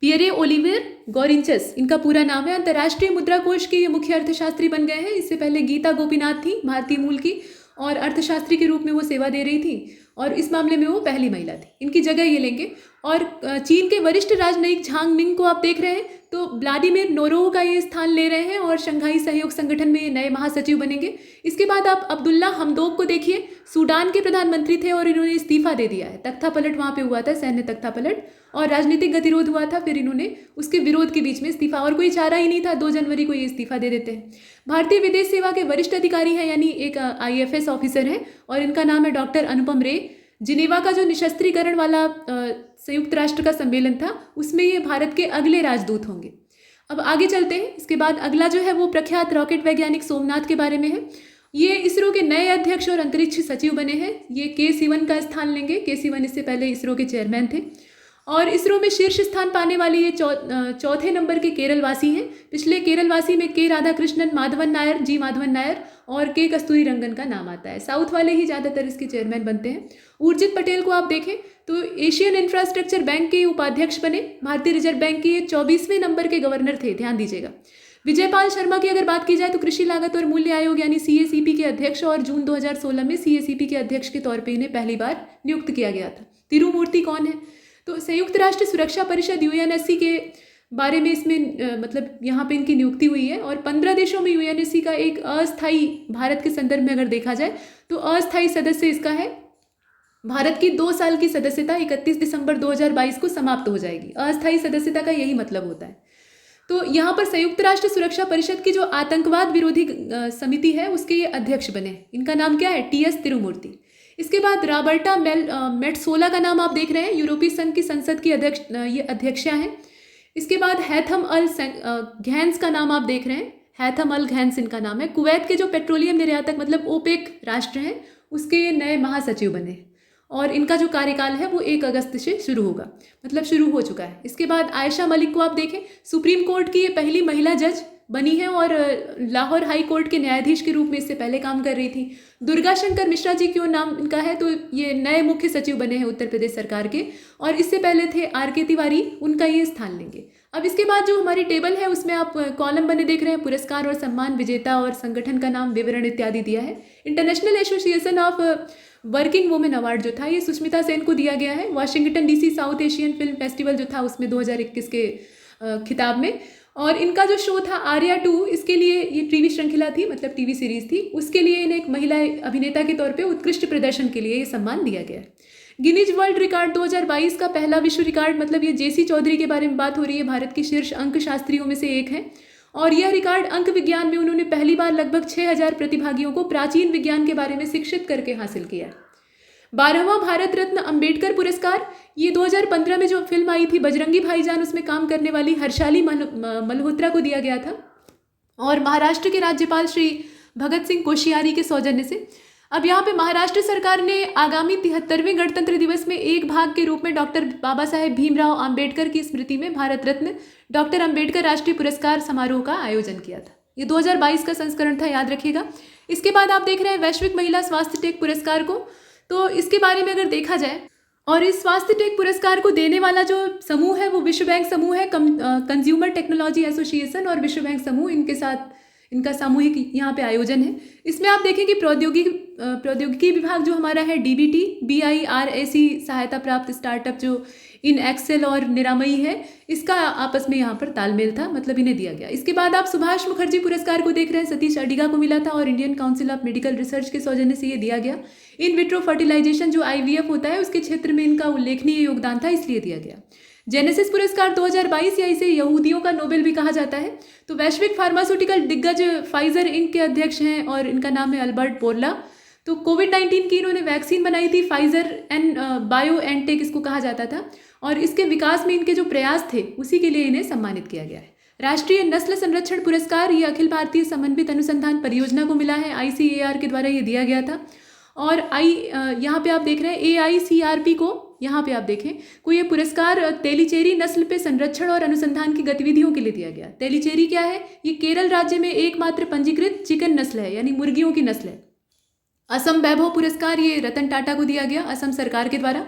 पियरे ओलिवेर गॉरिंचस इनका पूरा नाम है। अंतर्राष्ट्रीय मुद्रा कोष के ये मुख्य अर्थशास्त्री बन गए हैं। इससे पहले गीता गोपीनाथ थी, भारतीय मूल की, और अर्थशास्त्री के रूप में वो सेवा दे रही थी और इस मामले में वो पहली महिला थी। इनकी जगह ये लेंगे। और चीन के वरिष्ठ राजनयिक झांग मिंग को आप देख रहे हैं, तो व्लादिमीर नोरोव का ये स्थान ले रहे हैं और शंघाई सहयोग संगठन में ये नए महासचिव बनेंगे। इसके बाद आप अब्दुल्ला हमदोक को देखिए, सूडान के प्रधानमंत्री थे और इन्होंने इस्तीफा दे दिया है। तख्ता पलट वहाँ पे हुआ था, सैन्य तख्ता पलट, और राजनीतिक गतिरोध हुआ था, फिर इन्होंने उसके विरोध के बीच में इस्तीफा, और कोई चारा ही नहीं था, 2 जनवरी को ये इस्तीफा दे देते हैं। भारतीय विदेश सेवा के वरिष्ठ अधिकारी हैं, यानी एक IFS ऑफिसर हैं और इनका नाम है डॉक्टर अनुपम रे। जिनेवा का जो निशस्त्रीकरण वाला संयुक्त राष्ट्र का सम्मेलन था, उसमें ये भारत के अगले राजदूत होंगे। अब आगे चलते हैं। इसके बाद अगला जो है वो प्रख्यात रॉकेट वैज्ञानिक सोमनाथ के बारे में है। ये इसरो के नए अध्यक्ष और अंतरिक्ष सचिव बने हैं। ये K. Sivan का स्थान लेंगे। K. Sivan इससे पहले इसरो के चेयरमैन थे और इसरो में शीर्ष स्थान पाने वाले ये चौथे नंबर के केरल वासी हैं। पिछले केरल वासी में K. राधाकृष्णन, माधवन नायर, G. माधवन नायर और K. कस्तूरी रंगन का नाम आता है। साउथ वाले ही ज़्यादातर इसके चेयरमैन बनते हैं। उर्जित पटेल को आप देखें तो एशियन इंफ्रास्ट्रक्चर बैंक के उपाध्यक्ष बने। भारतीय रिजर्व बैंक के ये 24वें नंबर के गवर्नर थे, ध्यान दीजिएगा। विजयपाल शर्मा की अगर बात की जाए तो कृषि लागत और मूल्य आयोग यानी CACP के अध्यक्ष, और जून 2016 में CACP के अध्यक्ष के तौर पर इन्हें पहली बार नियुक्त किया गया था। तिरुमूर्ति कौन है, तो संयुक्त राष्ट्र सुरक्षा परिषद UNSC के बारे में इसमें मतलब यहाँ पे इनकी नियुक्ति हुई है। और 15 देशों में UNSC का एक अस्थायी, भारत के संदर्भ में अगर देखा जाए तो अस्थायी सदस्य इसका है। भारत की 2 साल की सदस्यता 31 दिसंबर 2022 को समाप्त हो जाएगी। अस्थायी सदस्यता का यही मतलब होता है। तो यहाँ पर संयुक्त राष्ट्र सुरक्षा परिषद की जो आतंकवाद विरोधी समिति है उसके ये अध्यक्ष बने। इनका नाम क्या है, TS तिरुमूर्ति। इसके बाद रॉबर्टा मेट्सोला का नाम आप देख रहे हैं, यूरोपीय संघ की संसद की ये अध्यक्षा हैं। इसके बाद हैथम अल घैंस का नाम आप देख रहे हैं, हैथम अल घैंस इनका नाम है। कुवैत के जो पेट्रोलियम निर्यातक मतलब OPEC राष्ट्र हैं उसके ये नए महासचिव बने और इनका जो कार्यकाल है वो 1 अगस्त से शुरू होगा, मतलब शुरू हो चुका है। इसके बाद आयशा मलिक को आप देखें, सुप्रीम कोर्ट की ये पहली महिला जज बनी है और लाहौर हाई कोर्ट के न्यायाधीश के रूप में इससे पहले काम कर रही थी। दुर्गा शंकर मिश्रा जी क्यों नाम इनका है, तो ये नए मुख्य सचिव बने हैं उत्तर प्रदेश सरकार के, और इससे पहले थे RK तिवारी, उनका ये स्थान लेंगे। अब इसके बाद जो हमारी टेबल है उसमें आप कॉलम बने देख रहे हैं, पुरस्कार और सम्मान विजेता और संगठन का नाम, विवरण इत्यादि दिया है। International association of working women award जो था ये सुष्मिता सेन को दिया गया है। Washington DC south Asian film festival जो था उसमें 2021 के खिताब में। और इनका जो शो था आर्या 2, इसके लिए ये टीवी श्रृंखला थी, मतलब टीवी सीरीज थी, उसके लिए इन्हें एक महिला अभिनेता के तौर पे उत्कृष्ट प्रदर्शन के लिए ये सम्मान दिया गया है। गिनीज वर्ल्ड रिकॉर्ड 2022 का पहला विश्व रिकॉर्ड, मतलब ये JC चौधरी के बारे में बात हो रही है, भारत की शीर्ष अंक शास्त्रियों में से एक है और यह रिकॉर्ड अंक विज्ञान में उन्होंने पहली बार लगभग 6000 प्रतिभागियों को प्राचीन विज्ञान के बारे में शिक्षित करके हासिल किया है। 12वां भारत रत्न अंबेडकर पुरस्कार ये 2015 में जो फिल्म आई थी बजरंगी भाईजान, उसमें काम करने वाली हर्षाली मल्होत्रा को दिया गया था और महाराष्ट्र के राज्यपाल श्री भगत सिंह कोश्यारी के सौजन्य से। अब यहाँ पे महाराष्ट्र सरकार ने आगामी 73वें गणतंत्र दिवस में एक भाग के रूप में डॉक्टर बाबा साहेब भीमराव अंबेडकर की स्मृति में भारत रत्न डॉक्टर अंबेडकर राष्ट्रीय पुरस्कार समारोह का आयोजन किया था। ये 2022 का संस्करण था, याद रखिएगा। इसके बाद आप देख रहे हैं वैश्विक महिला स्वास्थ्य टेक पुरस्कार को। तो इसके बारे में अगर देखा जाए, और इस स्वास्थ्य टेक पुरस्कार को देने वाला जो समूह है वो विश्व बैंक समूह है, कंज्यूमर टेक्नोलॉजी एसोसिएशन और विश्व बैंक समूह, इनके साथ इनका सामूहिक यहाँ पे आयोजन है। इसमें आप देखें कि प्रौद्योगिकी विभाग जो हमारा है डीबीटी, BIRAC सहायता प्राप्त स्टार्टअप जो इन एक्सेल और निरामयी है, इसका आपस में यहाँ पर तालमेल था, मतलब इन्हें दिया गया। इसके बाद आप सुभाष मुखर्जी पुरस्कार को देख रहे हैं, सतीश अडिगा को मिला था और Indian council of medical research के सौजन्य से ये दिया गया। इन विट्रो फर्टिलाइजेशन जो IVF होता है उसके क्षेत्र में इनका उल्लेखनीय योगदान था, इसलिए दिया गया। जेनेसिस पुरस्कार 2022, या इसे यहूदियों का नोबेल भी कहा जाता है। तो वैश्विक फार्मास्यूटिकल दिग्गज फाइजर इंक के अध्यक्ष हैं और इनका नाम है अल्बर्ट बोर्ला। तो कोविड-19 की इन्होंने वैक्सीन बनाई थी, फाइजर एंड बायोएनटेक इसको कहा जाता था, और इसके विकास में इनके जो प्रयास थे उसी के लिए इन्हें सम्मानित किया गया है। राष्ट्रीय नस्ल संरक्षण पुरस्कार ये अखिल भारतीय समन्वित अनुसंधान परियोजना को मिला है, ICAR के द्वारा ये दिया गया था। और यहाँ पे आप देख रहे हैं AICRP को, यहाँ पे आप देखें को ये पुरस्कार तेलीचेरी नस्ल पे संरक्षण और अनुसंधान की गतिविधियों के लिए दिया गया। तेलीचेरी क्या है? ये केरल राज्य में एकमात्र पंजीकृत चिकन नस्ल है, यानी मुर्गियों की नस्ल है। असम वैभव पुरस्कार ये रतन टाटा को दिया गया असम सरकार के द्वारा।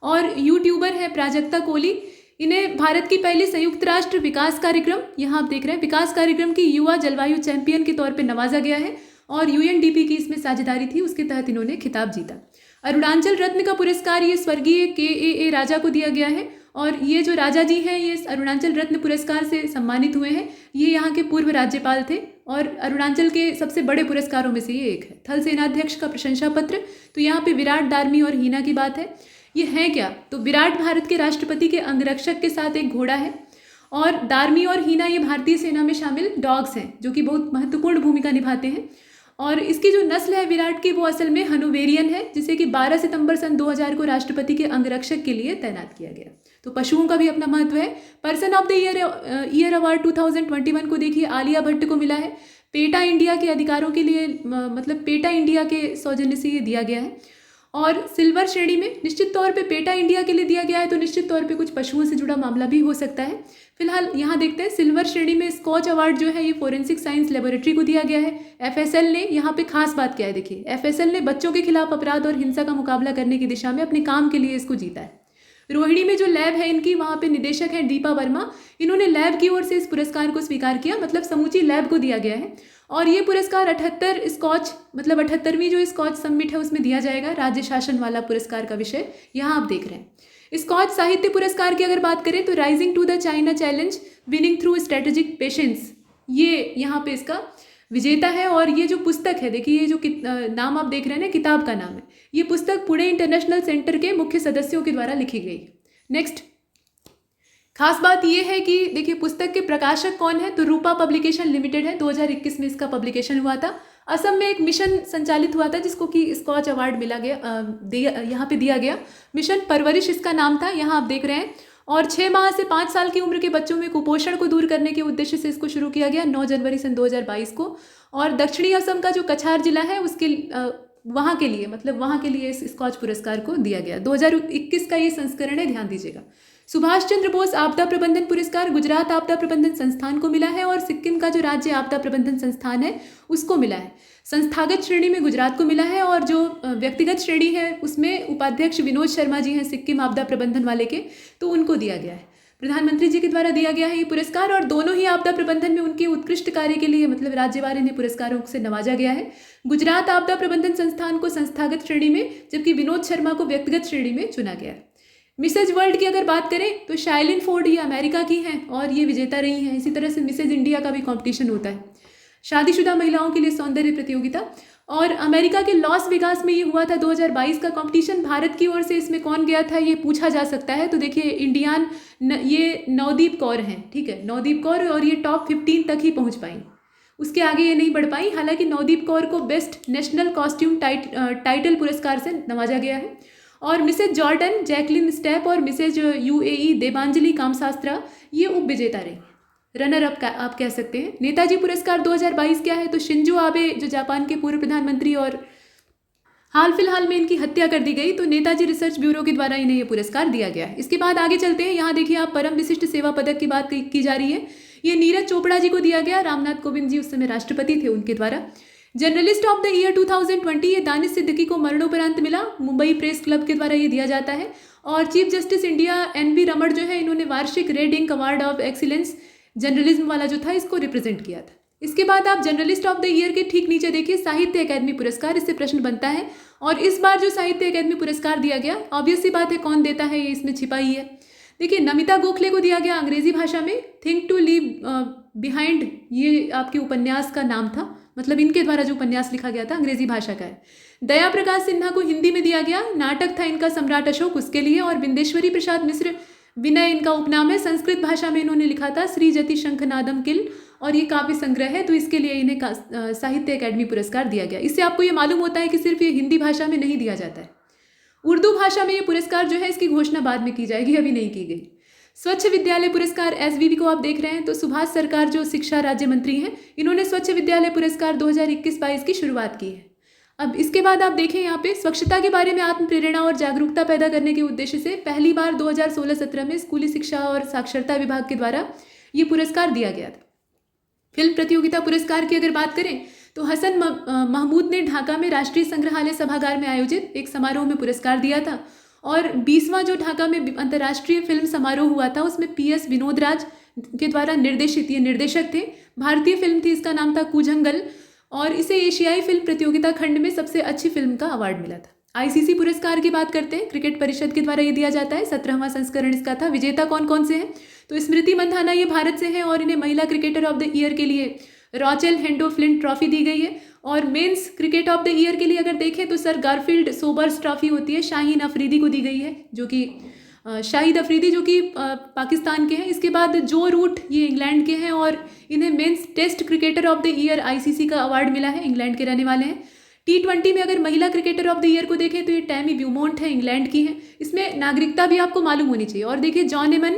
और यूट्यूबर है प्राजक्ता कोहली, इन्हें भारत की पहली संयुक्त राष्ट्र विकास कार्यक्रम, यहाँ आप देख रहे हैं विकास कार्यक्रम की युवा जलवायु चैंपियन के तौर पर नवाजा गया है, और UNDP की इसमें साझेदारी थी, उसके तहत इन्होंने खिताब जीता। अरुणाचल रत्न का पुरस्कार ये स्वर्गीय KAA राजा को दिया गया है, और ये जो राजा जी हैं ये अरुणाचल रत्न पुरस्कार से सम्मानित हुए हैं। ये यहाँ के पूर्व राज्यपाल थे और अरुणाचल के सबसे बड़े पुरस्कारों में से ये एक है। थल सेनाध्यक्ष का प्रशंसा पत्र, तो यहाँ पे विराट, दार्मी और हीना की बात है। ये है क्या? तो विराट भारत के राष्ट्रपति के अंगरक्षक के साथ एक घोड़ा है, और दार्मी और हीना ये भारतीय सेना में शामिल डॉग्स हैं जो कि बहुत महत्वपूर्ण भूमिका निभाते हैं। और इसकी जो नस्ल है विराट की वो असल में हनोवेरियन है, जिसे कि 12 सितंबर सन 2000 को राष्ट्रपति के अंगरक्षक के लिए तैनात किया गया। तो पशुओं का भी अपना महत्व है। Person of the year award 2021 को देखिए आलिया भट्ट को मिला है। पेटा इंडिया के अधिकारों के लिए, मतलब पेटा इंडिया के सौजन्य से ये दिया गया है। और सिल्वर श्रेणी में निश्चित तौर पे पेटा इंडिया के लिए दिया गया है, तो निश्चित तौर पे कुछ पशुओं से जुड़ा मामला भी हो सकता है। फिलहाल यहाँ देखते हैं सिल्वर श्रेणी में स्कॉच अवार्ड जो है ये फोरेंसिक साइंस लेबोरेटरी को दिया गया है। FSL ने, यहाँ पे खास बात क्या है देखिए, FSL ने बच्चों के खिलाफ अपराध और हिंसा का मुकाबला करने की दिशा में अपने काम के लिए इसको जीता है। रोहिणी में जो लैब है इनकी, वहाँ पे निदेशक हैं दीपा वर्मा, इन्होंने लैब की ओर से इस पुरस्कार को स्वीकार किया, मतलब समूची लैब को दिया गया है। और ये पुरस्कार 78 स्कॉच, मतलब 78वीं जो स्कॉच समिट है उसमें दिया जाएगा। राज्य शासन वाला पुरस्कार का विषय यहाँ आप देख रहे हैं। स्कॉच साहित्य पुरस्कार की अगर बात करें तो rising to the China challenge, winning through strategic patience, ये यहाँ पे इसका विजेता है। और ये जो पुस्तक है देखिए, ये जो नाम आप देख रहे हैं ना, किताब का नाम है, ये पुस्तक पुणे इंटरनेशनल सेंटर के मुख्य सदस्यों के द्वारा लिखी गई। नेक्स्ट खास बात ये है कि देखिए पुस्तक के प्रकाशक कौन है, तो रूपा पब्लिकेशन लिमिटेड है। 2021 में इसका पब्लिकेशन हुआ था। असम में एक मिशन संचालित हुआ था जिसको कि स्कॉच अवार्ड मिला गया, यहाँ पे दिया गया। मिशन परवरिश इसका नाम था, यहाँ आप देख रहे हैं। और 6 माह से 5 साल की उम्र के बच्चों में कुपोषण को दूर करने के उद्देश्य से इसको शुरू किया गया 9 जनवरी सन 2022 को। और दक्षिणी असम का जो कछार जिला है उसके वहाँ के लिए, मतलब वहाँ के लिए इस स्कॉच पुरस्कार को दिया गया। 2021 का ये संस्करण है, ध्यान दीजिएगा। सुभाष चंद्र बोस आपदा प्रबंधन पुरस्कार गुजरात आपदा प्रबंधन संस्थान को मिला है, और सिक्किम का जो राज्य आपदा प्रबंधन संस्थान है उसको मिला है। संस्थागत श्रेणी में गुजरात को मिला है, और जो व्यक्तिगत श्रेणी है उसमें उपाध्यक्ष विनोद शर्मा जी हैं सिक्किम आपदा प्रबंधन वाले के, तो उनको दिया गया है। प्रधानमंत्री जी के द्वारा दिया गया है ये पुरस्कार, और दोनों ही आपदा प्रबंधन में उनके उत्कृष्ट कार्य के लिए मतलब राज्यवार इन्हें पुरस्कारों से नवाजा गया है। गुजरात आपदा प्रबंधन संस्थान को संस्थागत श्रेणी में, जबकि विनोद शर्मा को व्यक्तिगत श्रेणी में चुना गया है। मिसेज वर्ल्ड की अगर बात करें तो शाइलिन फोर्ड ये अमेरिका की हैं और ये विजेता रही हैं। इसी तरह से मिसेज इंडिया का भी कंपटीशन होता है, शादीशुदा महिलाओं के लिए सौंदर्य प्रतियोगिता। और अमेरिका के लॉस वेगास में ये हुआ था 2022 का कंपटीशन। भारत की ओर से इसमें कौन गया था ये पूछा जा सकता है। तो देखिए इंडियन ये नवदीप कौर हैं, ठीक है, नवदीप कौर, और ये टॉप 15 तक ही पहुंच पाई, उसके आगे ये नहीं बढ़ पाई। हालांकि नवदीप कौर को बेस्ट नेशनल कॉस्ट्यूम टाइटल पुरस्कार से नवाजा गया है। और मिसेज जॉर्डन जैकलिन स्टेप और मिसेज UAE देबांजलि कामशास्त्रा ये उप विजेता रही, रनर अप आप कह सकते हैं। नेताजी पुरस्कार 2022 क्या है, तो शिंजो आबे जो जापान के पूर्व प्रधानमंत्री और हाल फिलहाल में इनकी हत्या कर दी गई, तो नेताजी रिसर्च ब्यूरो के द्वारा इन्हें ये पुरस्कार दिया गया है। इसके बाद आगे चलते हैं। यहाँ देखिए आप परम विशिष्ट सेवा पदक की बात की जा रही है। ये नीरज चोपड़ा जी को दिया गया, रामनाथ कोविंद जी उस समय राष्ट्रपति थे, उनके द्वारा। जर्नलिस्ट ऑफ द ईयर 2020 ये दानिश सिद्दीकी को मरणोपरांत मिला, मुंबई प्रेस क्लब के द्वारा ये दिया जाता है। और chief justice India NV Ramana जो है, इन्होंने वार्षिक red ink award of excellence journalism वाला जो था इसको रिप्रेजेंट किया था। इसके बाद आप जर्नलिस्ट ऑफ द ईयर के ठीक नीचे देखिए साहित्य अकादमी पुरस्कार, इससे प्रश्न बनता है। और इस बार जो साहित्य अकादमी पुरस्कार दिया गया, ऑब्वियस सी बात है कौन देता है, ये इसमें छिपा ही है। देखिए नमिता गोखले को दिया गया अंग्रेजी भाषा में थिंक टू लीव बिहाइंड, ये आपके उपन्यास का नाम था, मतलब इनके द्वारा जो उपन्यास लिखा गया था अंग्रेजी भाषा का है। दया प्रकाश सिन्हा को हिंदी में दिया गया, नाटक था इनका सम्राट अशोक, उसके लिए। और बिंदेश्वरी प्रसाद मिश्र विनय इनका उपनाम है, संस्कृत भाषा में इन्होंने लिखा था श्री जति शंखनादम किल, और ये काव्य संग्रह है, तो इसके लिए इन्हें साहित्य अकादमी पुरस्कार दिया गया। इससे आपको ये मालूम होता है कि सिर्फ ये हिंदी भाषा में नहीं दिया जाता है, उर्दू भाषा में ये पुरस्कार जो है इसकी घोषणा बाद में की जाएगी, अभी नहीं की गई। स्वच्छ विद्यालय पुरस्कार SVV को आप देख रहे हैं, तो सुभाष सरकार जो शिक्षा राज्य मंत्री हैं, इन्होंने स्वच्छ विद्यालय पुरस्कार 2021-22 की शुरुआत की है। अब इसके बाद आप देखें यहाँ पे स्वच्छता के बारे में आत्म प्रेरणा और जागरूकता पैदा करने के उद्देश्य से पहली बार 2016-17 में स्कूली शिक्षा और साक्षरता विभाग के द्वारा ये पुरस्कार दिया गया था। फिल्म प्रतियोगिता पुरस्कार की अगर बात करें तो हसन महमूद ने ढाका में राष्ट्रीय संग्रहालय सभागार में आयोजित एक समारोह में पुरस्कार दिया था। और 20वां जो ढाका में अंतर्राष्ट्रीय फिल्म समारोह हुआ था, उसमें PS विनोद राज के द्वारा निर्देशित, ये निर्देशक थे, भारतीय फिल्म थी, इसका नाम था कूजंगल, और इसे एशियाई फिल्म प्रतियोगिता खंड में सबसे अच्छी फिल्म का अवार्ड मिला था। ICC पुरस्कार की बात करते हैं, क्रिकेट परिषद के द्वारा ये दिया जाता है, 17वां संस्करण इसका था। विजेता कौन कौन से हैं, तो स्मृति मंधाना ये भारत से हैं, और इन्हें महिला क्रिकेटर ऑफ द ईयर के लिए रॉचेल हेंडो फ्लिंट ट्रॉफी दी गई है। और men's cricket of the year के लिए अगर देखें तो सर गारफील्ड सोबर्स ट्रॉफी होती है, शाहीन अफरीदी को दी गई है, जो कि शाहिद अफरीदी जो कि पाकिस्तान के हैं। इसके बाद जो रूट ये इंग्लैंड के हैं, और इन्हें men's test cricketer of the year ICC का अवार्ड मिला है, इंग्लैंड के रहने वाले हैं। T20 में अगर महिला क्रिकेटर ऑफ द ईयर को देखें तो ये टैमी ब्यूमोंट है, इंग्लैंड की है। इसमें नागरिकता भी आपको मालूम होनी चाहिए। और देखिए जॉन एमन,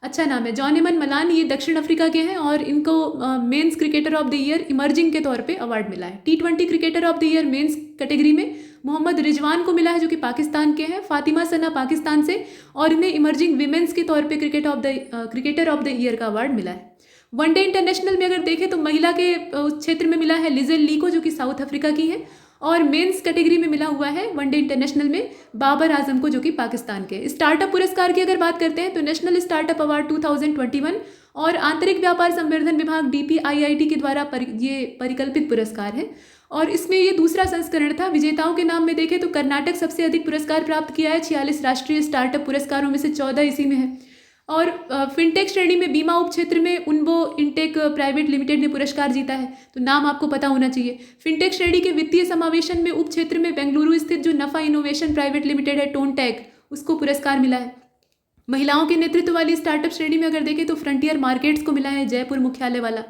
अच्छा नाम है, जॉन एमन मलान, ये दक्षिण अफ्रीका के हैं, और इनको men's cricketer of the year emerging के तौर पे अवार्ड मिला है। T20 cricketer of the year men's category में मोहम्मद रिजवान को मिला है, जो कि पाकिस्तान के हैं, फातिमा सना पाकिस्तान से, और इन्हें इमर्जिंग विमेंस के तौर पे क्रिकेटर ऑफ द ईयर का अवार्ड मिला है। वनडे इंटरनेशनल में अगर देखें तो महिला के उस क्षेत्र में मिला है लिजेल ली को, जो कि साउथ अफ्रीका की है, और मेंस कैटेगरी में मिला हुआ है वनडे इंटरनेशनल में बाबर आजम को, जो कि पाकिस्तान के। स्टार्टअप पुरस्कार की अगर बात करते हैं तो नेशनल स्टार्टअप अवार्ड 2021 और आंतरिक व्यापार संवर्धन विभाग DPIIT के द्वारा ये परिकल्पित पुरस्कार है, और इसमें ये दूसरा संस्करण था। विजेताओं के नाम में देखें तो कर्नाटक सबसे अधिक पुरस्कार प्राप्त किया है, 46 राष्ट्रीय स्टार्टअप पुरस्कारों में से 14 इसी में है। और फिनटेक श्रेणी में बीमा उप क्षेत्र में उन्बो इंटेक प्राइवेट लिमिटेड ने पुरस्कार जीता है, तो नाम आपको पता होना चाहिए। फिनटेक श्रेणी के वित्तीय समावेशन में उप क्षेत्र में बेंगलुरु स्थित जो नफा इनोवेशन प्राइवेट लिमिटेड है, टोनटेक, उसको पुरस्कार मिला है। महिलाओं के नेतृत्व वाली स्टार्टअप श्रेणी में अगर देखें तो फ्रंटियर मार्केट्स को मिला है, जयपुर मुख्यालय वाला।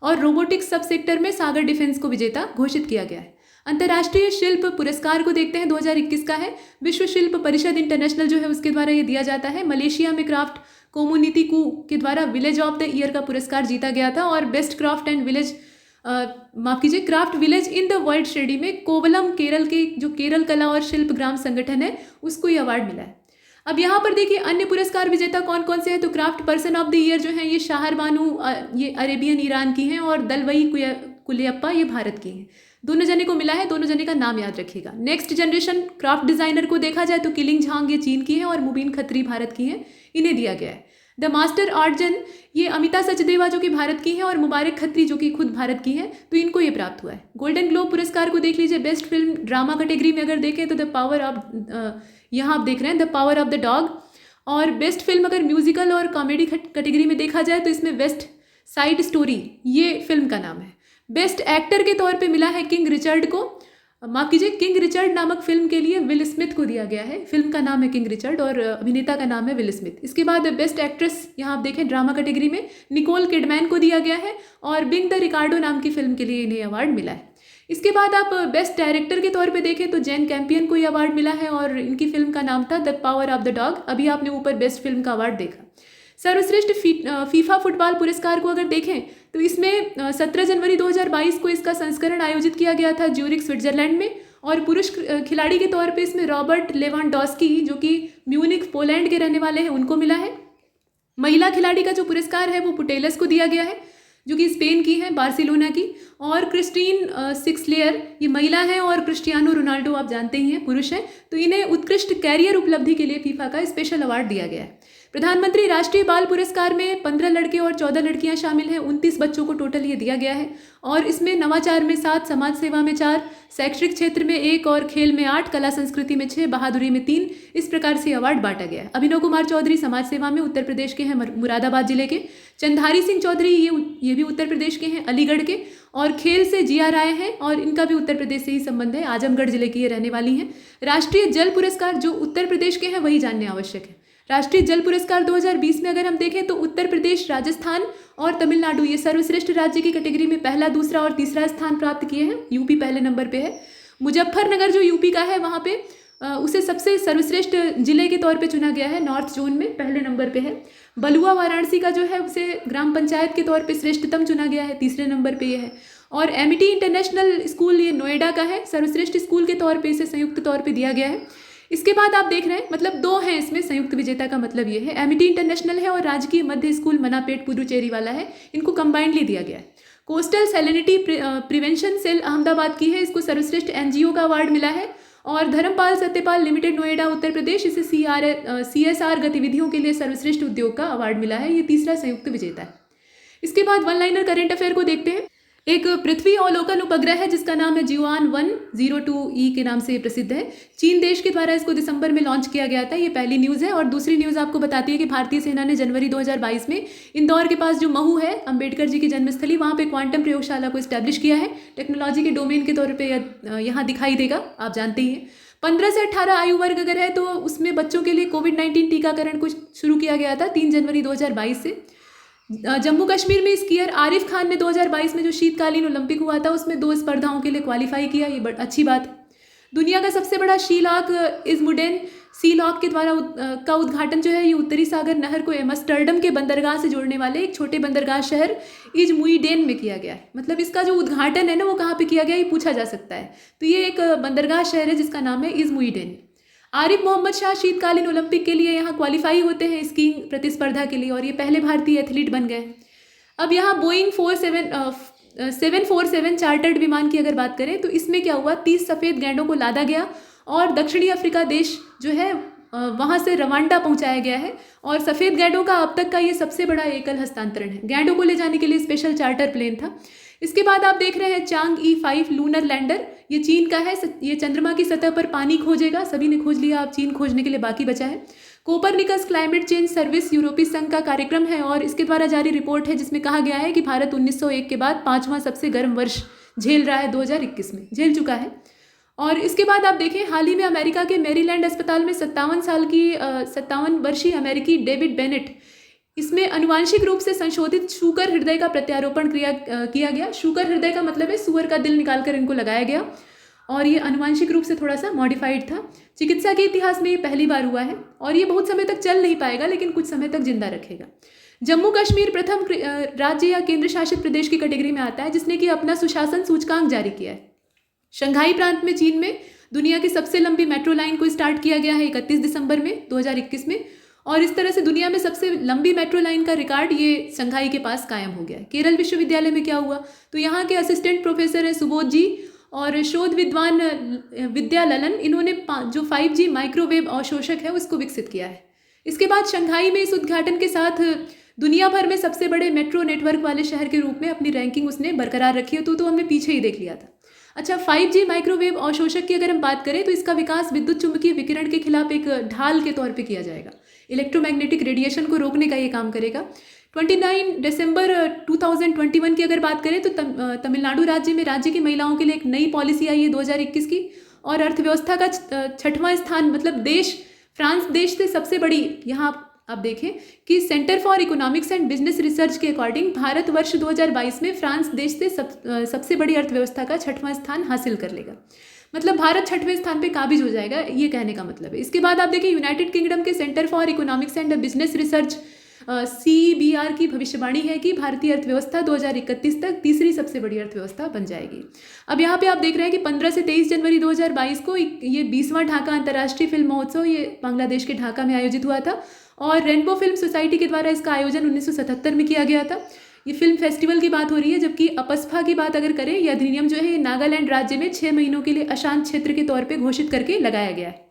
और रोबोटिक्स सब सेक्टर में सागर डिफेंस को विजेता घोषित किया गया है। अंतर्राष्ट्रीय शिल्प पुरस्कार को देखते हैं, 2021 का है। विश्व शिल्प परिषद इंटरनेशनल जो है उसके द्वारा ये दिया जाता है। मलेशिया में क्राफ्ट कम्युनिटी कू के द्वारा विलेज ऑफ द ईयर का पुरस्कार जीता गया था, और best craft and village craft village in the world श्रेणी में कोवलम केरल के जो केरल कला और शिल्प ग्राम संगठन है उसको ये अवार्ड मिला है। अब यहाँ पर देखिए अन्य पुरस्कार विजेता कौन कौन से हैं, तो craft person of the year जो है ये शाहर बानू, ये अरेबियन ईरान की हैं, और दलवई कुलियप्पा ये भारत की हैं। दोनों जने को मिला है, दोनों जने का नाम याद रखिएगा। नेक्स्ट जनरेशन क्राफ्ट डिजाइनर को देखा जाए तो किलिंग झांग ये चीन की है, और मुबीन खत्री भारत की हैं, इन्हें दिया गया है। द मास्टर आर्टजन ये अमिता सचदेवा जो कि भारत की हैं, और मुबारक खत्री जो कि खुद भारत की हैं, तो इनको ये प्राप्त हुआ है। गोल्डन ग्लोब पुरस्कार को देख लीजिए, बेस्ट फिल्म ड्रामा कैटेगरी में अगर देखें तो द पावर ऑफ, यहाँ आप देख रहे हैं the power of the dog. और बेस्ट फिल्म अगर म्यूजिकल और कॉमेडी कैटेगरी में देखा जाए तो इसमें वेस्ट साइड स्टोरी ये फिल्म का नाम है। बेस्ट एक्टर के तौर पे मिला है किंग रिचर्ड को, माफ कीजिए किंग रिचर्ड नामक फिल्म के लिए विल स्मिथ को दिया गया है। फिल्म का नाम है किंग रिचर्ड और अभिनेता का नाम है विल स्मिथ। इसके बाद बेस्ट एक्ट्रेस यहाँ आप देखें ड्रामा कैटेगरी में निकोल किडमैन को दिया गया है, और बिंग द रिकार्डो नाम की फिल्म के लिए इन्हें अवार्ड मिला है। इसके बाद आप बेस्ट डायरेक्टर के तौर पे देखें तो जैन कैंपियन को ये अवार्ड मिला है, और इनकी फिल्म का नाम था the power of the dog. अभी आपने ऊपर बेस्ट फिल्म का अवार्ड देखा। सर्वश्रेष्ठ फीफा फुटबॉल पुरस्कार को अगर देखें तो इसमें 17 जनवरी 2022 को इसका संस्करण आयोजित किया गया था ज्यूरिख स्विट्जरलैंड में, और पुरुष खिलाड़ी के तौर पे इसमें रॉबर्ट लेवांडोस्की, जो कि म्यूनिख पोलैंड के रहने वाले हैं, उनको मिला है। महिला खिलाड़ी का जो पुरस्कार है वो पुटेलस को दिया गया है, जो कि स्पेन की है, बार्सिलोना की। और क्रिस्टीन सिक्सलेयर ये महिला हैं, और क्रिस्टियानो रोनाल्डो आप जानते ही हैं, पुरुष हैं। तो इन्हें उत्कृष्ट कैरियर उपलब्धि के लिए फीफा का स्पेशल अवार्ड दिया गया है। प्रधानमंत्री राष्ट्रीय बाल पुरस्कार में 15 लड़के और 14 लड़कियां शामिल हैं। 29 बच्चों को टोटल ये दिया गया है, और इसमें नवाचार में 7, समाज सेवा में 4, शैक्षिक क्षेत्र में 1 और खेल में 8, कला संस्कृति में 6, बहादुरी में 3, इस प्रकार से अवार्ड बांटा गया है। अभिनव कुमार चौधरी समाज सेवा में उत्तर प्रदेश के हैं, मुरादाबाद जिले के। चंधारी सिंह चौधरी ये भी उत्तर प्रदेश के हैं, अलीगढ़ के। और खेल से जिया राय हैं, और इनका भी उत्तर प्रदेश से ही संबंध है, आजमगढ़ जिले की ये रहने वाली हैं। राष्ट्रीय जल पुरस्कार जो उत्तर प्रदेश के हैं वही जानने आवश्यक है। राष्ट्रीय जल पुरस्कार 2020 में अगर हम देखें तो उत्तर प्रदेश, राजस्थान और तमिलनाडु ये सर्वश्रेष्ठ राज्य की कैटेगरी में पहला, दूसरा और तीसरा स्थान प्राप्त किए हैं। यूपी पहले नंबर पे है। मुजफ्फरनगर जो यूपी का है वहाँ पे उसे सबसे सर्वश्रेष्ठ जिले के तौर पे चुना गया है, नॉर्थ जोन में पहले नंबर पे है। बलुआ वाराणसी का जो है उसे ग्राम पंचायत के तौर पे श्रेष्ठतम चुना गया है, तीसरे नंबर पे ये है। और एमिटी इंटरनेशनल स्कूल ये नोएडा का है, सर्वश्रेष्ठ स्कूल के तौर पे इसे संयुक्त तौर पे दिया गया है। इसके बाद आप देख रहे हैं, मतलब 2 हैं इसमें, संयुक्त विजेता का मतलब ये है। एमिटी इंटरनेशनल है और राजकीय मध्य स्कूल मनापेट पुदुचेरी वाला है, इनको कंबाइंडली दिया गया है। Coastal salinity prevention cell Ahmedabad की है, इसको सर्वश्रेष्ठ एनजीओ का अवार्ड मिला है। और धर्मपाल सत्यपाल लिमिटेड नोएडा उत्तर प्रदेश, इसे CSR गतिविधियों के लिए सर्वश्रेष्ठ उद्योग का अवार्ड मिला है, ये तीसरा संयुक्त विजेता है। इसके बाद वन लाइनर करंट अफेयर को देखते हैं। एक पृथ्वी अवलोकन उपग्रह है जिसका नाम है Jiuan-102E के नाम से प्रसिद्ध है। चीन देश के द्वारा इसको दिसंबर में लॉन्च किया गया था, ये पहली न्यूज़ है। और दूसरी न्यूज़ आपको बताती है कि भारतीय सेना ने जनवरी 2022 में इंदौर के पास जो महू है, अंबेडकर जी की जन्मस्थली, वहाँ पे क्वांटम प्रयोगशाला को इस्टेब्लिश किया है। टेक्नोलॉजी के डोमेन के तौर पर यहाँ दिखाई देगा, आप जानते ही हैं। 15 से 18 आयु वर्ग अगर है तो उसमें बच्चों के लिए कोविड-19 टीकाकरण को शुरू किया गया था 3 जनवरी 2022 से। जम्मू कश्मीर में स्कीयर आरिफ खान ने 2022 में जो शीतकालीन ओलंपिक हुआ था उसमें 2 स्पर्धाओं के लिए क्वालिफाई किया, ये बड़ी अच्छी बात है। दुनिया का सबसे बड़ा शी लॉक इज़मुडेन सी लॉक के द्वारा का उद्घाटन जो है ये उत्तरी सागर नहर को एम्स्टर्डम के बंदरगाह से जोड़ने वाले एक छोटे बंदरगाह शहर इज़मुइडेन में किया गया है। मतलब इसका जो उद्घाटन है ना वो कहाँ पे किया गया ये पूछा जा सकता है। तो ये एक बंदरगाह शहर है जिसका नाम है इज़मुइडेन। आरिफ मोहम्मद शाह शीतकालीन ओलंपिक के लिए यहाँ क्वालिफाई होते हैं स्कीइंग प्रतिस्पर्धा के लिए, और ये पहले भारतीय एथलीट बन गए हैं। अब यहाँ बोइंग 747 चार्टर्ड विमान की अगर बात करें तो इसमें क्या हुआ, 30 सफ़ेद गैंडों को लादा गया और दक्षिणी अफ्रीका देश जो है वहाँ से रवांडा पहुँचाया गया है। और सफ़ेद गैंडों का अब तक का ये सबसे बड़ा एकल हस्तांतरण है। गैंडों को ले जाने के लिए स्पेशल चार्टर प्लेन था। इसके बाद आप देख रहे हैं चांग-E5 लूनर लैंडर, ये चीन का है। ये चंद्रमा की सतह पर पानी खोजेगा, सभी ने खोज लिया, अब चीन खोजने के लिए बाकी बचा है। कोपरनिकस क्लाइमेट चेंज सर्विस यूरोपीय संघ का कार्यक्रम है और इसके द्वारा जारी रिपोर्ट है जिसमें कहा गया है कि भारत 1901 के बाद 5वां सबसे गर्म वर्ष झेल रहा है, 2021 में झेल चुका है। और इसके बाद आप देखें, हाल ही में अमेरिका के मैरीलैंड अस्पताल में 57 वर्षीय अमेरिकी डेविड बेनेट, इसमें अनुवांशिक रूप से संशोधित शूकर हृदय का प्रत्यारोपण किया गया। शूकर हृदय का मतलब है सुअर का दिल निकालकर इनको लगाया गया, और ये अनुवांशिक रूप से थोड़ा सा मॉडिफाइड था। चिकित्सा के इतिहास में ये पहली बार हुआ है और ये बहुत समय तक चल नहीं पाएगा लेकिन कुछ समय तक जिंदा रखेगा। जम्मू कश्मीर प्रथम राज्य या केंद्र शासित प्रदेश की कैटेगरी में आता है जिसने कि अपना सुशासन सूचकांक जारी किया है। शंघाई प्रांत में चीन में दुनिया की सबसे लंबी मेट्रो लाइन को स्टार्ट किया गया है 31 दिसंबर में 2021 में, और इस तरह से दुनिया में सबसे लंबी मेट्रो लाइन का रिकॉर्ड ये शंघाई के पास कायम हो गया है। केरल विश्वविद्यालय में क्या हुआ, तो यहाँ के असिस्टेंट प्रोफेसर हैं सुबोध जी और शोध विद्वान विद्या ललन, इन्होंने जो 5G माइक्रोवेव अवशोषक है उसको विकसित किया है। इसके बाद शंघाई में इस उद्घाटन के साथ दुनिया भर में सबसे बड़े मेट्रो नेटवर्क वाले शहर के रूप में अपनी रैंकिंग उसने बरकरार रखी है, तो हमने पीछे ही देख लिया था। अच्छा, 5G माइक्रोवेव अवशोषक की अगर हम बात करें तो इसका विकास विद्युत चुंबकीय विकिरण के खिलाफ एक ढाल के तौर पे किया जाएगा। इलेक्ट्रोमैग्नेटिक रेडिएशन को रोकने का ये काम करेगा। 29 दिसंबर 2021 की अगर बात करें तो तमिलनाडु राज्य में राज्य की महिलाओं के लिए एक नई पॉलिसी आई है 2021 की, और अर्थव्यवस्था का 6वां स्थान, मतलब देश फ्रांस देश से सबसे बड़ी, यहाँ आप देखें कि centre for economics and business research के अकॉर्डिंग भारत वर्ष 2022 में फ्रांस देश से सबसे बड़ी अर्थव्यवस्था का 6वां स्थान हासिल कर लेगा। मतलब भारत 6वें स्थान पे काबिज हो जाएगा, ये कहने का मतलब है। इसके बाद आप देखिए यूनाइटेड किंगडम के centre for economics and business research CBR की भविष्यवाणी है कि भारतीय अर्थव्यवस्था 2031 तक तीसरी सबसे बड़ी अर्थव्यवस्था बन जाएगी। अब यहाँ पे आप देख रहे हैं कि 15 से 23 जनवरी 2022 को ये 20वां ढाका अंतर्राष्ट्रीय फिल्म महोत्सव ये बांग्लादेश के ढाका में आयोजित हुआ था और रेनबो फिल्म सोसाइटी के द्वारा इसका आयोजन 1977 में किया गया था। ये फिल्म फेस्टिवल की बात हो रही है, जबकि अपस्फा की बात अगर करें, यह अधिनियम जो है ये नागालैंड राज्य में 6 महीनों के लिए अशांत क्षेत्र के तौर पर घोषित करके लगाया गया है।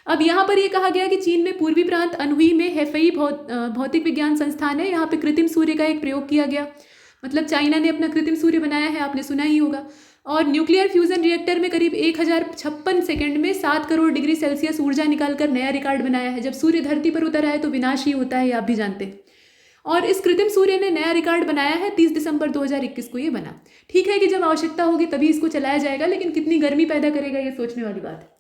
अब यहाँ पर ये कहा गया कि चीन में पूर्वी प्रांत अनहुई में हेफई भौतिक विज्ञान संस्थान है, यहाँ पे कृत्रिम सूर्य का एक प्रयोग किया गया। मतलब चाइना ने अपना कृत्रिम सूर्य बनाया है, आपने सुना ही होगा। और न्यूक्लियर फ्यूजन रिएक्टर में करीब 1056 सेकंड में 7 करोड़ डिग्री सेल्सियस ऊर्जा निकालकर नया रिकॉर्ड बनाया है। जब सूर्य धरती पर उतर आए तो विनाश ही होता है, ये आप भी जानते हैं। और इस कृत्रिम सूर्य ने नया रिकॉर्ड बनाया है, 30 दिसंबर 2021 को ये बना। ठीक है कि जब आवश्यकता होगी तभी इसको चलाया जाएगा, लेकिन कितनी गर्मी पैदा करेगा ये सोचने वाली बात है।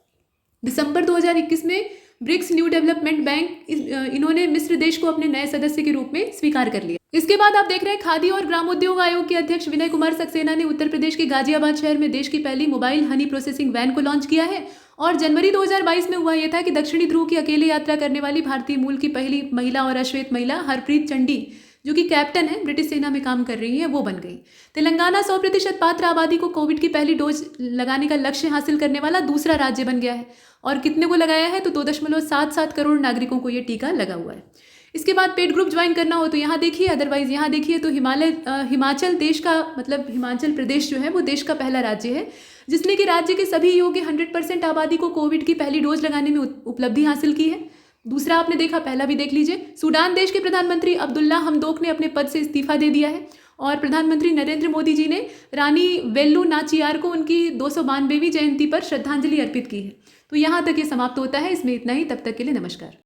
दिसंबर 2021 में ब्रिक्स न्यू डेवलपमेंट बैंक इन्होंने मिस्र देश को अपने नए सदस्य के रूप में स्वीकार कर लिया। इसके बाद आप देख रहे हैं खादी और ग्रामोद्योग आयोग के अध्यक्ष विनय कुमार सक्सेना ने उत्तर प्रदेश के गाजियाबाद शहर में देश की पहली मोबाइल हनी प्रोसेसिंग वैन को लॉन्च किया है। और जनवरी 2022 में हुआ यह था कि दक्षिणी ध्रुव की अकेले यात्रा करने वाली भारतीय मूल की पहली महिला और अश्वेत महिला हरप्रीत चंडी, जो कि कैप्टन है, ब्रिटिश सेना में काम कर रही है, वो बन गई। तेलंगाना 100% पात्र आबादी को कोविड की पहली डोज लगाने का लक्ष्य हासिल करने वाला दूसरा राज्य बन गया है। और कितने को लगाया है तो 2.77 करोड़ नागरिकों को ये टीका लगा हुआ है। इसके बाद पेड ग्रुप ज्वाइन करना हो तो यहाँ देखिए, अदरवाइज यहाँ देखिए तो हिमाचल देश का मतलब हिमाचल प्रदेश जो है वो देश का पहला राज्य है जिसने कि राज्य के सभी योग्य 100% आबादी को कोविड की पहली डोज लगाने में उपलब्धि हासिल की है। दूसरा आपने देखा, पहला भी देख लीजिए। सूडान देश के प्रधानमंत्री अब्दुल्ला हमदोक ने अपने पद से इस्तीफा दे दिया है और प्रधानमंत्री नरेंद्र मोदी जी ने रानी वेल्लू नाचियार को उनकी 292वीं जयंती पर श्रद्धांजलि अर्पित की है। तो यहाँ तक ये समाप्त होता है। इसमें इतना ही। तब तक के लिए नमस्कार।